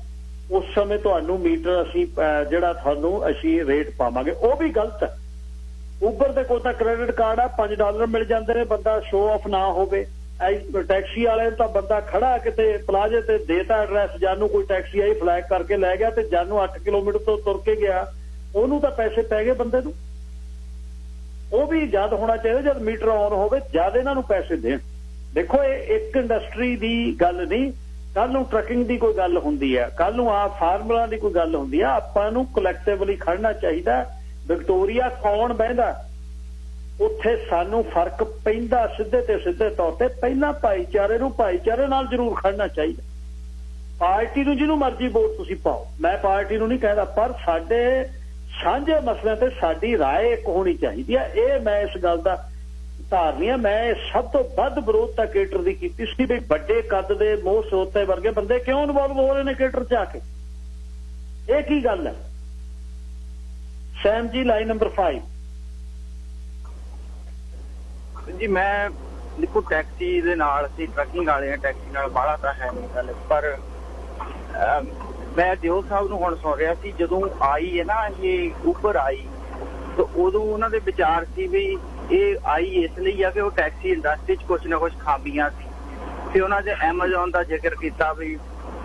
ਉਸ ਸਮੇਂ ਤੁਹਾਨੂੰ ਮੀਟਰ ਅਸੀਂ ਜਿਹੜਾ ਤੁਹਾਨੂੰ ਅਸੀਂ ਰੇਟ ਪਾਵਾਂਗੇ। ਉਹ ਵੀ ਗਲਤ ਹੈ। ਉਬਰ ਦੇ ਕੋਲ ਤਾਂ ਕ੍ਰੈਡਿਟ ਕਾਰਡ ਆ, $5 ਮਿਲ ਜਾਂਦੇ ਨੇ, ਬੰਦਾ ਸ਼ੋਅ ਆਫ ਨਾ ਹੋਵੇ। ਟੈਕਸੀ ਵਾਲੇ ਨੂੰ ਤਾਂ ਬੰਦਾ ਖੜਾ ਕਿਤੇ ਪਲਾਜ਼ੇ ਤੇ ਦੇਤਾ ਐਡਰੈਸ, ਜਾਨੂੰ ਕੋਈ ਟੈਕਸੀ ਆਈ ਫਲੈਗ ਕਰਕੇ ਲੈ ਗਿਆ ਤੇ ਜਾਨੂੰ 8 ਕਿਲੋਮੀਟਰ ਤੋਂ ਤੁਰ ਕੇ ਗਿਆ, ਉਹਨੂੰ ਤਾਂ ਪੈਸੇ ਪੈ ਗਏ ਬੰਦੇ ਨੂੰ। ਉਹ ਵੀ ਜਦ ਹੋਣਾ ਚਾਹੀਦਾ ਜਦ ਮੀਟਰ ਆਨ ਹੋਵੇ, ਜਦ ਇਹਨਾਂ ਨੂੰ ਪੈਸੇ ਦੇਣ। ਦੇਖੋ ਇਹ ਇੱਕ ਇੰਡਸਟਰੀ ਦੀ ਗੱਲ ਨਹੀਂ, ਕੱਲ ਨੂੰ ਟਰੱਕਿੰਗ ਦੀ ਕੋਈ ਗੱਲ ਹੁੰਦੀ ਹੈ, ਕੱਲ ਨੂੰ ਆ ਫਾਰਮਰਾਂ ਦੀ ਕੋਈ ਗੱਲ ਹੁੰਦੀ ਆ, ਆਪਾਂ ਨੂੰ ਕਲੈਕਟਿਵਲੀ ਖੜਨਾ ਚਾਹੀਦਾ। ਵਿਕਟੋਰੀਆ ਕੌਣ ਬਹਿੰਦਾ ਉੱਥੇ ਸਾਨੂੰ ਫਰਕ ਪੈਂਦਾ ਸਿੱਧੇ ਤੇ ਸਿੱਧੇ ਤੌਰ ਤੇ। ਪਹਿਲਾਂ ਭਾਈਚਾਰੇ ਨੂੰ ਭਾਈਚਾਰੇ ਨਾਲ ਜ਼ਰੂਰ ਖੜਨਾ ਚਾਹੀਦਾ। ਪਾਰਟੀ ਨੂੰ ਜਿਹਨੂੰ ਮਰਜ਼ੀ ਵੋਟ ਤੁਸੀਂ ਪਾਓ, ਮੈਂ ਪਾਰਟੀ ਨੂੰ ਨਹੀਂ ਕਹਿੰਦਾ, ਪਰ ਸਾਡੇ ਸਾਂਝੇ ਮਸਲਿਆਂ ਤੇ ਸਾਡੀ ਰਾਏ ਇੱਕ ਹੋਣੀ ਚਾਹੀਦੀ ਹੈ। ਇਹ ਮੈਂ ਇਸ ਗੱਲ ਦਾ ਧਾਰਨੀ ਆ। ਮੈਂ ਸਭ ਤੋਂ ਵੱਧ ਵਿਰੋਧਤਾ ਕੇਟਰ ਦੀ ਕੀਤੀ ਸੀ ਵੀ ਵੱਡੇ ਕੱਦ ਦੇ ਮੋਹ ਸੋਤੇ ਵਰਗੇ ਬੰਦੇ ਕਿਉਂ ਇਨਵੋਲਵ ਹੋ ਰਹੇ ਨੇ ਕੇਟਰ 'ਚ ਆ ਕੇ। ਇਹ ਕੀ ਗੱਲ ਹੈ? ਸੈਮ ਜੀ, ਲਾਈਨ ਨੰਬਰ 5 ਜੀ। ਮੈਂ ਦੇਖੋ ਟੈਕਸੀ ਦੇ ਨਾਲ ਅਸੀਂ ਟਰੱਕਿੰਗ ਵਾਲੇ ਆ, ਟੈਕਸੀ ਨਾਲ ਬਾਹਲਾ ਤਾਂ ਹੈ ਨਹੀਂ ਗੱਲ, ਪਰ ਮੈਂ ਦਿਓ ਸਾਹਿਬ ਨੂੰ ਹੁਣ ਸੁਣ ਰਿਹਾ ਸੀ ਜਦੋਂ ਆਈ ਹੈ ਨਾ ਇਹ ਉਬਰ ਆਈ, ਤਾਂ ਉਦੋਂ ਉਹਨਾਂ ਦੇ ਵਿਚਾਰ ਸੀ ਵੀ ਇਹ ਆਈ ਇਸ ਲਈ ਆ ਕਿ ਉਹ ਟੈਕਸੀ ਇੰਡਸਟਰੀ 'ਚ ਕੁਛ ਨਾ ਕੁਛ ਖਾਮੀਆਂ ਸੀ। ਤੇ ਉਹਨਾਂ ਨੇ ਐਮਾਜ਼ੋਨ ਦਾ ਜ਼ਿਕਰ ਕੀਤਾ ਵੀ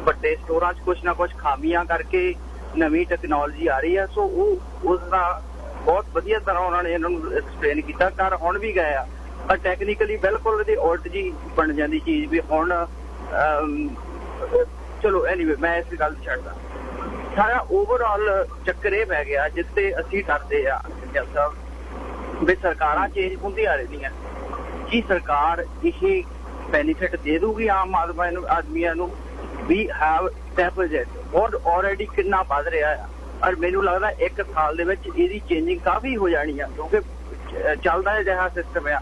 ਵੱਡੇ ਸਟੋਰਾਂ 'ਚ ਕੁਛ ਨਾ ਕੁਛ ਖਾਮੀਆਂ ਕਰਕੇ ਨਵੀਂ ਟੈਕਨੋਲੋਜੀ ਆ ਰਹੀ ਆ। ਸੋ ਉਹ ਉਸ ਦਾ ਬਹੁਤ ਵਧੀਆ ਤਰ੍ਹਾਂ ਉਹਨਾਂ ਨੇ ਇਹਨਾਂ ਨੂੰ ਐਕਸਪਲੇਨ ਕੀਤਾ। ਕਰ ਹੁਣ ਵੀ ਗਏ ਆ ਪਰ ਟੈਕਨੀਕਲੀ ਬਿਲਕੁਲ ਇਹਦੀ ਉਲਟ ਜੀ ਬਣ ਜਾਂਦੀ ਚੀਜ਼ ਵੀ ਹੁਣ ਚਲੋ ਐਨੀਵੇ ਮੈਂ ਇਸ ਗੱਲ ਛੱਡਦਾ। ਸਾਰਾ ਓਵਰਆਲ ਚੱਕਰ ਇਹ ਪੈ ਗਿਆ ਜਿੱਤੇ ਅਸੀਂ ਡਰਦੇ ਆ ਸਾਹਿਬ ਵੀ ਸਰਕਾਰਾਂ ਚੇਂਜ ਹੁੰਦੀਆਂ ਰਹਿੰਦੀਆਂ, ਕੀ ਸਰਕਾਰ ਇਹ ਬੈਨੀਫਿਟ ਦੇ ਦੂਗੀ ਆਮ ਆਦਮੀਆਂ ਨੂੰ? ਵੀ ਹੈਵ ਡੈਫਿਸਿਟ ਔਰ ਆਲਰੇਡੀ ਕਿੰਨਾ ਵੱਧ ਰਿਹਾ ਆ, ਔਰ ਮੈਨੂੰ ਲੱਗਦਾ 1 ਸਾਲ ਦੇ ਵਿੱਚ ਇਹਦੀ ਚੇਂਜਿੰਗ ਕਾਫੀ ਹੋ ਜਾਣੀ ਆ, ਕਿਉਂਕਿ ਚੱਲਦਾ ਅਜਿਹਾ ਸਿਸਟਮ ਆ।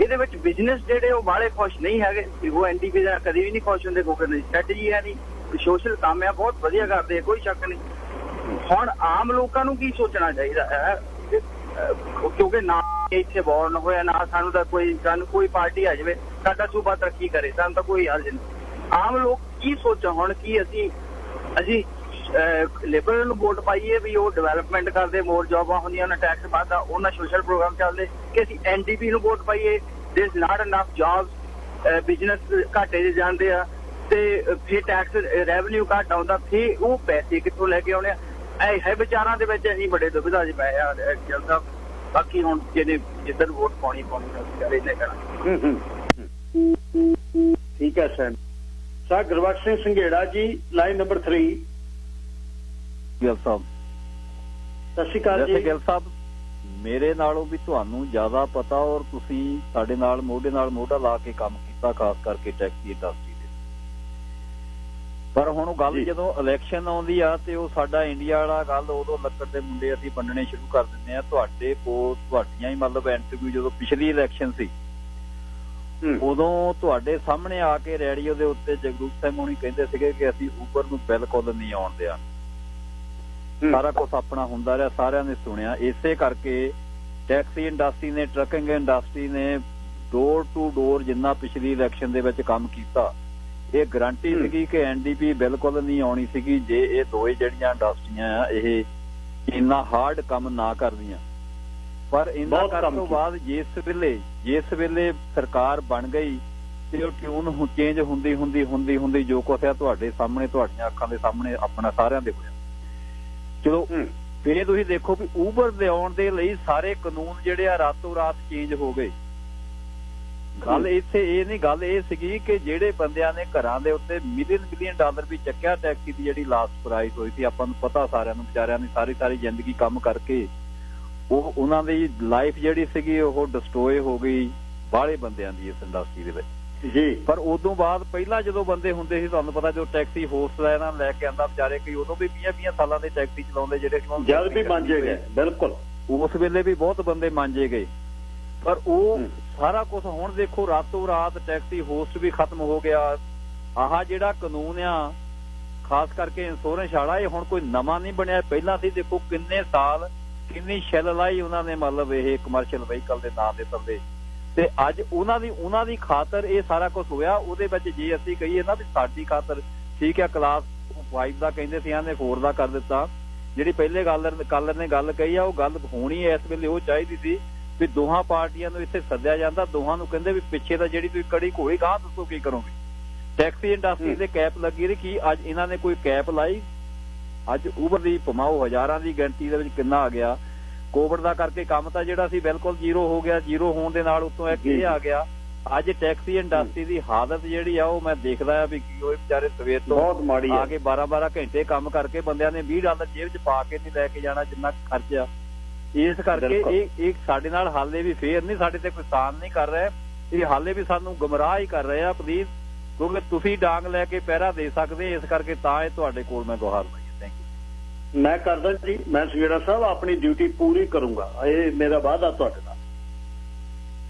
ਇਹਦੇ ਵਿੱਚ ਬਿਜ਼ਨਸ ਜਿਹੜੇ ਉਹ ਬਾਹਲੇ ਖੁਸ਼ ਨਹੀਂ ਹੈਗੇ, ਉਹ ਐਨਡੀਪੀ ਦਾ ਕਦੇ ਵੀ ਨਹੀਂ ਖੁਸ਼ ਹੁੰਦੇ, ਕਿਉਂਕਿ ਸਟ੍ਰੈਟਜੀ ਹੈ ਨਹੀਂ, ਸੋਸ਼ਲ ਕੰਮ ਆ, ਬਹੁਤ ਵਧੀਆ ਕਰਦੇ, ਕੋਈ ਸ਼ੱਕ ਨਹੀਂ। ਹੁਣ ਆਮ ਲੋਕਾਂ ਨੂੰ ਕੀ ਸੋਚਣਾ ਚਾਹੀਦਾ ਹੈ, ਕਿਉਂਕਿ ਨਾ ਇੱਥੇ ਬੋਰਨ ਹੋਇਆ, ਨਾ ਸਾਨੂੰ ਕੋਈ ਪਾਰਟੀ ਆ ਜਾਵੇ ਸਾਡਾ ਸੂਬਾ ਤਰੱਕੀ ਕਰੇ, ਸਾਨੂੰ ਤਾਂ ਕੋਈ ਹਰਜ ਨਹੀਂ। ਆਮ ਲੋਕ ਕੀ ਸੋਚਣ ਹੁਣ, ਕੀ ਅਸੀਂ ਲਿਬਰਲ ਨੂੰ ਵੋਟ ਪਾਈਏ ਵੀ ਉਹ ਡਿਵੈਲਪਮੈਂਟ ਕਰਦੇ, ਮੋਰ ਜੌਬਾਂ ਹੁੰਦੀਆਂ, ਉਹਨਾਂ ਟੈਕਸ ਵੱਧਦਾ, ਉਹਨਾਂ ਸੋਸ਼ਲ ਪ੍ਰੋਗਰਾਮ ਚੱਲਦੇ, ਕਿ ਅਸੀਂ ਐਨਡੀਪੀ ਨੂੰ ਵੋਟ ਪਾਈਏ, there is not enough jobs, business ਘਾਟੇ 'ਚ ਜਾਂਦੇ ਆ, ਤੇ ਫਿਰ ਟੈਕਸ ਰੈਵਨਿਊ ਘੱਟ ਆਉਂਦਾ, ਫਿਰ ਉਹ ਪੈਸੇ ਕਿੱਥੋਂ ਲੈ ਕੇ ਆਉਣੇ ਆ? ਇਹ ਵਿਚਾਰਾਂ ਦੇ ਵਿੱਚ ਅਸੀਂ ਬੜੇ ਦੁਬਿਧਾ 'ਚ ਪਏ ਆ ਗਿੱਲ ਸਾਹਿਬ। ਬਾਕੀ ਹੁਣ ਜਿਹਨੇ ਜਿੱਧਰ ਵੋਟ ਪਾਉਣੀ ਇਹਨੇ ਕਰਾਂਗੇ। ਠੀਕ ਹੈ ਸਰ ਗੁਰਬਖਸ਼ ਸਿੰਘ ਸੰਘੇੜਾ ਜੀ, ਲਾਈਨ ਨੰਬਰ 3। ਗਿੱਲ ਸਾਹਿਬ ਸਤਿ ਸ਼੍ਰੀ ਅਕਾਲ ਜੀ। ਗਿੱਲ ਸਾਹਿਬ, ਮੇਰੇ ਨਾਲੋਂ ਵੀ ਤੁਹਾਨੂੰ ਜ਼ਿਆਦਾ ਪਤਾ, ਔਰ ਤੁਸੀਂ ਸਾਡੇ ਨਾਲ ਮੋਢੇ ਨਾਲ ਮੋਢਾ ਲਾ ਕੇ ਕੰਮ ਕੀਤਾ, ਖਾਸ ਕਰਕੇ ਟੈਕਸੀ ਇੰਡਸਟਰੀ ਦੇ। ਪਰ ਹੁਣ ਗੱਲ ਜਦੋਂ ਇਲੈਕਸ਼ਨ ਆਉਂਦੀ ਆ ਤੇ ਉਹ ਸਾਡਾ ਇੰਡੀਆ ਵਾਲਾ ਗੱਲ, ਉਦੋਂ ਲੱਕੜ ਦੇ ਮੁੰਡੇ ਅਸੀਂ ਵੰਡਣੇ ਸ਼ੁਰੂ ਕਰ ਦਿੰਦੇ ਆ। ਤੁਹਾਡੇ ਕੋਲ ਤੁਹਾਡੀਆਂ ਹੀ ਮਤਲਬ ਇੰਟਰਵਿਊ ਜਦੋਂ ਪਿਛਲੀ ਇਲੈਕਸ਼ਨ ਸੀ, ਉਦੋਂ ਤੁਹਾਡੇ ਸਾਹਮਣੇ ਆ ਕੇ ਰੇਡੀਓ ਦੇ ਉੱਤੇ ਜਗਰੂਪ ਸਿੰਘ ਹੋਣੀ ਕਹਿੰਦੇ ਸੀਗੇ ਕਿ ਅਸੀਂ ਊਬਰ ਨੂੰ ਬਿਲਕੁਲ ਨਹੀਂ ਆਉਣ ਦਿਆ। ਸਾਰਾ ਕੁਛ ਆਪਣਾ ਹੁੰਦਾ ਰਿਹਾ, ਸਾਰਿਆਂ ਨੇ ਸੁਣਿਆ। ਇਸੇ ਕਰਕੇ ਟੈਕਸੀ ਇੰਡਸਟਰੀ ਨੇ, ਟਰੱਕਿੰਗ ਇੰਡਸਟਰੀ ਨੇ ਡੋਰ ਟੂ ਡੋਰ ਜਿੰਨਾ ਪਿਛਲੀ ਇਲੈਕਸ਼ਨ ਦੇ ਵਿੱਚ ਕੰਮ ਕੀਤਾ, ਇਹ ਗਰੰਟੀ ਸੀਗੀ ਕਿ ਐਨਡੀਪੀ ਬਿਲਕੁਲ ਨਹੀਂ ਆਉਣੀ ਸੀਗੀ ਜੇ ਇਹ ਦੋਏ ਜਿਹੜੀਆਂ ਇੰਡਸਟਰੀਆਂ ਆ ਇਹ ਇੰਨਾ ਹਾਰਡ ਕੰਮ ਨਾ ਕਰਦੀਆਂ। ਪਰ ਇੰਨਾ ਕਰਨ ਤੋਂ ਬਾਅਦ ਜਿਸ ਵੇਲੇ ਸਰਕਾਰ ਬਣ ਗਈ ਤੇ ਉਹ ਟਿਊਨ ਚੇਂਜ ਹੁੰਦੀ ਜੋ ਕੁਛ ਆ ਤੁਹਾਡੇ ਸਾਹਮਣੇ, ਤੁਹਾਡੀਆਂ ਅੱਖਾਂ ਦੇ ਸਾਹਮਣੇ, ਆਪਣਾ ਸਾਰਿਆਂ ਦੇ ਹੋਇਆ। ਚਲੋ ਫਿਰ ਤੁਸੀਂ ਦੇਖੋ ਵੀ ਊਬਰ ਲਿਆਉਣ ਦੇ ਲਈ ਸਾਰੇ ਕਾਨੂੰਨ ਜਿਹੜੇ ਆ ਰਾਤੋਂ ਰਾਤ ਚੇਂਜ ਹੋ ਗਏ। ਗੱਲ ਇੱਥੇ ਇਹ ਨਹੀਂ, ਗੱਲ ਇਹ ਸੀਗੀ ਕਿ ਜਿਹੜੇ ਬੰਦਿਆਂ ਨੇ ਘਰਾਂ ਦੇ ਉੱਤੇ ਮਿਲੀਅਨ ਡਾਲਰ ਵੀ ਚੱਕਿਆ ਟੈਕਸੀ ਦੀ ਜਿਹੜੀ ਲਾਸਟ ਪ੍ਰਾਈਸ ਹੋਈ ਸੀ, ਆਪਾਂ ਨੂੰ ਪਤਾ ਸਾਰਿਆਂ ਨੂੰ, ਵਿਚਾਰਿਆਂ ਨੇ ਸਾਰੀ ਜ਼ਿੰਦਗੀ ਕੰਮ ਕਰਕੇ ਉਹਨਾਂ ਦੀ ਲਾਈਫ ਜਿਹੜੀ ਸੀਗੀ ਉਹ ਡਿਸਟਰੋਏ ਹੋ ਗਈ, ਬਾਹਲੇ ਬੰਦਿਆਂ ਦੀ ਇਸ ਇੰਡਸਟਰੀ ਦੇ ਵਿੱਚ ਜੀ। ਪਰ ਉਦੋਂ ਬਾਅਦ ਪਹਿਲਾਂ ਜਦੋਂ ਬੰਦੇ ਹੁੰਦੇ ਸੀ, ਤੁਹਾਨੂੰ ਪਤਾ, ਜੋ ਟੈਕਸੀ ਹੋਸਟ ਲੈ ਕੇ ਆਂਦਾ ਵਿਚਾਰੇ, ਕਈ ਉਦੋਂ ਵੀ 20 ਸਾਲਾਂ ਦੇ ਟੈਕਸੀ ਚਲਾਉਂਦੇ ਜਿਹੜੇ ਜਦ ਵੀ ਮਾਂਜੇ ਗਏ, ਬਿਲਕੁਲ ਉਸ ਵੇਲੇ ਵੀ ਬਹੁਤ ਬੰਦੇ ਮਾਂਜੇ ਗਏ। ਪਰ ਉਹ ਸਾਰਾ ਕੁਝ ਹੁਣ ਦੇਖੋ ਰਾਤੋਂ ਰਾਤ ਟੈਕਸੀ ਹੋਸਟ ਵੀ ਖਤਮ ਹੋ ਗਿਆ। ਆਹ ਜਿਹੜਾ ਕਾਨੂੰਨ ਆ ਖਾਸ ਕਰਕੇ ਇੰਸ਼ੋਰੈਂਸ ਵਾਲਾ, ਇਹ ਹੁਣ ਕੋਈ ਨਵਾਂ ਨਹੀਂ ਬਣਿਆ, ਪਹਿਲਾਂ ਸੀ। ਦੇਖੋ ਕਿੰਨੇ ਸਾਲ ਕਿੰਨੀ ਛਿੱਲ ਲਾਈ ਉਹਨਾਂ ਨੇ, ਮਤਲਬ ਇਹ ਕਮਰਸ਼ੀਅਲ ਵਹੀਕਲ ਦੇ ਨਾਂ ਦੇ ਥੱਲੇ, ਤੇ ਅੱਜ ਉਹਨਾਂ ਦੀ ਖਾਤਰ ਇਹ ਸਾਰਾ ਕੁਝ ਹੋਇਆ। ਉਹਦੇ ਵਿੱਚ ਜੇ ਅਸੀਂ ਕਹੀਏ ਨਾ ਵੀ ਸਾਡੀ ਖਾਤਰ ਠੀਕ ਹੈ, ਕਲਾਸ 5 ਦਾ ਕਹਿੰਦੇ ਸੀ, ਇਹਨੇ 4 ਦਾ ਕਰ ਦਿੱਤਾ। ਜਿਹੜੀ ਪਹਿਲੇ ਕਾਲਰ ਨੇ ਗੱਲ ਕਹੀ ਆ, ਉਹ ਗੱਲ ਹੋਣੀ ਇਸ ਵੇਲੇ ਉਹ ਚਾਹੀਦੀ ਸੀ ਵੀ ਦੋਹਾਂ ਪਾਰਟੀਆਂ ਨੂੰ ਇੱਥੇ ਸੱਦਿਆ ਜਾਂਦਾ, ਦੋਹਾਂ ਨੂੰ ਕਹਿੰਦੇ ਵੀ ਪਿੱਛੇ ਤਾਂ ਜਿਹੜੀ ਤੁਸੀਂ ਕੜੀ ਘੋੜੀ ਗਾਂ ਦੱਸੋ ਕੀ ਕਰੋਗੇ। ਟੈਕਸੀ ਇੰਡਸਟਰੀ ਦੇ ਕੈਪ ਲੱਗੀ ਰਹੀ, ਕੀ ਅੱਜ ਇਹਨਾਂ ਨੇ ਕੋਈ ਕੈਪ ਲਾਈ? ਅੱਜ ਊਬਰ ਦੀ ਭਮਾਓ ਹਜ਼ਾਰਾਂ ਦੀ ਗਿਣਤੀ ਦੇ ਵਿੱਚ ਕਿੰਨਾ ਆ ਗਿਆ। ਕੋਵਿਡ ਦਾ ਕਰਕੇ ਕੰਮ ਤਾਂ ਜਿਹੜਾ ਸੀ ਬਿਲਕੁਲ ਜ਼ੀਰੋ ਹੋ ਗਿਆ, ਜ਼ੀਰੋ ਹੋਣ ਦੇ ਨਾਲ ਉੱਤੋਂ ਇੱਕ ਇਹ ਆ ਗਿਆ। ਅੱਜ ਟੈਕਸੀ ਇੰਡਸਟਰੀ ਦੀ ਹਾਲਤ ਜਿਹੜੀ ਆ ਉਹ ਮੈਂ ਦੇਖਦਾ ਆ ਵੀ ਕੀ ਉਹ ਵਿਚਾਰੇ ਸਵੇਰ ਤੋਂ ਬਹੁਤ ਮਾੜੀ ਆ ਕੇ 12 ਘੰਟੇ ਕੰਮ ਕਰਕੇ ਬੰਦਿਆਂ ਨੇ $20 ਜੇਬ 'ਚ ਪਾ ਕੇ ਨਹੀਂ ਲੈ ਕੇ ਜਾਣਾ ਜਿੰਨਾ ਖਰਚਾ। ਇਸ ਕਰਕੇ ਇਹ ਸਾਡੇ ਨਾਲ ਹਾਲੇ ਵੀ ਫੇਰ ਨਹੀਂ, ਸਾਡੇ ਤੇ ਕੋਈ ਸਾਨ ਨਹੀਂ ਕਰ ਰਿਹਾ, ਇਹ ਹਾਲੇ ਵੀ ਸਾਨੂੰ ਗੁੰਮਰਾਹ ਹੀ ਕਰ ਰਹੇ ਆ ਪਲੀਜ਼, ਕਿਉਂਕਿ ਤੁਸੀਂ ਡਾਂਗ ਲੈ ਕੇ ਪਹਿਰਾ ਦੇ ਸਕਦੇ। ਇਸ ਕਰਕੇ ਤਾਂ ਇਹ ਤੁਹਾਡੇ ਕੋਲ ਮੈਂ ਗੁਹਾਰ ਲਾਈ। Thank you. ਮੈਂ ਕਰਦਾ ਜੀ, ਮੈਂ ਸੰਘੇੜਾ ਸਾਹਿਬ ਆਪਣੀ ਡਿਊਟੀ ਪੂਰੀ ਕਰੂੰਗਾ, ਇਹ ਮੇਰਾ ਵਾਅਦਾ ਤੁਹਾਡੇ ਨਾਲ।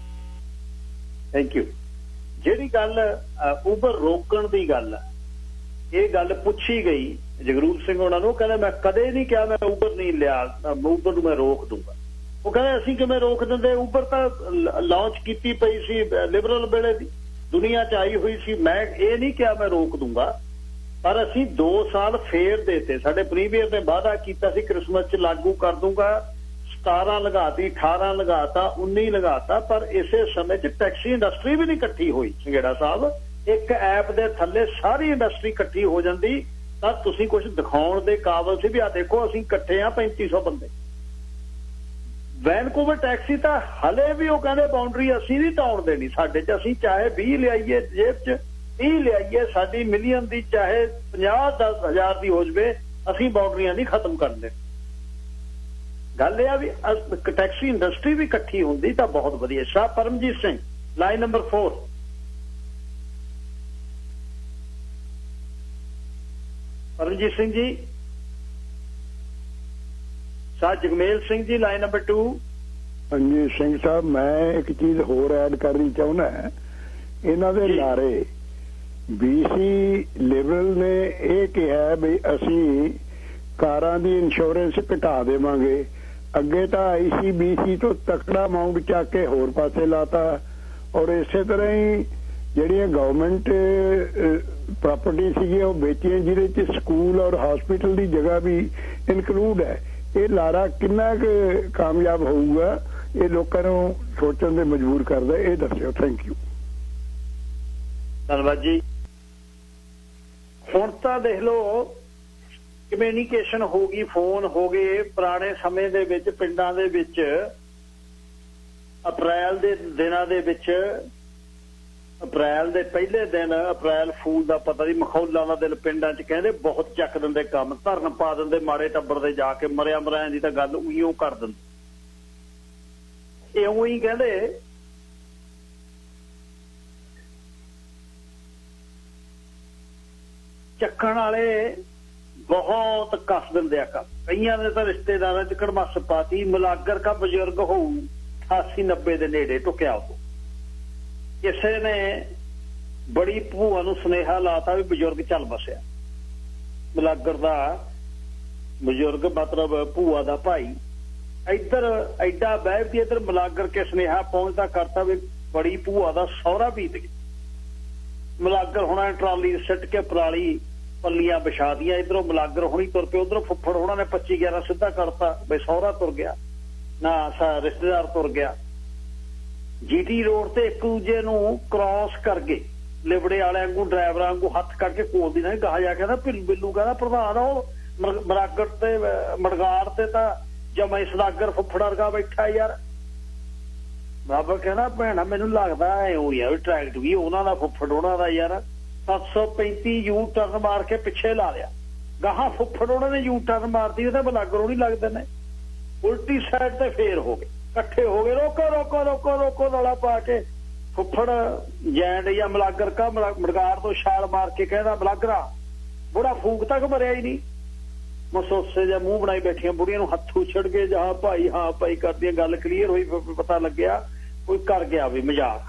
Thank you. ਜਿਹੜੀ ਗੱਲ ਊਬਰ ਰੋਕਣ ਦੀ ਗੱਲ ਹੈ, ਇਹ ਗੱਲ ਪੁੱਛੀ ਗਈ ਜਗਰੂਪ ਸਿੰਘ ਉਹਨਾਂ ਨੂੰ, ਕਹਿੰਦੇ ਮੈਂ ਕਦੇ ਨਹੀਂ ਕਿਹਾ ਮੈਂ ਊਬਰ ਨਹੀਂ ਲਿਆ, ਊਬਰ ਨੂੰ ਮੈਂ ਰੋਕ ਦੂੰਗਾ। ਉਹ ਕਹਿੰਦੇ ਅਸੀਂ ਕਿਵੇਂ ਰੋਕ ਦਿੰਦੇ, ਊਬਰ ਤਾਂ ਲਾਂਚ ਕੀਤੀ ਪਈ ਸੀ ਲਿਬਰਲ ਵੇਲੇ ਦੀ, ਦੁਨੀਆ 'ਚ ਆਈ ਹੋਈ ਸੀ। ਮੈਂ ਇਹ ਨਹੀਂ ਕਿਹਾ ਮੈਂ ਰੋਕ ਦੂੰਗਾ, ਪਰ ਅਸੀਂ 2 ਸਾਲ ਫੇਰ ਦੇਤੇ। ਸਾਡੇ ਪ੍ਰੀਮੀਅਰ ਨੇ ਵਾਅਦਾ ਕੀਤਾ ਸੀ ਕ੍ਰਿਸਮਸ 'ਚ ਲਾਗੂ ਕਰ ਦੂੰਗਾ, 17 ਲਗਾਤੀ, 18 ਲਗਾਤਾ, 19 ਲਗਾਤਾ, ਪਰ ਇਸੇ ਸਮੇਂ 'ਚ ਟੈਕਸੀ ਇੰਡਸਟਰੀ ਵੀ ਨਹੀਂ ਇਕੱਠੀ ਹੋਈ। ਸੰਘੇੜਾ ਸਾਹਿਬ, ਇੱਕ ਐਪ ਦੇ ਥੱਲੇ ਸਾਰੀ ਇੰਡਸਟਰੀ ਇਕੱਠੀ ਹੋ ਜਾਂਦੀ ਤਾਂ ਤੁਸੀਂ ਕੁਝ ਦਿਖਾਉਣ ਦੇ ਕਾਬਲ ਸੀ ਵੀ ਆ ਦੇਖੋ ਅਸੀਂ ਇਕੱਠੇ ਆ 3500 ਬੰਦੇ। ਵੈਨਕੂਵਰ ਟੈਕਸੀ ਤਾਂ ਹਲੇ ਵੀ ਉਹ ਕਹਿੰਦੇ ਬਾਉਂਡਰੀ ਅਸੀਂ ਨਹੀਂ ਤਾਉਣ ਦੇਣੀ ਸਾਡੇ 'ਚ, ਅਸੀਂ ਚਾਹੇ 20 ਲਿਆਈਏ ਜੇਬ 'ਚ, 30 ਲਿਆਈਏ, ਸਾਡੀ ਮਿਲੀਅਨ ਦੀ ਚਾਹੇ 50-10 ਹਜ਼ਾਰ ਦੀ ਹੋ ਜਵੇ, ਅਸੀਂ ਬਾਉਂਡਰੀਆਂ ਨਹੀਂ ਖਤਮ ਕਰਨ ਦੇ। ਗੱਲ ਇਹ ਆ ਵੀ ਟੈਕਸੀ ਇੰਡਸਟਰੀ ਵੀ ਇਕੱਠੀ ਹੁੰਦੀ ਤਾਂ ਬਹੁਤ ਵਧੀਆ। ਸ਼ਾਹ ਪਰਮਜੀਤ ਸਿੰਘ ਲਾਈਨ ਨੰਬਰ 4। ਪਰਮਜੀਤ ਸਿੰਘ ਜੀ। ਸ਼ਾਹ ਜਗਮੇਲ ਸਿੰਘ ਜੀ ਲਾਈਨ ਨੰਬਰ 2। ਹਾਂਜੀ ਸਿੰਘ ਸਾਹਿਬ, ਮੈਂ ਇੱਕ ਚੀਜ਼ ਹੋਰ ਐਡ ਕਰਨੀ ਚਾਹੁੰਦਾ। ਇਹਨਾਂ ਦੇ ਲਾਰੇ BC ਲਿਬਰਲ ਨੇ ਇਹ ਕਿਹਾ ਵੀ ਅਸੀਂ ਕਾਰਾਂ ਦੀ ਇੰਸ਼ੋਰੈਂਸ ਘਟਾ ਦੇਵਾਂਗੇ। ਅੱਗੇ ਤਾਂ ICBC ਤੋਂ ਤਕੜਾ ਅਮਾਉਂਟ ਚੱਕ ਕੇ ਹੋਰ ਪਾਸੇ ਲਾਤਾ, ਔਰ ਇਸੇ ਤਰ੍ਹਾਂ ਹੀ ਜਿਹੜੀਆਂ ਗਵਰਨਮੈਂਟ ਪ੍ਰਾਪਰਟੀ ਸੀਗੀਆਂ ਉਹ ਵੇਚੀਆਂ, ਜਿਹਦੇ ਚ ਸਕੂਲ ਔਰ ਹਸਪੀਟਲ ਦੀ ਜਗ੍ਹਾ ਵੀ ਇਨਕਲੂਡ ਹੈ। ਇਹ ਲਾਰਾ ਕਿੰਨਾ ਕੁ ਕਾਮਯਾਬ ਹੋਊਗਾ, ਇਹ ਲੋਕਾਂ ਨੂੰ ਸੋਚਣ ਦੇ ਮਜਬੂਰ ਕਰਦਾ। ਇਹ ਦੱਸਿਓ। Thank you. ਧੰਨਵਾਦ ਜੀ। ਹੁਣ ਤਾਂ ਦੇਖ ਲਓ ਕਮਿਊਨੀਕੇਸ਼ਨ ਹੋ ਗਈ, ਫੋਨ ਹੋ ਗਏ। ਪੁਰਾਣੇ ਸਮੇਂ ਦੇ ਵਿੱਚ ਪਿੰਡਾਂ ਦੇ ਵਿੱਚ ਅਪ੍ਰੈਲ ਦੇ ਦਿਨਾਂ ਦੇ ਵਿੱਚ, ਅਪ੍ਰੈਲ ਦੇ ਪਹਿਲੇ ਦਿਨ ਅਪ੍ਰੈਲ ਫੂਲ ਦਾ ਪਤਾ ਨਹੀਂ, ਮਖੌਲਾਂ ਦਾ ਦਿਨ ਪਿੰਡਾਂ 'ਚ ਕਹਿੰਦੇ ਬਹੁਤ ਚੱਕ ਦਿੰਦੇ ਕੰਮ, ਧਰਨ ਪਾ ਦਿੰਦੇ ਮਾੜੇ ਟੱਬਰ ਦੇ ਜਾ ਕੇ, ਮਰਿਆ ਮਰਾਇਆਂ ਦੀ ਤਾਂ ਗੱਲ ਉਈਓ ਕਰ ਦਿੰਦੇ। ਇਉਂ ਹੀ ਕਹਿੰਦੇ ਚੱਕਣ ਵਾਲੇ ਬਹੁਤ ਕੱਸ ਦਿੰਦੇ ਆ ਕੰਮ। ਕਈਆਂ ਦੇ ਤਾਂ ਰਿਸ਼ਤੇਦਾਰਾਂ 'ਚ ਕੜਮੱਸ ਪਾਤੀ। ਮਲਾਗਰ ਕਾ ਬਜ਼ੁਰਗ ਹੋਊ 88-90 ਦੇ ਨੇੜੇ ਟੁਕਿਆ। ਉਹ ਕਿਸੇ ਨੇ ਬੜੀ ਭੂਆ ਨੂੰ ਸੁਨੇਹਾ ਲਾਤਾ ਵੀ ਬਜ਼ੁਰਗ ਚੱਲ ਬਸਿਆ। ਮਲਾਗਰ ਦਾ ਬਜ਼ੁਰਗ ਮਤਲਬ ਭੂਆ ਦਾ ਭਾਈ ਇੱਧਰ ਐਡਾ ਬਹਿ ਵੀ ਇੱਧਰ ਮਲਾਗਰ ਕੇ ਸੁਨੇਹਾ ਪਹੁੰਚਦਾ ਕਰਤਾ ਵੀ ਬੜੀ ਭੂਆ ਦਾ ਸਹੁਰਾ ਬੀਤ ਗਿਆ। ਮਲਾਗਰ ਹੋਣਾ ਟਰਾਲੀ ਸਿੱਟ ਕੇ ਪਰਾਲੀ ਪੱਲੀਆਂ ਵਿਛਾ ਦੀਆਂ, ਇਧਰੋਂ ਮਲਾਗਰ ਹੋਣੀ ਤੁਰ ਪਏ, ਉਧਰੋਂ ਫੁੱਫੜ ਹੋਣਾ ਨੇ 25-11 ਸਿੱਧਾ ਕਰਤਾ ਬਈ ਸਹੁਰਾ ਤੁਰ ਗਿਆ ਨਾ ਰਿਸ਼ਤੇਦਾਰ ਤੁਰ ਗਿਆ। GT ਰੋਡ ਤੇ ਇੱਕ ਦੂਜੇ ਨੂੰ ਕ੍ਰਾਸ ਕਰ ਗਏ, ਲਿਬੜੇ ਵਾਲਿਆਂ ਵਾਂਗੂ ਡਰਾਈਵਰਾਂ ਵਾਂਗੂ ਹੱਥ ਕਰਕੇ ਕੋਲ ਦੀ ਨਾ ਗਾਹ ਜਾ ਕੇ ਕਹਿੰਦਾ ਬਿੱਲੂ ਕਹਿੰਦਾ ਪ੍ਰਧਾਨ ਉਹ ਮਰਾਗੜ ਤੇ ਮੜਗਾੜ ਤੇ ਤਾਂ ਜਮਾ ਸਦਾਗਰ ਫੁੱਫੜ ਵਰਗਾ ਬੈਠਾ ਯਾਰ। ਬਾਬਾ ਕਹਿੰਦਾ ਭੈਣਾ ਮੈਨੂੰ ਲੱਗਦਾ ਐ ਹੋਈ ਆ ਟਰੈਕਟ ਵੀ ਉਹਨਾਂ ਦਾ ਫੁੱਫੜ ਉਹਨਾਂ ਦਾ ਯਾਰ। 735 ਯੂ ਟਰਨ ਮਾਰ ਕੇ ਪਿੱਛੇ ਲਾ ਲਿਆ, ਗਾਹਾਂ ਫੁੱਫੜ ਉਹਨਾਂ ਨੇ ਯੂ ਟਰਨ ਮਾਰਦੀ, ਉਹਦਾ ਬਲਾਗਰ ਨਹੀਂ ਲੱਗਦੇ ਨੇ। ਉਲਟੀ ਸਾਈਡ ਤੇ ਫੇਰ ਹੋ ਗਏ, ਇਕੱਠੇ ਹੋ ਗਏ, ਰੋਕੋ ਰੋਕੋ ਰੋਕੋ ਰੋਕੋ ਰੌਲਾ ਪਾ ਕੇ। ਫੁੱਫੜ ਜੈਂਡ ਜਾਂ ਮਲਾਗਰ ਕਾ ਮੜਗਾੜ ਤੋਂ ਛਾਲ ਮਾਰ ਕੇ ਕਹਿੰਦਾ ਬਲਾਗਰਾ ਬੁੜਾ ਫੂਕ ਤੱਕ ਮਰਿਆ ਹੀ ਨਹੀਂ। ਮਸੋਸੇ ਜਾਂ ਮੂੰਹ ਬਣਾਈ ਬੈਠੀਆਂ ਬੁੜੀਆਂ ਨੂੰ ਹੱਥ ਉਛੜ ਕੇ ਜਹਾਂ ਭਾਈ ਹਾਂ ਭਾਈ ਕਰਦੀਆਂ। ਗੱਲ ਕਲੀਅਰ ਹੋਈ, ਪਤਾ ਲੱਗਿਆ ਕੋਈ ਕਰ ਗਿਆ ਵੀ ਮਜ਼ਾਕ।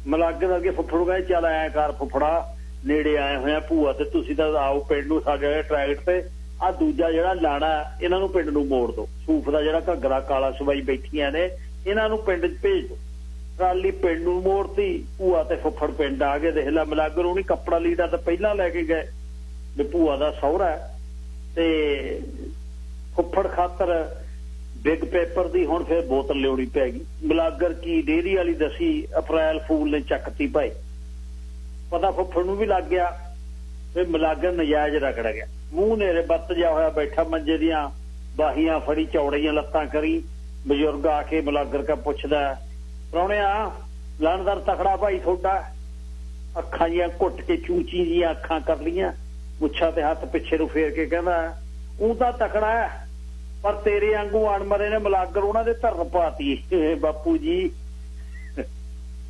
ਮਲਾਗਰ ਅੱਗੇ ਫੁੱਫੜ ਗਏ ਚੱਲ ਐ ਕਰ ਫੁੱਫੜਾ ਨੇੜੇ ਆਏ ਹੋਇਆ ਭੂਆ ਤੇ ਤੁਸੀਂ ਤਾਂ ਆਓ ਪਿੰਡ ਨੂੰ ਸਾਡੇ ਟਰੈਕਟ ਤੇ। ਆ ਦੂਜਾ ਜਿਹੜਾ ਲਾਣਾ ਇਹਨਾਂ ਨੂੰ ਪਿੰਡ ਨੂੰ ਮੋੜ ਦੋ। ਸੂਫ ਦਾ ਜਿਹੜਾ ਘੱਗਰਾ ਕਾਲਾ ਸਵਾਈ ਬੈਠੀਆਂ ਨੇ ਇਹਨਾਂ ਨੂੰ ਪਿੰਡ 'ਚ ਭੇਜ ਦੋ। ਟਰਾਲੀ ਪਿੰਡ ਨੂੰ ਮੋੜਤੀ, ਭੂਆ ਤੇ ਫੁੱਫੜ ਪਿੰਡ ਆ ਗਏ। ਦੇਖ ਲੈ ਮਲਾਗਰ ਉਹਨੀ ਕੱਪੜਾ ਲੀੜਾ ਤਾਂ ਪਹਿਲਾਂ ਲੈ ਕੇ ਗਏ ਵੀ ਭੂਆ ਦਾ ਸਹੁਰਾ ਤੇ ਫੁੱਫੜ ਖਾਤਰ ਬਿਗ ਪੇਪਰ ਦੀ ਹੁਣ ਫਿਰ ਬੋਤਲ ਲਿਆਉਣੀ ਪੈ ਗਈ। ਮਲਾਗਰ ਕੀ ਡੇਅਰੀ ਵਾਲੀ ਦਸੀ ਅਪ੍ਰੈਲ ਫੂਲ ਨੇ ਚੱਕਤੀ ਭਾਈ। ਪਤਾ ਫੁੱਫੜ ਨੂੰ ਵੀ ਲੱਗ ਗਿਆ ਫਿਰ ਮਲਾਗਰ ਨਜਾਇਜ਼ ਰਗੜ ਗਿਆ। ਮੂੰਹ ਨੇਰੇ ਬੱਤ ਜਾ ਹੋਇਆ ਬੈਠਾ, ਮੰਜੇ ਦੀਆਂ ਬਾਹੀਆਂ ਫੜੀ, ਚੌੜੀਆਂ ਲੱਤਾਂ ਕਰੀ। ਬਜ਼ੁਰਗ ਆ ਕੇ ਮਲਾਗਰ ਕਾ ਪੁੱਛਦਾ ਪ੍ਰਾਹੁਣਿਆ ਲਾਣਦਾਰ ਤਕੜਾ ਭਾਈ ਤੁਹਾਡਾ। ਅੱਖਾਂ ਜੀਆਂ ਘੁੱਟ ਕੇ ਚੂਚੀ ਜੀਆਂ ਅੱਖਾਂ ਕਰ ਲੀਆਂ, ਮੁੱਛਾਂ ਤੇ ਹੱਥ ਪਿੱਛੇ ਨੂੰ ਫੇਰ ਕੇ ਕਹਿੰਦਾ ਉਹ ਤਾਂ ਤਕੜਾ ਹੈ ਪਰ ਤੇਰੇ ਵਾਂਗੂ ਅਣਮਰੇ ਨੇ ਮਲਾਗਰ ਉਹਨਾਂ ਦੇ ਧਰਨ ਪਾਤੀ। ਬਾਪੂ ਜੀ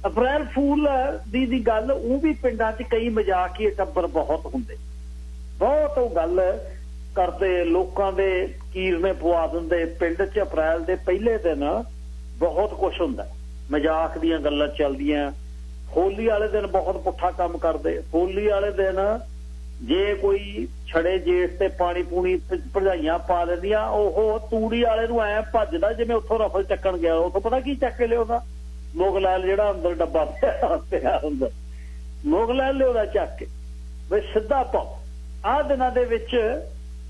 ਅਪ੍ਰੈਲ ਫੂਲ ਦੀ ਗੱਲ ਉਹ ਵੀ ਪਿੰਡਾਂ 'ਚ ਕਈ ਮਜ਼ਾਕੀ ਟੱਬਰ ਬਹੁਤ ਹੁੰਦੇ, ਬਹੁਤ ਉਹ ਗੱਲ ਕਰਦੇ, ਲੋਕਾਂ ਦੇ ਕੀਰਨੇ ਪਵਾ ਦਿੰਦੇ। ਪਿੰਡ 'ਚ ਅਪ੍ਰੈਲ ਦੇ ਪਹਿਲੇ ਦਿਨ ਬਹੁਤ ਕੁਛ ਹੁੰਦਾ, ਮਜ਼ਾਕ ਦੀਆਂ ਗੱਲਾਂ ਚੱਲਦੀਆਂ। ਹੋਲੀ ਵਾਲੇ ਦਿਨ ਬਹੁਤ ਪੁੱਠਾ ਕੰਮ ਕਰਦੇ। ਹੋਲੀ ਵਾਲੇ ਦਿਨ ਜੇ ਕੋਈ ਛੜੇ ਜੇਠ ਤੇ ਪਾਣੀ ਪੂਣੀ ਭਰਜਾਈਆਂ ਪਾ ਦਿੰਦੀਆਂ, ਉਹ ਤੂੜੀ ਵਾਲੇ ਨੂੰ ਐ ਭੱਜਦਾ ਜਿਵੇਂ ਉੱਥੋਂ ਰਫਲ ਚੱਕਣ ਗਿਆ। ਉੱਥੋਂ ਪਤਾ ਕੀ ਚੱਕ ਕੇ ਲਿਆਉਂਦਾ? ਮੁਗਲਾਲ ਜਿਹੜਾ ਅੰਦਰ ਡੱਬਾ ਪਿਆ ਹੁੰਦਾ, ਮੁਗਲਾਲ ਲਿਆਉਂਦਾ ਚੱਕ ਕੇ ਬਈ ਸਿੱਧਾ ਪਾਓ। ਆਹ ਦਿਨਾਂ ਦੇ ਵਿੱਚ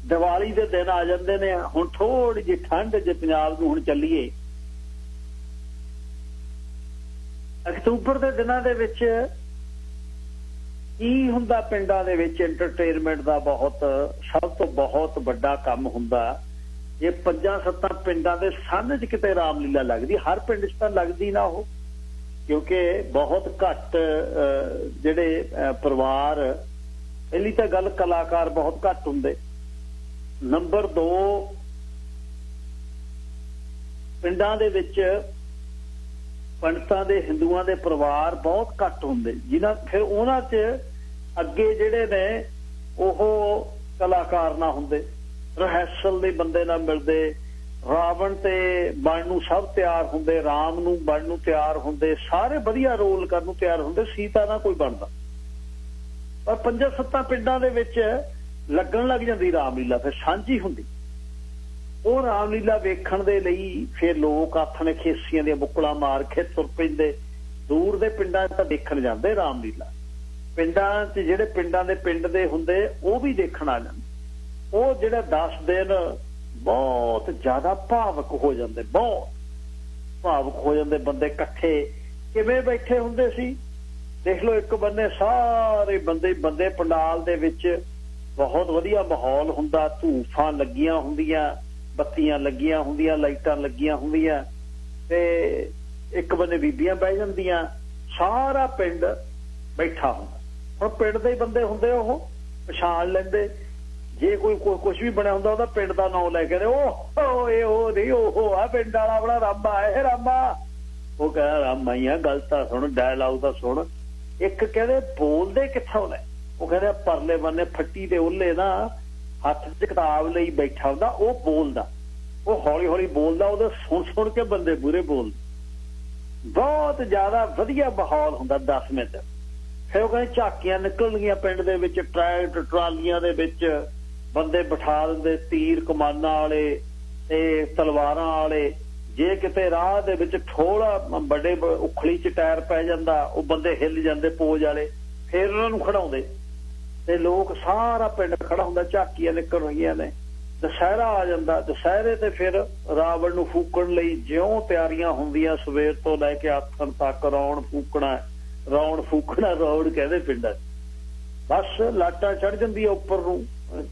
ਦੀਵਾਲੀ ਦੇ ਦਿਨ ਆ ਜਾਂਦੇ ਨੇ। ਹੁਣ ਥੋੜੀ ਜਿਹੀ ਠੰਡ ਜੇ ਪੰਜਾਬ ਨੂੰ ਹੁਣ ਚੱਲੀਏ, ਅਕਤੂਬਰ ਦੇ ਦਿਨਾਂ ਦੇ ਵਿੱਚ ਕੀ ਹੁੰਦਾ ਪਿੰਡਾਂ ਦੇ ਵਿੱਚ ਐਂਟਰਟੇਨਮੈਂਟ ਦਾ ਸਭ ਤੋਂ ਬਹੁਤ ਵੱਡਾ ਕੰਮ ਹੁੰਦਾ। ਇਹ 5-7 ਪਿੰਡਾਂ ਦੇ ਸੰਨ 'ਚ ਕਿਤੇ ਰਾਮਲੀਲਾ ਲੱਗਦੀ, ਹਰ ਪਿੰਡ 'ਚ ਤਾਂ ਲੱਗਦੀ ਨਾ ਉਹ, ਕਿਉਂਕਿ ਬਹੁਤ ਘੱਟ ਜਿਹੜੇ ਪਰਿਵਾਰ। ਪਹਿਲੀ ਤਾਂ ਗੱਲ ਕਲਾਕਾਰ ਬਹੁਤ ਘੱਟ ਹੁੰਦੇ। ਨੰਬਰ 2 ਜਿਹੜੀ 5-7 ਪਿੰਡਾਂ ਦੇ ਸੰਨ 'ਚ ਕਿਤੇ ਰਾਮਲੀਲਾ ਲੱਗਦੀ, ਹਰ ਪਿੰਡ 'ਚ ਤਾਂ ਲੱਗਦੀ ਨਾ ਉਹ, ਕਿਉਂਕਿ ਬਹੁਤ ਘੱਟ ਜਿਹੜੇ ਪਰਿਵਾਰ। ਪਹਿਲੀ ਤਾਂ ਗੱਲ ਕਲਾਕਾਰ ਬਹੁਤ ਘੱਟ ਹੁੰਦੇ। ਨੰਬਰ 2 ਜਿਹੜੀ 5-7 ਪਿੰਡਾਂ ਦੇ ਸੰਨ 'ਚ ਕਿਤੇ ਰਾਮਲੀਲਾ ਲੱਗਦੀ, ਹਰ ਪਿੰਡ 'ਚ ਤਾਂ ਲੱਗਦੀ ਨਾ ਉਹ, ਕਿਉਂਕਿ ਬਹੁਤ ਘੱਟ ਜਿਹੜੇ ਪਰਿਵਾਰ। ਪਹਿਲੀ ਤਾਂ ਗੱਲ ਕਲਾਕਾਰ ਬਹੁਤ ਘੱਟ ਹੁੰਦੇ। ਨੰਬਰ 2 ਪਿੰਡਾਂ ਦੇ ਵਿੱਚ ਪੰਡਤਾਂ ਦੇ ਹਿੰਦੂਆਂ ਦੇ ਪਰਿਵਾਰ ਬਹੁਤ ਘੱਟ ਹੁੰਦੇ, ਜਿਨ੍ਹਾਂ ਫਿਰ ਉਹਨਾਂ 'ਚ ਅੱਗੇ ਜਿਹੜੇ ਨੇ ਉਹ ਕਲਾਕਾਰ ਨਾ ਹੁੰਦੇ, ਰਿਹਰਸਲ ਦੇ ਬੰਦੇ ਨਾ ਮਿਲਦੇ, ਰਾਵਣ ਤੇ ਬਣਨ ਨੂੰ ਸਭ ਤਿਆਰ ਹੁੰਦੇ, ਰਾਮ ਨੂੰ ਬਣਨ ਨੂੰ ਤਿਆਰ ਹੁੰਦੇ, ਸਾਰੇ ਵਧੀਆ ਰੋਲ ਕਰਨ ਨੂੰ ਤਿਆਰ ਹੁੰਦੇ, ਸੀਤਾ ਨਾ ਕੋਈ ਬਣਦਾ। ਪਰ 5-7 ਪਿੰਡਾਂ ਦੇ ਵਿੱਚ ਲੱਗਣ ਲੱਗ ਜਾਂਦੀ ਰਾਮਲੀਲਾ, ਫਿਰ ਸਾਂਝੀ ਹੁੰਦੀ। ਉਹ ਰਾਮਲੀਲਾ ਵੇਖਣ ਦੇ ਲਈ ਫਿਰ ਲੋਕ ਆਥਣੇ ਖੇਸੀਆਂ ਦੀਆਂ ਬੁੱਕਲਾਂ ਮਾਰ ਕੇ ਤੁਰ ਪੈਂਦੇ, ਦੂਰ ਦੇ ਪਿੰਡਾਂ 'ਚ ਤਾਂ ਦੇਖਣ ਜਾਂਦੇ ਰਾਮਲੀਲਾ। ਪਿੰਡਾਂ 'ਚ ਜਿਹੜੇ ਪਿੰਡਾਂ ਦੇ ਪਿੰਡ ਦੇ ਹੁੰਦੇ ਉਹ ਵੀ ਦੇਖਣ ਆ ਜਾਂਦੇ। ਉਹ ਜਿਹੜਾ 10 ਦਿਨ ਬਹੁਤ ਜ਼ਿਆਦਾ ਭਾਵਕ ਹੋ ਜਾਂਦੇ, ਬਹੁਤ ਭਾਵਕ ਹੋ ਜਾਂਦੇ ਬੰਦੇ। ਇਕੱਠੇ ਕਿਵੇਂ ਬੈਠੇ ਹੁੰਦੇ ਸੀ ਦੇਖ ਲਓ, ਇੱਕ ਬੰਨੇ ਸਾਰੇ ਬੰਦੇ ਪੰਡਾਲ ਦੇ ਵਿੱਚ, ਬਹੁਤ ਵਧੀਆ ਮਾਹੌਲ ਹੁੰਦਾ, ਧੂਫਾਂ ਲੱਗੀਆਂ ਹੁੰਦੀਆਂ, ਬੱਤੀਆਂ ਲੱਗੀਆਂ ਹੁੰਦੀਆਂ, ਲਾਈਟਾਂ ਲੱਗੀਆਂ ਹੁੰਦੀਆਂ, ਤੇ ਇੱਕ ਬੰਨੇ ਬੀਬੀਆਂ ਬਹਿ ਜਾਂਦੀਆਂ, ਸਾਰਾ ਪਿੰਡ ਬੈਠਾ ਹੁੰਦਾ। ਹੁਣ ਪਿੰਡ ਦੇ ਬੰਦੇ ਹੁੰਦੇ, ਉਹ ਪਛਾਣ ਲੈਂਦੇ, ਜੇ ਕੋਈ ਕੁਝ ਵੀ ਬਣਿਆ ਹੁੰਦਾ ਉਹਦਾ ਪਿੰਡ ਦਾ ਨਾਂ ਲੈ ਕੇ ਉਹ ਨਹੀਂ, ਉਹ ਆ ਪਿੰਡ ਵਾਲਾ ਆਪਣਾ ਰਾਮਾ, ਇਹ ਰਾਮਾ। ਉਹ ਕਹਿੰਦਾ ਰਾਮਾ ਹੀ ਆ, ਗੱਲ ਤਾਂ ਸੁਣ, ਡਾਇਲਾਗ ਤਾਂ ਸੁਣ। ਇੱਕ ਕਹਿੰਦੇ ਬੋਲਦੇ ਕਿੱਥੋਂ ਨੇ, ਉਹ ਕਹਿੰਦੇ ਪਰਲੇ ਬੰਨੇ ਫੱਟੀ ਦੇ ਉਹਲੇ ਨਾ ਹੱਥ 'ਚ ਕਿਤਾਬ ਲਈ ਬੈਠਾ ਹੁੰਦਾ, ਉਹ ਬੋਲਦਾ, ਉਹ ਹੌਲੀ ਹੌਲੀ ਬੋਲਦਾ, ਉਹਦੇ ਸੁਣ ਕੇ ਬੰਦੇ ਪੂਰੇ ਬੋਲਦੇ। ਬਹੁਤ ਜ਼ਿਆਦਾ ਵਧੀਆ ਮਾਹੌਲ ਹੁੰਦਾ 10 ਮਿੰਟ। ਫਿਰ ਉਹ ਕਹਿੰਦੇ ਝਾਕੀਆਂ ਨਿਕਲਣਗੀਆਂ ਪਿੰਡ ਦੇ ਵਿੱਚ, ਟਰੈਕਟਰ ਟਰਾਲੀਆਂ ਦੇ ਵਿੱਚ ਬੰਦੇ ਬਿਠਾ ਦਿੰਦੇ, ਤੀਰ ਕਮਾਨਾਂ ਵਾਲੇ ਤੇ ਤਲਵਾਰਾਂ ਵਾਲੇ। ਜੇ ਕਿਤੇ ਰਾਹ ਦੇ ਵਿੱਚ ਠੋਲਾ ਵੱਡੇ ਉਖਲੀ 'ਚ ਟਾਇਰ ਪੈ ਜਾਂਦਾ, ਉਹ ਬੰਦੇ ਹਿੱਲ ਜਾਂਦੇ ਪੋਜ ਵਾਲੇ, ਫਿਰ ਉਹਨਾਂ ਨੂੰ ਖੜਾਉਂਦੇ ਤੇ ਲੋਕ ਸਾਰਾ ਪਿੰਡ ਖੜਾ ਹੁੰਦਾ, ਝਾਕੀਆਂ ਨਿਕਲ ਰਹੀਆਂ ਨੇ। ਦੁਸਹਿਰਾ ਆ ਜਾਂਦਾ, ਦੁਸਹਿਰੇ ਤੇ ਫਿਰ ਰਾਵਣ ਨੂੰ ਫੂਕਣ ਲਈ ਜਿਉਂ ਤਿਆਰੀਆਂ ਹੁੰਦੀਆਂ, ਸਵੇਰ ਤੋਂ ਲੈ ਕੇ ਆਥਣ ਤੱਕ ਰੌਣ ਫੂਕਣਾ, ਰੌਣ ਕਹਿੰਦੇ ਪਿੰਡਾਂ 'ਚ। ਬਸ ਲਾਟਾਂ ਚੜ ਜਾਂਦੀਆਂ ਉੱਪਰ ਨੂੰ,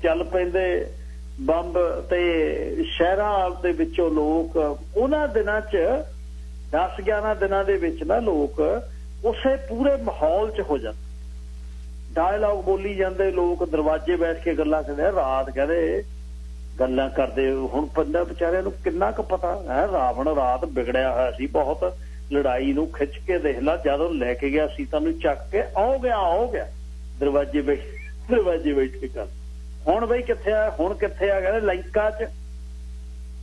ਚੱਲ ਪੈਂਦੇ ਬੰਬ, ਤੇ ਸ਼ਹਿਰਾਂ ਦੇ ਵਿੱਚੋਂ ਲੋਕ ਉਹਨਾਂ ਦਿਨਾਂ 'ਚ 10-11 ਦਿਨਾਂ ਦੇ ਵਿੱਚ ਨਾ ਲੋਕ ਉਸੇ ਪੂਰੇ ਮਾਹੌਲ 'ਚ ਹੋ ਜਾਂਦੇ, ਡਾਇਲਾਗ ਬੋਲੀ ਜਾਂਦੇ, ਲੋਕ ਦਰਵਾਜ਼ੇ ਬੈਠ ਕੇ ਗੱਲਾਂ ਕਰਦੇ, ਰਾਤ ਕਹਿੰਦੇ ਗੱਲਾਂ ਕਰਦੇ। ਹੁਣ ਬੰਦਾ ਵਿਚਾਰਿਆਂ ਨੂੰ ਕਿੰਨਾ ਕੁ ਪਤਾ ਹੈ, ਰਾਵਣ ਰਾਤ ਵਿਗੜਿਆ ਹੋਇਆ ਸੀ ਬਹੁਤ, ਲੜਾਈ ਨੂੰ ਖਿੱਚ ਕੇ ਦੇਖ ਲਾ, ਜਦੋਂ ਲੈ ਕੇ ਗਿਆ ਸੀਤਾ ਨੂੰ ਚੱਕ ਕੇ ਆਉ ਗਿਆ ਦਰਵਾਜ਼ੇ ਬੈਠ ਕੇ ਕਰ। ਹੁਣ ਬਈ ਕਿੱਥੇ ਆ, ਹੁਣ ਕਿੱਥੇ ਆ, ਕਹਿੰਦੇ ਲੰਕਾ 'ਚ।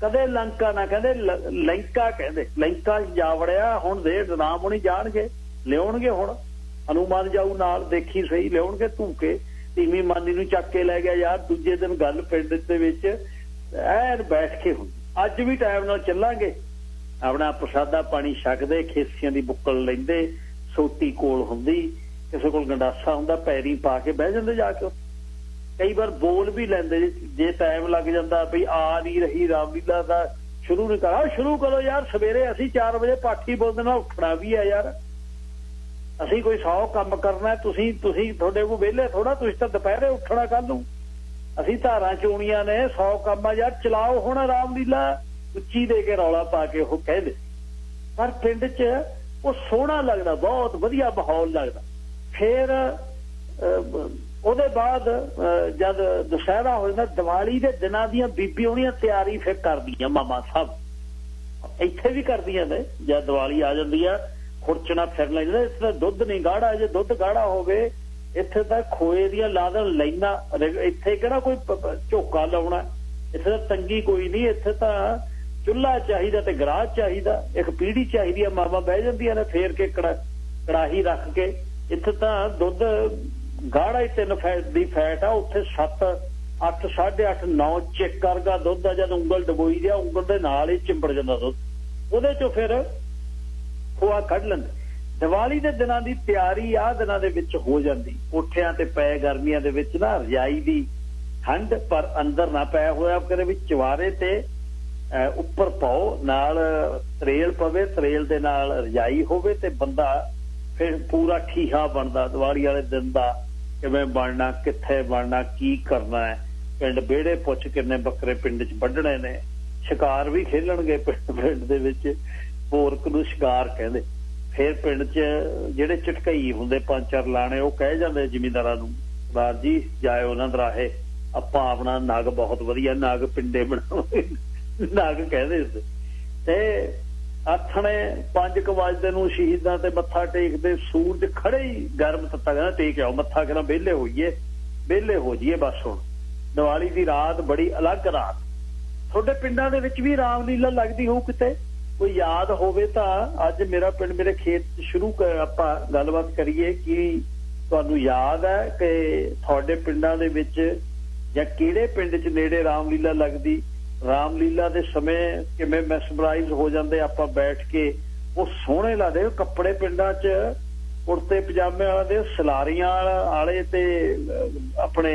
ਕਦੇ ਲੰਕਾ ਨਾ ਕਹਿੰਦੇ, ਲੰਕਾ ਕਹਿੰਦੇ, ਲੰਕਾ 'ਚ ਜਾ ਵੜਿਆ। ਹੁਣ ਦੇ ਨਾਮ ਹੋਣੀ ਜਾਣਗੇ, ਲਿਆਉਣਗੇ। ਹੁਣ ਹਨੂਮਾਨ ਜਾਊ ਨਾਲ, ਦੇਖੀ ਸਹੀ, ਲਿਆਉਣਗੇ ਧੂਕੇ। ਧੀਮੀ ਮਾਨੀ ਨੂੰ ਚੱਕ ਕੇ ਲੈ ਗਿਆ ਯਾਰ। ਦੂਜੇ ਦਿਨ ਗੱਲ ਪਿੰਡ ਦੇ ਵਿੱਚ ਐਨ ਬੈਠ ਕੇ ਹੁੰਦੀ। ਅੱਜ ਵੀ ਟਾਈਮ ਨਾਲ ਚੱਲਾਂਗੇ, ਆਪਣਾ ਪ੍ਰਸ਼ਾਦਾ ਪਾਣੀ ਛਕਦੇ, ਖੇਸੀਆਂ ਦੀ ਬੁੱਕਲ ਲੈਂਦੇ, ਸੋਟੀ ਕੋਲ ਹੁੰਦੀ, ਕਿਸੇ ਕੋਲ ਗੰਡਾਸਾ ਹੁੰਦਾ, ਪੈਰੀ ਪਾ ਕੇ ਬਹਿ ਜਾਂਦੇ ਜਾ ਕੇ। ਕਈ ਵਾਰ ਬੋਲ ਵੀ ਲੈਂਦੇ, ਜੇ ਟਾਈਮ ਲੱਗ ਜਾਂਦਾ ਵੀ ਆ ਨਹੀਂ ਰਹੀ ਰਾਮਲੀਲਾ ਦਾ, ਸ਼ੁਰੂ ਨਹੀਂ ਕਰਾ, ਸ਼ੁਰੂ ਕਰੋ ਯਾਰ, ਸਵੇਰੇ ਅਸੀਂ 4 ਵਜੇ ਪਾਠੀ ਬੋਲਦੇ ਨਾਲ ਉੱਠਣਾ ਵੀ ਆ ਯਾਰ। ਅਸੀਂ ਕੋਈ 100 ਕੰਮ ਕਰਨਾ, ਤੁਸੀਂ ਤੁਹਾਡੇ ਕੋਲ ਵਿਹਲੇ ਥੋੜਾ, ਤੁਸੀਂ ਤਾਂ ਦੁਪਹਿਰੇ ਉੱਠਣਾ ਕੱਲ ਨੂੰ। ਅਸੀਂ ਧਾਰਾਂ ਚੋਣੀਆਂ ਨੇ, 100 ਕੰਮ ਆ ਯਾਰ, ਚਲਾਓ ਹੁਣ ਰਾਮਲੀਲਾ। ਉੱਚੀ ਦੇ ਕੇ ਰੌਲਾ ਪਾ ਕੇ ਉਹ ਕਹਿੰਦੇ, ਪਰ ਪਿੰਡ 'ਚ ਉਹ ਸੋਹਣਾ ਲੱਗਦਾ, ਬਹੁਤ ਵਧੀਆ ਮਾਹੌਲ ਲੱਗਦਾ। ਫਿਰ ਉਹਦੇ ਬਾਅਦ ਜਦ ਦੁਸਹਿਰਾ ਹੋ ਜਾਂਦਾ, ਦੀਵਾਲੀ ਦੇ ਦਿਨਾਂ ਦੀਆਂ ਬੀਬੀਆਂ ਉਹਦੀਆਂ ਤਿਆਰੀ ਫਿਰ ਕਰਦੀਆਂ, ਮਾਮਾ ਸਾਹਿਬ ਇੱਥੇ ਵੀ ਕਰਦੀਆਂ ਨੇ। ਜਦ ਦੀਵਾਲੀ ਆ ਜਾਂਦੀ ਆ, ਖੁਰਚਣਾ ਫਿਰ ਲੈ ਜਾਂਦਾ। ਇੱਥੇ ਤਾਂ ਦੁੱਧ ਨਹੀਂ ਗਾੜਾ, ਜੇ ਦੁੱਧ ਗਾੜਾ ਹੋਵੇ ਇੱਥੇ ਤਾਂ ਖੋਏ ਦੀਆਂ ਲਾ ਦੇਣ ਲਾਈਨਾਂ। ਇੱਥੇ ਕਿਹੜਾ ਕੋਈ ਝੋਕਾ ਲਾਉਣਾ, ਇੱਥੇ ਤਾਂ ਤੰਗੀ ਕੋਈ ਨਹੀਂ। ਇੱਥੇ ਤਾਂ ਚੁੱਲ੍ਹਾ ਚਾਹੀਦਾ ਤੇ ਗਰਾਜ ਚਾਹੀਦਾ, ਇੱਕ ਪੀੜੀ ਚਾਹੀਦੀ ਆ, ਮਾਵਾਂ ਬਹਿ ਜਾਂਦੀਆਂ ਨੇ ਫੇਰ ਕੇ ਕੜਾਹੀ ਰੱਖ ਕੇ। ਇੱਥੇ ਤਾਂ ਦੁੱਧ ਗਾੜਾ ਹੀ 3 ਫੈਟ ਦੀ ਫੈਟ ਆ, ਉੱਥੇ 7, 8, 8.5, 9 ਚੈੱਕ ਕਰਗਾ ਦੁੱਧ ਆ। ਜਦ ਉਂਗਲ ਡਬੋਈ ਦਿਆ, ਉਂਗਲ ਦੇ ਨਾਲ ਹੀ ਚਿੰਬੜ ਜਾਂਦਾ ਦੁੱਧ, ਉਹਦੇ ਚੋਂ ਫਿਰ ਖੋਆ ਕੱਢ ਲੈਂਦੇ। ਦੀਵਾਲੀ ਦੇ ਦਿਨਾਂ ਦੀ ਤਿਆਰੀ ਆਹ ਦਿਨਾਂ ਦੇ ਵਿੱਚ ਹੋ ਜਾਂਦੀ। ਕੋਠਿਆਂ ਤੇ ਪਏ ਗਰਮੀਆਂ ਦੇ ਵਿੱਚ ਨਾ ਰਜਾਈ ਦੀ ਠੰਡ, ਪਰ ਅੰਦਰ ਨਾ ਪਿਆ ਹੋਇਆ ਕਰੇ, ਵਿੱਚ ਚਵਾਰੇ ਤੇ ਉੱਪਰ ਪਾਓ, ਨਾਲ ਤਰੇਲ ਪਵੇ, ਤਰੇਲ ਦੇ ਨਾਲ ਰਜਾਈ ਹੋਵੇ, ਤੇ ਬੰਦਾ ਫਿਰ ਪੂਰਾ ਠੀਹਾ ਬਣਦਾ ਦੀਵਾਲੀ ਵਾਲੇ ਦਿਨ ਦਾ। ਕਿਵੇਂ ਬਣਨਾ, ਕਿੱਥੇ ਬਣਨਾ, ਕੀ ਕਰਨਾ ਹੈ, ਪਿੰਡ ਵਿਹੜੇ ਪੁੱਛ ਕਿੰਨੇ ਬੱਕਰੇ ਪਿੰਡ 'ਚ ਵੱਢਣੇ ਨੇ। ਸ਼ਿਕਾਰ ਵੀ ਖੇਲਣਗੇ ਪਿੰਡ ਦੇ ਵਿੱਚ, ਪੋਰਕ ਨੂੰ ਸ਼ਿਕਾਰ ਕਹਿੰਦੇ। ਫਿਰ ਪਿੰਡ 'ਚ ਜਿਹੜੇ ਝਟਕਈ ਹੁੰਦੇ 5-4 ਲਾਣੇ, ਉਹ ਕਹਿ ਜਾਂਦੇ ਜ਼ਿਮੀਂਦਾਰਾਂ ਨੂੰ, ਸਰਦਾਰ ਜੀ ਜਾਇਓ ਉਹਨਾਂ ਦਰਾਹੇ, ਆਪਾਂ ਆਪਣਾ ਨਗ ਬਹੁਤ ਵਧੀਆ ਨਗ ਪਿੰਡੇ ਬਣਾਵਾਂਗੇ, ਨਗ ਕਹਿੰਦੇ ਹੁੰਦੇ। ਤੇ ਆਥਣੇ 5 ਵਜੇ ਨੂੰ ਸ਼ਹੀਦਾਂ ਤੇ ਮੱਥਾ ਟੇਕਦੇ, ਸੂਰਜ ਖੜੇ ਹੀ ਗਰਮ ਤੱਤਾ ਕਹਿੰਦਾ ਟੇਕ ਆਓ ਮੱਥਾ, ਕਹਿੰਦਾ ਵਿਹਲੇ ਹੋਈਏ, ਵਿਹਲੇ ਹੋ ਜਾਈਏ ਬਸ। ਹੁਣ ਦੀਵਾਲੀ ਦੀ ਰਾਤ ਬੜੀ ਅਲੱਗ ਰਾਤ। ਤੁਹਾਡੇ ਪਿੰਡਾਂ ਦੇ ਵਿੱਚ ਵੀ ਰਾਮਲੀਲਾ ਲੱਗਦੀ ਹੋਊ ਕਿਤੇ, ਕੋਈ ਯਾਦ ਹੋਵੇ ਤਾਂ ਅੱਜ ਮੇਰਾ ਪਿੰਡ ਮੇਰੇ ਖੇਤ 'ਚ ਸ਼ੁਰੂ ਆਪਾਂ ਗੱਲਬਾਤ ਕਰੀਏ ਕਿ ਤੁਹਾਨੂੰ ਯਾਦ ਹੈ ਕਿ ਤੁਹਾਡੇ ਪਿੰਡਾਂ ਦੇ ਵਿੱਚ ਜਾਂ ਕਿਹੜੇ ਪਿੰਡ 'ਚ ਨੇੜੇ ਰਾਮਲੀਲਾ ਲੱਗਦੀ, ਰਾਮਲੀਲਾ ਦੇ ਸਮੇਂ ਕਿਵੇਂ ਮੈਸਮਰਾਈਜ਼ ਹੋ ਜਾਂਦੇ ਆਪਾਂ ਬੈਠ ਕੇ। ਉਹ ਸੋਹਣੇ ਲੱਗਦੇ ਕੱਪੜੇ ਪਿੰਡਾਂ 'ਚ, ਕੁੜਤੇ ਪਜਾਮੇ ਵਾਲੇ, ਸਲਾਰੀਆਂ ਵਾਲੇ ਤੇ ਆਪਣੇ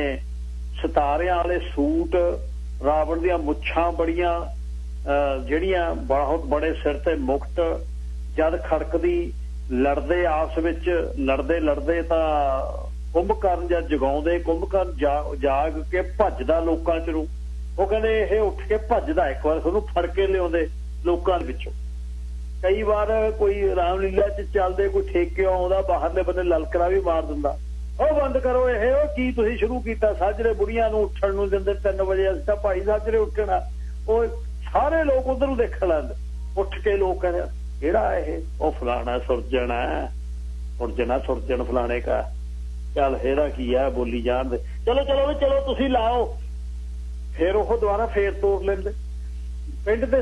ਸਿਤਾਰਿਆਂ ਵਾਲੇ ਸੂਟ, ਰਾਵਣ ਦੀਆਂ ਮੁੱਛਾਂ ਬੜੀਆਂ ਜਿਹੜੀਆਂ, ਬਹੁਤ ਬੜੇ ਸਿਰ ਤੇ ਮੁਕਟ, ਜਦ ਖੜਕਦੀ, ਲੜਦੇ ਆਪਸ ਵਿੱਚ, ਲੜਦੇ ਤਾਂ ਕੁੰਭਕਰਨ ਜਦ ਜਗਾਉਂਦੇ, ਕੁੰਭਕਰਨ ਜਾਗ ਕੇ ਭੱਜਦਾ ਲੋਕਾਂ 'ਚ ਨੂੰ। ਉਹ ਕਹਿੰਦੇ ਇਹ ਉੱਠ ਕੇ ਭੱਜਦਾ, ਇੱਕ ਵਾਰ ਉਹਨੂੰ ਫੜ ਕੇ ਲਿਆਉਂਦੇ ਲੋਕਾਂ ਦੇ ਵਿੱਚੋਂ। ਕਈ ਵਾਰ ਕੋਈ ਰਾਮਲੀਲਾ 'ਚ ਚੱਲਦੇ ਕੋਈ ਠੇਕਿਓਂ ਆਉਂਦਾ, ਬਾਹਰਲੇ ਬੰਦੇ ਲਲਕਰਾ ਵੀ ਮਾਰ ਦਿੰਦਾ, ਉਹ ਬੰਦ ਕਰੋ ਇਹ, ਉਹ ਕੀ ਤੁਸੀਂ ਸ਼ੁਰੂ ਕੀਤਾ, ਸਾਜਰੇ ਬੁੜੀਆਂ ਨੂੰ ਉੱਠਣ ਨੂੰ ਦਿੰਦੇ 3 ਵਜੇ, ਅਸੀਂ ਤਾਂ ਭਾਈ ਸਾਜਰੇ ਉੱਠਣਾ। ਉਹ ਸਾਰੇ ਲੋਕ ਉਧਰ ਨੂੰ ਦੇਖਣ ਲੱਗਦੇ, ਉੱਠ ਕੇ ਲੋਕ ਕਹਿੰਦੇ ਕਿਹੜਾ ਇਹ, ਉਹ ਫਲਾਣਾ ਸੁਰਜਣ ਹੈ, ਸੁਰਜਣ ਫਲਾਣੇ ਕਾ, ਚੱਲ ਇਹਦਾ ਕੀ ਹੈ ਬੋਲੀ ਜਾਣ ਦੇ, ਚਲੋ ਚਲੋ ਵੀ ਚਲੋ ਤੁਸੀਂ ਲਾਓ। ਫਿਰ ਉਹ ਦੁਬਾਰਾ ਫੇਰ ਤੋੜ ਲੈਂਦੇ। ਪਿੰਡ ਦੇ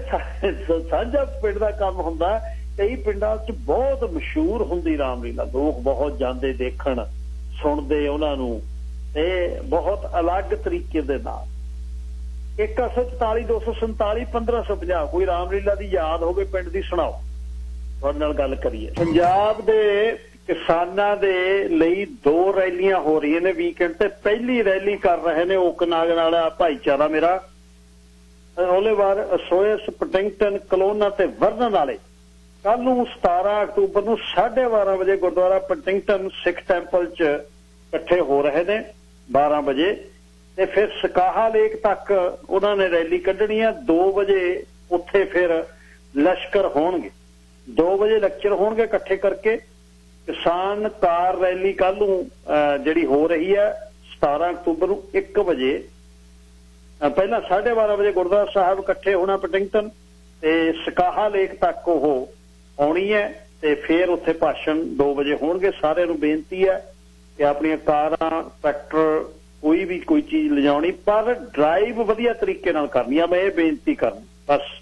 ਸਾਂਝਾ ਪਿੰਡ ਦਾ ਕੰਮ ਹੁੰਦਾ। ਕਈ ਪਿੰਡਾਂ 'ਚ ਬਹੁਤ ਮਸ਼ਹੂਰ ਹੁੰਦੀ ਰਾਮਲੀਲਾ, ਲੋਕ ਬਹੁਤ ਜਾਂਦੇ ਦੇਖਣ, ਸੁਣਦੇ ਉਹਨਾਂ ਨੂੰ, ਤੇ ਬਹੁਤ ਅਲੱਗ ਤਰੀਕੇ ਦੇ ਨਾਲ। 144 247 1550 ਕੋਈ ਰਾਮਲੀਲਾ ਦੀ ਯਾਦ ਹੋਵੇ ਪਿੰਡ ਦੀ ਸੁਣਾਓ, ਤੁਹਾਡੇ ਨਾਲ ਗੱਲ ਕਰੀਏ। ਪੰਜਾਬ ਦੇ ਕਿਸਾਨਾਂ ਦੇ ਲਈ 2 ਰੈਲੀਆਂ ਹੋ ਰਹੀਆਂ ਨੇ ਵੀਕਐਂਡ ਤੇ। ਪਹਿਲੀ ਰੈਲੀ ਕਰ ਰਹੇ ਨੇ ਓਕਨਾਗਨ ਵਾਲਾ ਭਾਈਚਾਰਾ ਮੇਰਾ, ਓਲੇਵਾਰ, ਅਸੋਇਸ, ਪਟਿੰਗਟਨ, ਕਲੋਨਾ ਤੇ ਵਰਨਨ ਵਾਲੇ। ਕੱਲ ਨੂੰ 17 ਅਕਤੂਬਰ ਨੂੰ 12:30 ਵਜੇ ਗੁਰਦੁਆਰਾ ਪਟਿੰਗਟਨ ਸਿੱਖ ਟੈਂਪਲ 'ਚ ਇਕੱਠੇ ਹੋ ਰਹੇ ਨੇ 12 ਵਜੇ, ਤੇ ਫਿਰ ਸਕਾਹਾ ਲੇਕ ਤੱਕ ਉਹਨਾਂ ਨੇ ਰੈਲੀ ਕੱਢਣੀ ਆ। 2 ਵਜੇ ਉੱਥੇ ਫਿਰ ਲਸ਼ਕਰ ਹੋਣਗੇ, 2 ਵਜੇ ਲੈਕਚਰ ਹੋਣਗੇ ਇਕੱਠੇ ਕਰਕੇ। ਕਿਸਾਨ ਕਾਰ ਰੈਲੀ ਕੱਲ ਨੂੰ ਜਿਹੜੀ ਹੋ ਰਹੀ ਹੈ 17 ਅਕਤੂਬਰ ਨੂੰ 1 ਵਜੇ, ਪਹਿਲਾਂ 12:30 ਵਜੇ ਗੁਰਦੁਆਰਾ ਸਾਹਿਬ ਇਕੱਠੇ ਹੋਣਾ ਪਟਿੰਗਟਨ, ਤੇ ਸਕਾਹਾ ਲੇਕ ਤੱਕ ਉਹ ਆਉਣੀ ਹੈ, ਤੇ ਫਿਰ ਉੱਥੇ ਭਾਸ਼ਣ 2 ਵਜੇ ਹੋਣਗੇ। ਸਾਰਿਆਂ ਨੂੰ ਬੇਨਤੀ ਹੈ ਕਿ ਆਪਣੀਆਂ ਕਾਰਾਂ, ਟਰੈਕਟਰ, ਕੋਈ ਚੀਜ਼ ਲਿਜਾਉਣੀ, ਪਰ ਡਰਾਈਵ ਵਧੀਆ ਤਰੀਕੇ ਨਾਲ ਕਰਨੀ ਆ। ਮੈਂ ਇਹ ਬੇਨਤੀ ਕਰਨੀ, ਬਸ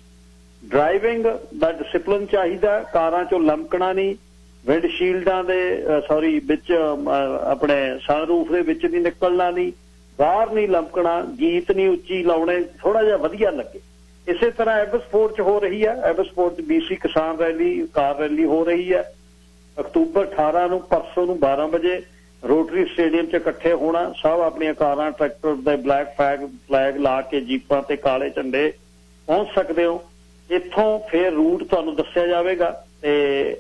ਡਰਾਈਵਿੰਗ ਦਾ ਡਿਸਪਲਿਨ ਚਾਹੀਦਾ, ਕਾਰਾਂ 'ਚੋਂ ਲਮਕਣਾ ਨਹੀਂ, ਵਿੰਡਸ਼ੀਲਡਾਂ ਦੇ ਵਿੱਚ ਆਪਣੇ ਸਨਰੂਫ ਦੇ ਵਿੱਚ ਨਹੀਂ ਨਿਕਲਣਾ, ਨਹੀਂ ਬਾਹਰ ਨਹੀਂ ਲਮਕਣਾ, ਗੀਤ ਨਹੀਂ ਉੱਚੀ ਲਾਉਣੇ, ਥੋੜਾ ਜਿਹਾ ਵਧੀਆ ਲੱਗੇ। ਇਸੇ ਤਰ੍ਹਾਂ ਐਬਸਪੋਰਟ 'ਚ ਹੋ ਰਹੀ ਹੈ, ਐਬਸਪੋਰਟ 'ਚ BC ਕਿਸਾਨ ਰੈਲੀ, ਕਾਰ ਰੈਲੀ ਹੋ ਰਹੀ ਹੈ ਅਕਤੂਬਰ 18 ਨੂੰ, ਪਰਸੋਂ ਨੂੰ 12 ਵਜੇ ਰੋਟਰੀ ਸਟੇਡੀਅਮ 'ਚ ਇਕੱਠੇ ਹੋਣਾ। ਸਭ ਆਪਣੀਆਂ ਕਾਰਾਂ, ਟਰੈਕਟਰ ਦੇ ਬਲੈਕ ਫਲੈਗ ਲਾ ਕੇ, ਜੀਪਾਂ ਤੇ ਕਾਲੇ ਝੰਡੇ ਪਹੁੰਚ ਸਕਦੇ ਹੋ। ਇੱਥੋਂ ਫਿਰ ਰੂਟ ਤੁਹਾਨੂੰ ਦੱਸਿਆ ਜਾਵੇਗਾ, ਤੇ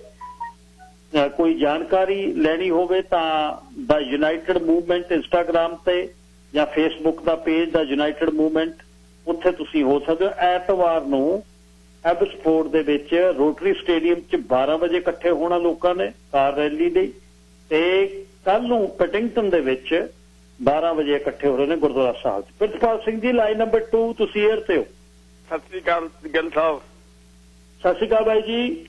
ਕੋਈ ਜਾਣਕਾਰੀ ਲੈਣੀ ਹੋਵੇ ਤਾਂ ਦਾ ਯੂਨਾਈਟਿਡ ਮੂਵਮੈਂਟ ਇੰਸਟਾਗ੍ਰਾਮ ਤੇ ਜਾਂ ਫੇਸਬੁੱਕ ਦਾ ਪੇਜ ਦਾ ਯੂਨਾਈਟਿਡ ਮੂਵਮੈਂਟ, ਉੱਥੇ ਤੁਸੀਂ ਹੋ ਸਕਦੇ ਹੋ। ਐਤਵਾਰ ਨੂੰ ਐਬਸਪੋਰਟ ਦੇ ਵਿੱਚ ਰੋਟਰੀ ਸਟੇਡੀਅਮ 'ਚ 12 ਵਜੇ ਇਕੱਠੇ ਹੋਣਾ ਲੋਕਾਂ ਨੇ ਕਾਰ ਰੈਲੀ ਲਈ, ਤੇ ਕੱਲ ਨੂੰ ਪਟਿੰਗਟਨ ਦੇ ਵਿੱਚ 12 ਵਜੇ ਇਕੱਠੇ ਹੋ ਰਹੇ ਨੇ ਗੁਰਦੁਆਰਾ ਸਾਹਿਬ 'ਚ। ਪ੍ਰਿਤਪਾਲ ਸਿੰਘ ਜੀ, ਲਾਈਨ ਨੰਬਰ 2, ਤੁਸੀਂ ਏਅਰ ਤੇ ਹੋ। ਸਤਿ ਸ੍ਰੀ ਅਕਾਲ ਗਿੱਲ ਸਾਹਿਬ। ਸਤਿ ਸ਼੍ਰੀ ਅਕਾਲ ਬਾਈ ਜੀ।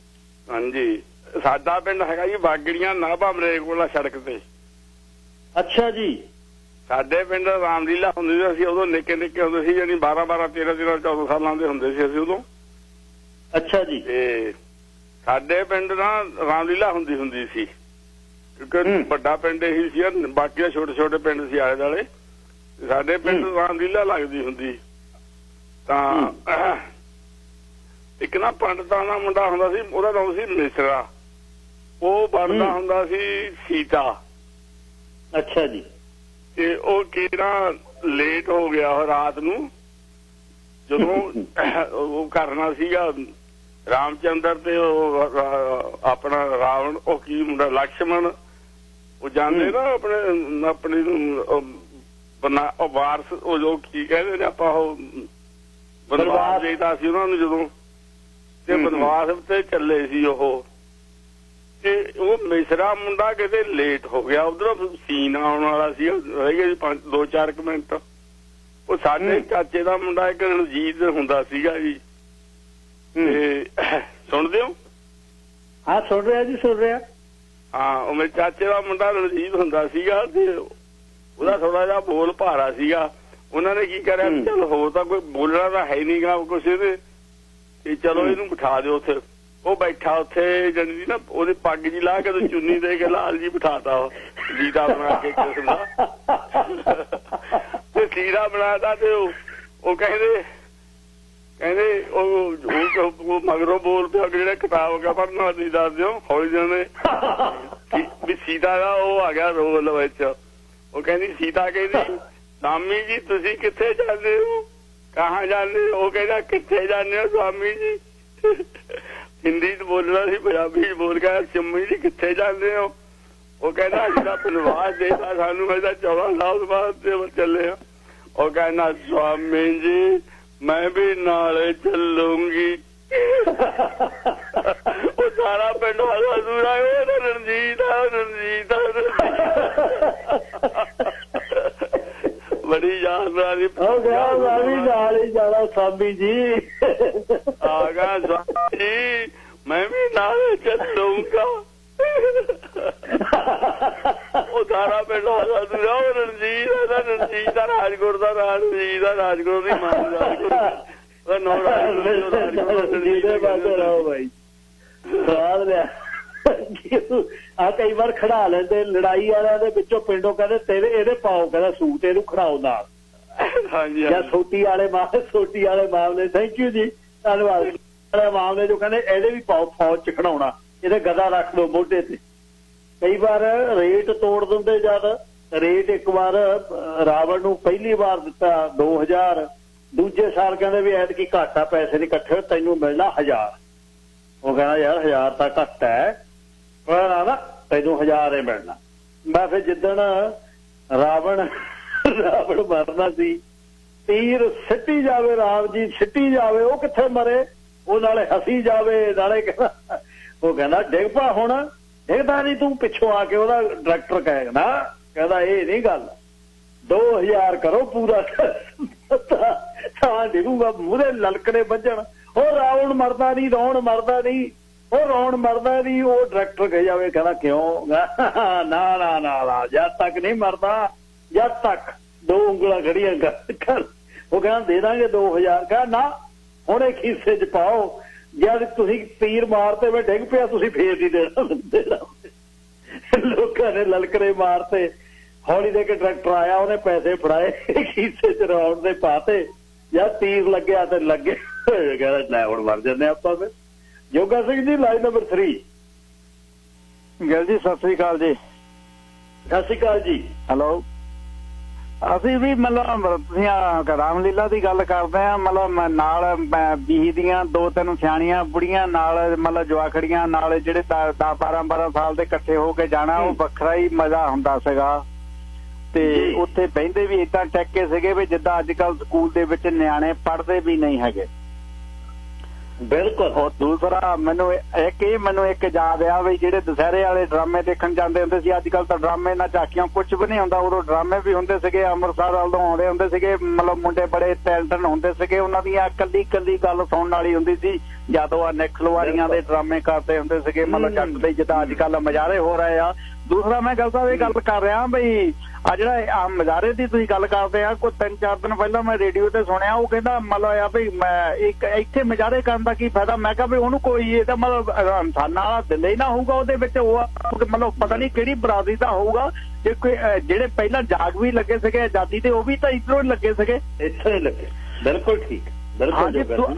ਹਾਂਜੀ, ਸਾਡਾ ਪਿੰਡ ਹੈਗਾ ਜੀ ਬਾਗੜੀਆਂ, ਨਾਭਾ ਮਰੇਕੋਲਾ ਸੜਕ ਤੇ। ਅੱਛਾ ਜੀ। ਸਾਡੇ ਪਿੰਡ ਰਾਮਲੀਲਾ ਹੁੰਦੀ ਸੀ, ਅਸੀਂ ਉਦੋਂ ਨਿੱਕੇ ਨਿੱਕੇ ਹੁੰਦੇ ਸੀ, ਯਾਨੀ 12 13 14 ਸਾਲਾਂ ਦੇ ਹੁੰਦੇ ਸੀ ਅਸੀਂ ਉਦੋਂ। ਅੱਛਾ ਜੀ। ਤੇ ਸਾਡੇ ਪਿੰਡ ਨਾ ਰਾਮਲੀਲਾ ਹੁੰਦੀ ਸੀ, ਕਿਉਂਕਿ ਵੱਡਾ ਪਿੰਡ ਇਹੀ ਸੀ, ਬਾਕੀ ਛੋਟੇ ਛੋਟੇ ਪਿੰਡ ਸੀ ਆਲੇ ਦੁਆਲੇ। ਸਾਡੇ ਪਿੰਡ ਰਾਮਲੀਲਾ ਲੱਗਦੀ ਹੁੰਦੀ ਤਾਂ ਇੱਕ ਨਾ ਪੰਡਤਾਂ ਦਾ ਮੁੰਡਾ ਹੁੰਦਾ ਸੀ, ਉਹਦਾ ਨਾਮ ਸੀ ਮਿਸਰਾ, ਉਹ ਬਣਦਾ ਹੁੰਦਾ ਸੀ ਸੀਤਾ। ਅੱਛਾ ਜੀ। ਤੇ ਉਹ ਕਿਹੜਾ ਲੇਟ ਹੋ ਗਿਆ ਉਹ ਰਾਤ ਨੂੰ, ਜਦੋਂ ਉਹ ਕਰਨਾ ਸੀਗਾ ਰਾਮਚੰਦਰ ਤੇ ਉਹ ਆਪਣਾ ਰਾਵਣ, ਉਹ ਕੀ ਮੁੰਡਾ ਲਕਸ਼ਮਣ, ਉਹ ਜਾਂਦੇ ਨਾ ਆਪਣੀ ਉਹ ਵਾਰਸ, ਉਹ ਜੋ ਕੀ ਕਹਿੰਦੇ ਨੇ ਆਪਾਂ, ਉਹ ਬਨਵਾਸ ਦੇਤਾ ਸੀ ਉਹਨਾਂ ਨੂੰ ਜਦੋਂ, ਤੇ ਬਨਵਾਸ ਤੇ ਚੱਲੇ ਸੀ ਉਹ, ਤੇ ਉਹ ਮਿਸਰਾ ਮੁੰਡਾ ਕਿਤੇ ਲੇਟ ਹੋ ਗਿਆ, ਉਧਰੋਂ ਸੀਨ ਆਉਣ ਵਾਲਾ ਸੀ, ਰਹਿ ਗਏ 2-4 ਮਿੰਟ। ਉਹ ਸਾਡੇ ਚਾਚੇ ਦਾ ਮੁੰਡਾ ਇੱਕ ਰਣਜੀਤ ਹੁੰਦਾ ਸੀਗਾ ਜੀ, ਸੁਣਦੇ ਹੋ? ਹਾਂ ਸੁਣ ਰਿਹਾ ਜੀ, ਸੁਣ ਰਿਹਾ। ਹਾਂ, ਉਹ ਮੇਰੇ ਚਾਚੇ ਦਾ ਮੁੰਡਾ ਰਣਜੀਤ ਹੁੰਦਾ ਸੀਗਾ ਤੇ ਉਹਦਾ ਥੋੜਾ ਜਿਹਾ ਬੋਲ ਭਾਰਾ ਸੀਗਾ। ਉਹਨਾਂ ਨੇ ਕੀ ਕਰਿਆ, ਚਲ ਹੋਰ ਤਾਂ ਕੋਈ ਬੋਲਣਾ ਤਾਂ ਹੈ ਨਹੀਂ ਗਾ ਕੁਛ ਇਹਦੇ, ਤੇ ਚਲੋ ਇਹਨੂੰ ਬਿਠਾ ਦਿਓ ਉੱਥੇ। ਉਹ ਬੈਠਾ ਉੱਥੇ, ਜਾਨੀ ਨਾ ਉਹਦੀ ਪੱਗ ਜੀ ਲਾ ਕੇ ਚੁੰਨੀ ਦੇ ਕੇ ਲਾਲ ਜੀ ਬਿਠਾਤਾ, ਉਹ ਜੀਤਾ ਬਣਾ ਕੇ ਕਿਸਮ ਦਾ ਤੇ ਸੀਰਾ ਬਣਾਤਾ। ਤੇ ਉਹ ਕਹਿੰਦੇ ਉਹ ਮਗਰੋਂ ਬੋਲ ਪਿਆ ਜਿਹੜਾ ਕਿਤਾਬ ਹੈਗਾ ਪੜ੍ਹਨਾ ਤੁਸੀਂ ਦੱਸ ਦਿਓ ਹੌਲੀ ਜਾਣੇ ਵੀ ਸੀਤਾ ਦਾ ਉਹ ਆ ਗਿਆ ਰੋਲ ਵਿੱਚ। ਉਹ ਕਹਿੰਦੀ ਸੀਤਾ ਕਹਿੰਦੀ ਸਵਾਮੀ ਜੀ ਤੁਸੀਂ ਕਿੱਥੇ ਜਾਂਦੇ ਹੋ, ਕਹਾਂ ਜਾਂਦੇ ਹੋ? ਉਹ ਕਹਿੰਦਾ ਕਿੱਥੇ ਜਾਂਦੇ ਹੋ ਸਵਾਮੀ ਜੀ? ਹਿੰਦੀ ਚ ਬੋਲਣਾ ਸੀ, ਪੰਜਾਬੀ ਚ ਬੋਲ ਗਿਆ ਸ਼ੰਮੀ ਜੀ ਕਿੱਥੇ ਜਾਂਦੇ ਹੋ? ਉਹ ਕਹਿੰਦਾ ਅਸੀਂ ਤਾਂ ਬਨਵਾਸ ਦੇਤਾ ਸਾਨੂੰ, ਅਸੀਂ 14 ਸਾਲ ਬਾਅਦ ਤੇ ਚੱਲੇ ਆ। ਉਹ ਕਹਿੰਦਾ ਸਵਾਮੀ ਜੀ ਮੈਂ ਵੀ ਨਾਲੇ ਚੱਲੂੰਗੀ। ਉਹ ਸਾਰਾ ਪਿੰਡ ਵਾਲਾ ਦੂਰਾ ਰਣਜੀਤ ਬੜੀ ਯਾਦ ਆ ਰਹੀ। ਨਾਲ ਹੀ ਜਾਣਾ ਸਵਾਮੀ ਜੀ, ਆ ਗਿਆ ਸਵਾਮੀ ਜੀ ਮੈਂ ਵੀ ਨਾਲੇ ਚੱਲੂੰਗਾ। ਉਹ ਸਾਰਾ ਪਿੰਡ ਵਾਲਾ ਦੂਰਾ ਰਣਜੀਤ ਦਾ ਰਾਜਗੁਰ ਦਾ ਰਣਜੀਤ ਦਾ ਰਾਜਗੁਰ ਦੀ ਮਾਂ ਰਾਜਗੁਰ ਆ ਕਈ ਵਾਰ ਖੜਾ ਲੈਂਦੇ ਲੜਾਈ ਵਾਲਿਆਂ ਦੇ ਵਿੱਚੋਂ ਪਿੰਡੋਂ, ਕਹਿੰਦੇ ਤੇਰੇ ਇਹਦੇ ਪਾਓ, ਕਹਿੰਦਾ ਸੂਟ ਇਹਨੂੰ ਖੜਾਓ ਨਾਲ। ਹਾਂਜੀ, ਜਾਂ ਸੋਟੀ ਵਾਲੇ ਮਾਮਲੇ ਥੈਂਕ ਯੂ ਜੀ, ਧੰਨਵਾਦ। ਮਾਮਲੇ ਜੋ ਕਹਿੰਦੇ ਇਹਦੇ ਵੀ ਪਾਓ, ਫੌਜ ਚ ਖੜਾਉਣਾ, ਇਹਦੇ ਗਦਾ ਰੱਖ ਲਓ ਮੋਢੇ ਤੇ। ਕਈ ਵਾਰ ਰੇਟ ਤੋੜ ਦਿੰਦੇ। ਜਦ ਰੇਟ ਇੱਕ ਵਾਰ ਰਾਵਣ ਨੂੰ ਪਹਿਲੀ ਵਾਰ ਦਿੱਤਾ 2000, ਦੂਜੇ ਸਾਲ ਕਹਿੰਦੇ ਵੀ ਐਤਕੀ ਘੱਟ ਆ, ਪੈਸੇ ਨਹੀਂ ਇਕੱਠੇ, ਤੈਨੂੰ ਮਿਲਣਾ 1000। ਉਹ ਕਹਿੰਦਾ ਯਾਰ 1000 ਤਾਂ ਘੱਟ ਹੈ, ਨਾ ਤੈਨੂੰ 1000 ਹੀ ਮਿਲਣਾ। ਮੈਂ ਫਿਰ ਜਿੱਦਣ ਰਾਵਣ ਮਰਨਾ ਸੀ, ਤੀਰ ਸਿੱਟੀ ਜਾਵੇ, ਰਾਮ ਜੀ ਸਿੱਟੀ ਜਾਵੇ, ਉਹ ਕਿੱਥੇ ਮਰੇ, ਉਹ ਨਾਲੇ ਹੱਸੀ ਜਾਵੇ ਨਾਲੇ ਕਹਿੰਦਾ, ਉਹ ਕਹਿੰਦਾ ਡਿੱਗ ਪਾ ਹੁਣ, ਡਿੱਗਦਾ ਨਹੀਂ ਤੂੰ ਪਿੱਛੋਂ ਆ ਕੇ। ਉਹਦਾ ਡਾਇਰੈਕਟਰ ਕਹੇਗਾ, ਕਹਿੰਦਾ ਇਹ ਨਹੀਂ ਗੱਲ, 2000 ਕਰੋ ਪੂਰਾ ਤਾਂ ਡਿੱਗੂਗਾ, ਮੂਹਰੇ ਲਲਕੜੇ ਵੱਜਣ। ਉਹ ਰਾਵਣ ਮਰਦਾ ਨਹੀਂ, ਰੌਣ ਮਰਦਾ ਨਹੀਂ, ਉਹ ਰੌਣ ਮਰਦਾ ਨਹੀਂ। ਉਹ ਡਾਇਰੈਕਟਰ ਕਹੇ ਜਾਵੇ, ਕਹਿੰਦਾ ਕਿਉਂ? ਨਾ ਜਦ ਤੱਕ ਨਹੀਂ ਮਰਦਾ, ਜਦ ਤੱਕ 2 ਉਂਗਲਾਂ ਖੜੀਆਂ ਕਰ। ਉਹ ਕਹਿੰਦਾ ਦੇ ਦਾਂਗੇ 2000। ਕਹਿੰਦਾ ਨਾ ਹੁਣੇ ਖੀਸੇ ਚ ਪਾਓ, ਜਦ ਤੁਸੀਂ ਤੀਰ ਮਾਰਤੇ ਮੈਂ ਡਿੱਗ ਪਿਆ, ਤੁਸੀਂ ਫੇਰ ਨਹੀਂ ਦੇਣਾ। ਲੋਕਾਂ ਨੇ ਲਲਕਰੇ ਮਾਰਤੇ, ਹੌਲੀ ਦੇ ਕੇ ਡਾਇਰੈਕਟਰ ਆਇਆ, ਉਹਨੇ ਪੈਸੇ ਫੜਾਏ, ਖੀਸੇ ਚ ਰਾਉਣ ਦੇ ਪਾਤੇ, ਜਦ ਤੀਰ ਲੱਗਿਆ ਤੇ ਲੱਗੇ। ਕਹਿੰਦਾ ਲੈ ਹੁਣ ਮਰ ਜਾਂਦੇ ਆਪਾਂ। ਫਿਰ ਜੋਗਾ ਸਿੰਘ ਜੀ ਲਾਈਨ ਨੰਬਰ 3। ਗਿਲ ਜੀ ਸਤਿ ਸ੍ਰੀ ਅਕਾਲ ਜੀ। ਸਤਿ ਸ੍ਰੀ ਅਕਾਲ ਜੀ। ਹੈਲੋ, ਅਸੀਂ ਵੀ ਮਤਲਬ ਤੁਸੀਂ ਰਾਮਲੀਲਾ ਦੀ ਗੱਲ ਕਰਦੇ ਆ, ਮਤਲਬ ਨਾਲ ਬੀਹੀ ਦੀਆਂ 2-3 ਸਿਆਣੀਆਂ ਬੁੜੀਆਂ ਨਾਲ, ਮਤਲਬ ਜਵਾਖੜੀਆਂ ਨਾਲ, ਜਿਹੜੇ 10-12 ਸਾਲ ਦੇ ਇਕੱਠੇ ਹੋ ਕੇ ਜਾਣਾ, ਉਹ ਵੱਖਰਾ ਹੀ ਮਜ਼ਾ ਹੁੰਦਾ ਸੀਗਾ। ਤੇ ਉੱਥੇ ਬਹਿੰਦੇ ਵੀ ਏਦਾਂ ਟੱਕੇ ਸੀਗੇ ਵੀ ਜਿੱਦਾਂ ਅੱਜ ਕੱਲ ਸਕੂਲ ਦੇ ਵਿੱਚ ਨਿਆਣੇ ਪੜ੍ਹਦੇ ਵੀ ਨਹੀਂ ਹੈਗੇ। ਬਿਲਕੁਲ। ਔਰ ਦੂਸਰਾ ਮੈਨੂੰ ਇੱਕ ਯਾਦ ਆ ਵੀ ਜਿਹੜੇ ਦੁਸਹਿਰੇ ਵਾਲੇ ਡਰਾਮੇ ਦੇਖਣ ਜਾਂਦੇ ਹੁੰਦੇ ਸੀ, ਅੱਜ ਕੱਲ ਤਾਂ ਡਰਾਮੇ ਨਾ ਝਾਕੀਆਂ ਕੁਛ ਵੀ ਨਹੀਂ ਹੁੰਦਾ, ਉਦੋਂ ਡਰਾਮੇ ਵੀ ਹੁੰਦੇ ਸੀਗੇ, ਅੰਮ੍ਰਿਤਸਰ ਵੱਲੋਂ ਆਉਂਦੇ ਹੁੰਦੇ ਸੀਗੇ, ਮਤਲਬ ਮੁੰਡੇ ਬੜੇ ਟੈਲੈਂਟਡ ਹੁੰਦੇ ਸੀਗੇ, ਉਹਨਾਂ ਦੀਆਂ ਕੱਲੀ ਗੱਲ ਸੁਣਨ ਵਾਲੀ ਹੁੰਦੀ ਸੀ। ਜਦੋਂ ਆ ਨਿਕਲਵਾਰੀਆਂ ਦੇ ਡਰਾਮੇ ਕਰਦੇ ਹੁੰਦੇ ਸੀਗੇ, ਮਤਲਬ ਜੱਟ ਦੇ ਜਿੱਦਾਂ ਅੱਜ ਕੱਲ ਮਜ਼ਾਰੇ ਹੋ ਰਹੇ ਆ। ਦੂਸਰਾ ਮੈਂ ਗੱਲ ਕਰ ਰਿਹਾ ਬਈ ਆ ਜਿਹੜਾ ਮਜ਼ਾਰੇ ਦੀ ਤੁਸੀਂ ਗੱਲ ਕਰਦੇ ਆ, ਕੋਈ 3-4 ਦਿਨ ਪਹਿਲਾਂ ਮੈਂ ਰੇਡੀਓ ਤੇ ਸੁਣਿਆ, ਉਹ ਕਹਿੰਦਾ ਮਤਲਬ ਆ ਵੀ ਮੈਂ ਇੱਕ ਇੱਥੇ ਮਜ਼ਾਰੇ ਕਰਨ ਦਾ ਕੀ ਫਾਇਦਾ। ਮੈਂ ਕਿਹਾ ਵੀ ਉਹਨੂੰ ਕੋਈ ਇਹਦਾ ਮਤਲਬ ਇਨਸਾਨਾਂ ਵਾਲਾ ਦਿਲ ਹੀ ਨਾ ਹੋਊਗਾ ਉਹਦੇ ਵਿੱਚ, ਉਹ ਮਤਲਬ ਪਤਾ ਨਹੀਂ ਕਿਹੜੀ ਬਰਾਦਰੀ ਦਾ ਹੋਊਗਾ। ਜਿਹੜੇ ਪਹਿਲਾਂ ਜਾਗ ਵੀ ਲੱਗੇ ਸੀਗੇ ਆਜ਼ਾਦੀ ਤੇ, ਉਹ ਵੀ ਤਾਂ ਇੱਧਰੋਂ ਹੀ ਲੱਗੇ ਸੀਗੇ, ਇੱਥੋਂ ਹੀ ਲੱਗੇ। ਬਿਲਕੁਲ ਠੀਕ।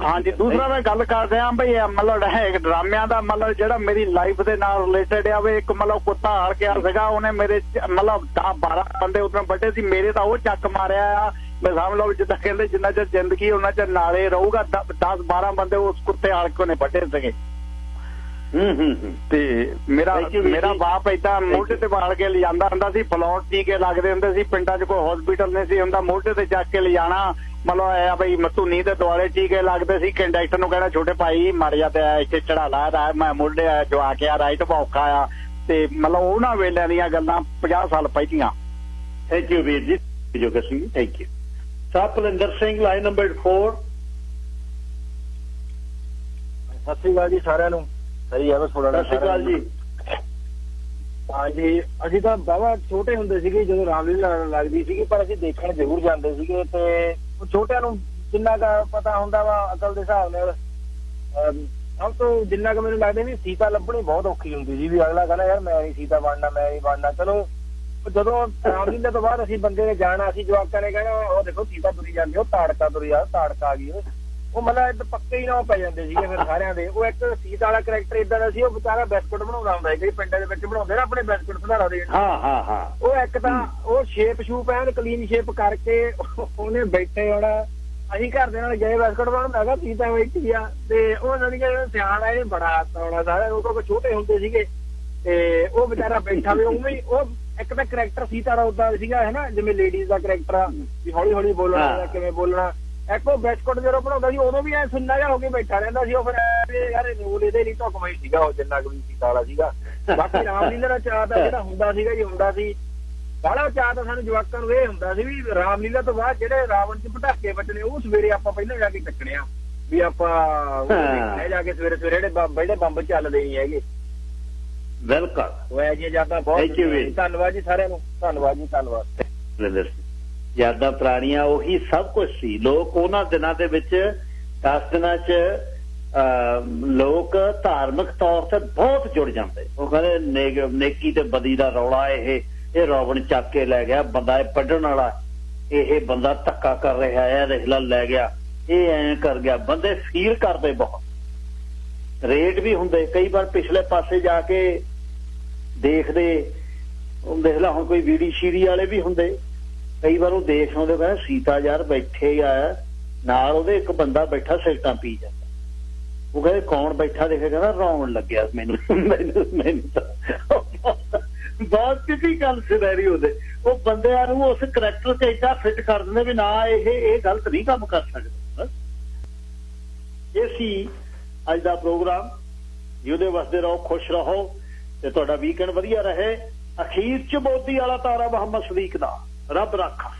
ਹਾਂਜੀ। ਦੂਸਰਾ ਮੈਂ ਗੱਲ ਕਰ ਰਿਹਾ ਬਈ ਮਤਲਬ ਡਰਾਮਿਆਂ ਦਾ, ਮਤਲਬ ਜਿਹੜਾ ਮੇਰੀ ਲਾਈਫ ਦੇ ਨਾਲ ਰਿਲੇਟਡ ਆ ਵੀ ਇੱਕ ਮਤਲਬ ਕੁੱਤਾ ਹਾਰ ਕੇ ਸੀਗਾ, ਉਹਨੇ ਮੇਰੇ ਮਤਲਬ 10-12 ਬੰਦੇ ਉਦੋਂ ਵੱਡੇ ਸੀ, ਮੇਰੇ ਤਾਂ ਉਹ ਚੱਕ ਮਾਰਿਆ ਆ। ਮੈਂ ਸਮਝ ਲਓ ਜਿੱਦਾਂ ਕਹਿੰਦੇ ਜਿੰਨਾ ਚਿਰ ਜ਼ਿੰਦਗੀ ਉਹਨਾਂ ਚਿਰ ਨਾਲੇ ਰਹੂਗਾ, 10-12 ਬੰਦੇ ਉਸ ਕੁੱਤੇ ਹਾਰ ਕੇ ਉਹਨੇ ਵੱਡੇ ਸੀਗੇ। ਤੇ ਮੇਰਾ ਬਾਪ ਏਦਾਂ ਮੋਢੇ ਤੇ ਬਾਲ ਕੇ ਲਿਜਾਂਦਾ ਹੁੰਦਾ ਸੀ, ਫਲੋਟ ਟੀਕੇ ਲੱਗਦੇ ਹੁੰਦੇ ਸੀ, ਪਿੰਡਾਂ 'ਚ ਕੋਈ ਹਸਪੀਟਲ ਨਹੀਂ ਸੀ ਹੁੰਦਾ, ਮੋਢੇ ਤੇ ਚੱਕ ਕੇ ਲਿਜਾਣਾ। ਮਤਲਬ ਇਹ ਬਈ ਮਤੂਨੀ ਦੇ ਦੁਆਲੇ ਟੀਕੇ ਲੱਗਦੇ ਸੀ, ਕੰਡਕਟਰ ਨੂੰ ਕਹਿਣਾ ਛੋਟੇ ਭਾਈ ਮਰ ਜਾ ਤੇ ਇੱਥੇ ਚੜਾ ਲਾ, ਮੈਂ ਮੋਢੇ ਜਵਾ ਕੇ ਆ ਰਾਈਟ ਭੌਖਾ ਆ। ਤੇ ਮਤਲਬ ਉਹਨਾਂ ਵੇਲਿਆਂ ਦੀਆਂ ਗੱਲਾਂ 50 ਸਾਲ ਪਹਿਲੀਆਂ। ਥੈਂਕ ਯੂ ਵੀਰ ਜੀ, Joga Singh, thank you. Sahib Bhalinder Singh line number 4। ਸਤਿ ਸ਼੍ਰੀ ਅਕਾਲ ਜੀ ਸਾਰਿਆਂ ਨੂੰ। ਸਹੀ ਹੈ ਬਸ ਥੋੜਾ। ਸਤਿ ਸ਼੍ਰੀ ਅਕਾਲ ਜੀ। ਹਾਂਜੀ, ਅਸੀਂ ਤਾਂ ਬਾਬਾ ਛੋਟੇ ਹੁੰਦੇ ਸੀਗੇ ਜਦੋਂ ਰਾਮਲੀਲਾ ਲੱਗਦੀ ਸੀਗੀ, ਪਰ ਅਸੀਂ ਦੇਖਣ ਜ਼ਰੂਰ ਜਾਂਦੇ ਸੀਗੇ। ਤੇ ਛੋਟਿਆਂ ਨੂੰ ਜਿੰਨਾ ਕੁ ਪਤਾ ਹੁੰਦਾ ਵਾ ਅਕਲ ਦੇ ਹਿਸਾਬ ਨਾਲ, ਸਭ ਤੋਂ ਜਿੰਨਾ ਕੁ ਮੈਨੂੰ ਲੱਗਦਾ ਵੀ ਸੀਤਾ ਲੱਭਣੀ ਬਹੁਤ ਔਖੀ ਹੁੰਦੀ ਸੀ। ਵੀ ਅਗਲਾ ਕਹਿੰਦਾ ਯਾਰ ਮੈਂ ਨਹੀਂ ਸੀਤਾ ਬਣਨਾ, ਮੈਂ ਨਹੀਂ ਬਣਨਾ। ਚਲੋ ਜਦੋਂ ਰਾਮਲੀਲਾ ਤੋਂ ਬਾਅਦ ਅਸੀਂ ਬੰਦੇ ਨੇ ਜਾਣਾ, ਅਸੀਂ ਜਵਾਕਾਂ ਨੇ ਕਹਿਣਾ ਉਹ ਦੇਖੋ ਸੀਤਾ ਤੁਰੀ ਜਾਂਦੀ, ਉਹ ਤਾੜਕਾ ਤੁਰੀ ਆ, ਤਾੜਕਾ ਆ ਗਈ। ਉਹ ਮਤਲਬ ਪੱਕੇ ਹੀ ਨਾ ਪੈ ਜਾਂਦੇ ਸੀਗੇ ਫਿਰ ਸਾਰਿਆਂ ਦੇ। ਉਹ ਇੱਕ ਸੀਤਾ ਵਾਲਾ ਕਰੈਕਟਰ ਇਦਾਂ ਦਾ ਸੀ, ਉਹ ਵਿਚਾਰਾ ਬਿਸਕੁਟ ਬਣਾਉਂਦਾ ਹੁੰਦਾ ਸੀ। ਕਈ ਪਿੰਡਾਂ ਦੇ ਵਿੱਚ ਬਣਾਉਂਦੇ ਨਾ ਆਪਣੇ ਬਿਸਕੁਟ ਸੁਧਾਰਾ ਦੇ। ਉਹ ਇੱਕ ਤਾਂ ਉਹ ਸ਼ੇਪ ਸ਼ੂਪ ਐਨ ਕਲੀਨ ਸ਼ੇਪ ਕਰਕੇ ਉਹਨੇ ਬੈਠੇ ਹੋਣਾ। ਅਸੀਂ ਘਰ ਦੇ ਨਾਲ ਗਏ ਬਿਸਕੁਟ ਬਣਾਉਣ, ਮੈਂ ਕਿਹਾ ਸੀਤਾ ਬੈਠੀ ਆ। ਤੇ ਉਹ ਜਾਨੀ ਕਿ ਸਿਆਣਾ ਇਹਨੇ ਬੜਾ ਹੱਥ ਆਉਣਾ ਸਾਰਾ। ਉਹ ਤੋਂ ਛੋਟੇ ਹੁੰਦੇ ਸੀਗੇ ਤੇ ਉਹ ਵਿਚਾਰਾ ਬੈਠਾ ਵੀ ਉਵੇਂ ਹੀ। ਉਹ ਇੱਕ ਤਾਂ ਕਰੈਕਟਰ ਸੀਤਾ ਦਾ ਉਦਾਂ ਸੀਗਾ ਹੈ ਨਾ, ਜਿਵੇਂ ਲੇਡੀਜ਼ ਦਾ ਕਰੈਕਟਰ ਆ ਵੀ ਹੌਲੀ ਹੌਲੀ ਬੋਲਣਾ ਜਾਂ ਕਿਵੇਂ ਬੋਲਣਾ। ਇੱਕ ਉਹ ਬਿਸਕੁਟ ਜਦੋਂ ਬਣਾਉਂਦਾ ਸੀ ਉਦੋਂ ਵੀ ਐ ਸੁੰਨਾ ਜਿਹਾ ਹੋ ਕੇ ਬੈਠਾ ਰਹਿੰਦਾ ਸੀ। ਉਹ ਫਿਰ ਯਾਰ ਰੋਲ ਇਹਦੇ ਲਈ ਢੁਕਮਾ ਹੀ ਸੀਗਾ ਉਹ ਜਿੰਨਾ ਕੁ ਵੀ ਸੀਤਾ ਵਾਲਾ ਸੀਗਾ। ਬਾਕੀ ਰਾਮਲੀਲਾ ਦਾ ਚਾਅ ਤਾਂ ਜਿਹੜਾ ਹੁੰਦਾ ਸੀਗਾ ਜੀ ਹੁੰਦਾ ਸੀ। ਬਾਹਲਾ ਚਾਅ ਤਾਂ ਸਾਨੂੰ ਜਵਾਕਾਂ ਨੂੰ ਇਹ ਹੁੰਦਾ ਸੀ ਵੀ ਰਾਮਲੀਲਾ ਤੋਂ ਬਾਅਦ ਜਿਹੜੇ ਰਾਵਣ ਚ ਪਟਾਕੇ ਵੱਜਣੇ ਉਹ ਸਵੇਰੇ ਆਪਾਂ ਪਹਿਲਾਂ ਜਾ ਕੇ ਚੱਕਣੇ ਆ, ਵੀ ਆਪਾਂ ਜਾ ਕੇ ਸਵੇਰੇ ਸਵੇਰੇ ਜਿਹੜੇ ਬੰਬ ਚੱਲਦੇ ਨਹੀਂ ਹੈਗੇ। ਬਿਲਕੁਲ ਉਹ ਇਹ ਜਿਹੀਆਂ ਯਾਦਾਂ ਬਹੁਤ। ਧੰਨਵਾਦ ਜੀ ਸਾਰਿਆਂ ਨੂੰ। ਧੰਨਵਾਦ ਜੀ, ਧੰਨਵਾਦ। ਯਾਦਾਂ ਪੁਰਾਣੀਆਂ ਉਹੀ ਸਭ ਕੁਝ ਸੀ। ਲੋਕ ਉਹਨਾਂ ਦਿਨਾਂ ਦੇ ਵਿੱਚ 10 ਦਿਨਾਂ 'ਚ ਲੋਕ ਧਾਰਮਿਕ ਤੌਰ ਤੇ ਬਹੁਤ ਜੁੜ ਜਾਂਦੇ। ਉਹ ਕਹਿੰਦੇ ਨੇਕੀ ਤੇ ਬਦੀ ਦਾ ਰੌਲਾ ਇਹ ਰਾਵਣ ਚੱਕ ਕੇ ਲੈ ਗਿਆ, ਬੰਦਾ ਇਹ ਵੱਢਣ ਵਾਲਾ, ਇਹ ਬੰਦਾ ਧੱਕਾ ਕਰ ਰਿਹਾ ਹੈ, ਰਿਹਲਾ ਲੈ ਗਿਆ, ਇਹ ਐਂ ਕਰ ਗਿਆ। ਬੰਦੇ ਫੀਲ ਕਰਦੇ ਬਹੁਤ। ਰੇਟ ਵੀ ਹੁੰਦੇ ਕਈ ਵਾਰ ਪਿਛਲੇ ਪਾਸੇ ਜਾ ਕੇ ਦੇਖਦੇ। ਦੇਖ ਲਾ ਹੁਣ ਕੋਈ ਵੀੜੀ ਸ਼ੀਰੀ ਵਾਲੇ ਵੀ ਹੁੰਦੇ, ਕਈ ਵਾਰ ਉਹ ਦੇਖ ਆਉਂਦੇ ਕਹਿੰਦੇ ਸੀਤਾ ਯਾਰ ਬੈਠੇ ਆ ਨਾਲ ਉਹਦੇ ਇੱਕ ਬੰਦਾ ਬੈਠਾ ਸਿਗਰਟਾਂ ਪੀ ਜਾਂਦਾ। ਉਹ ਕਹਿੰਦੇ ਕੌਣ ਬੈਠਾ ਦੇਖੇ, ਕਹਿੰਦਾ ਰੌਣ ਲੱਗਿਆ ਮੈਨੂੰ ਬਹੁਤ ਕਿਸੇ ਗੱਲ ਸਿਰੈਰੀ ਹੁੰਦੇ। ਉਹ ਬੰਦਿਆਂ ਨੂੰ ਉਸ ਕਰੈਕਟਰ ਤੇ ਏਦਾਂ ਫਿੱਟ ਕਰ ਦਿੰਦੇ ਵੀ ਨਾ ਇਹ ਗਲਤ ਨਹੀਂ ਕੰਮ ਕਰ ਸਕਦੇ। ਇਹ ਸੀ ਅੱਜ ਦਾ ਪ੍ਰੋਗਰਾਮ। ਜਿਉਦੇ ਵਸਦੇ ਰਹੋ, ਖੁਸ਼ ਰਹੋ ਤੇ ਤੁਹਾਡਾ ਵੀਕਐਂਡ ਵਧੀਆ ਰਹੇ। ਅਖੀਰ ਚ ਮੋਦੀ ਵਾਲਾ ਤਾਰਾ ਮੁਹੰਮਦ ਸਦੀਕ ਦਾ ਰੱਬ ਰਾਖਾ।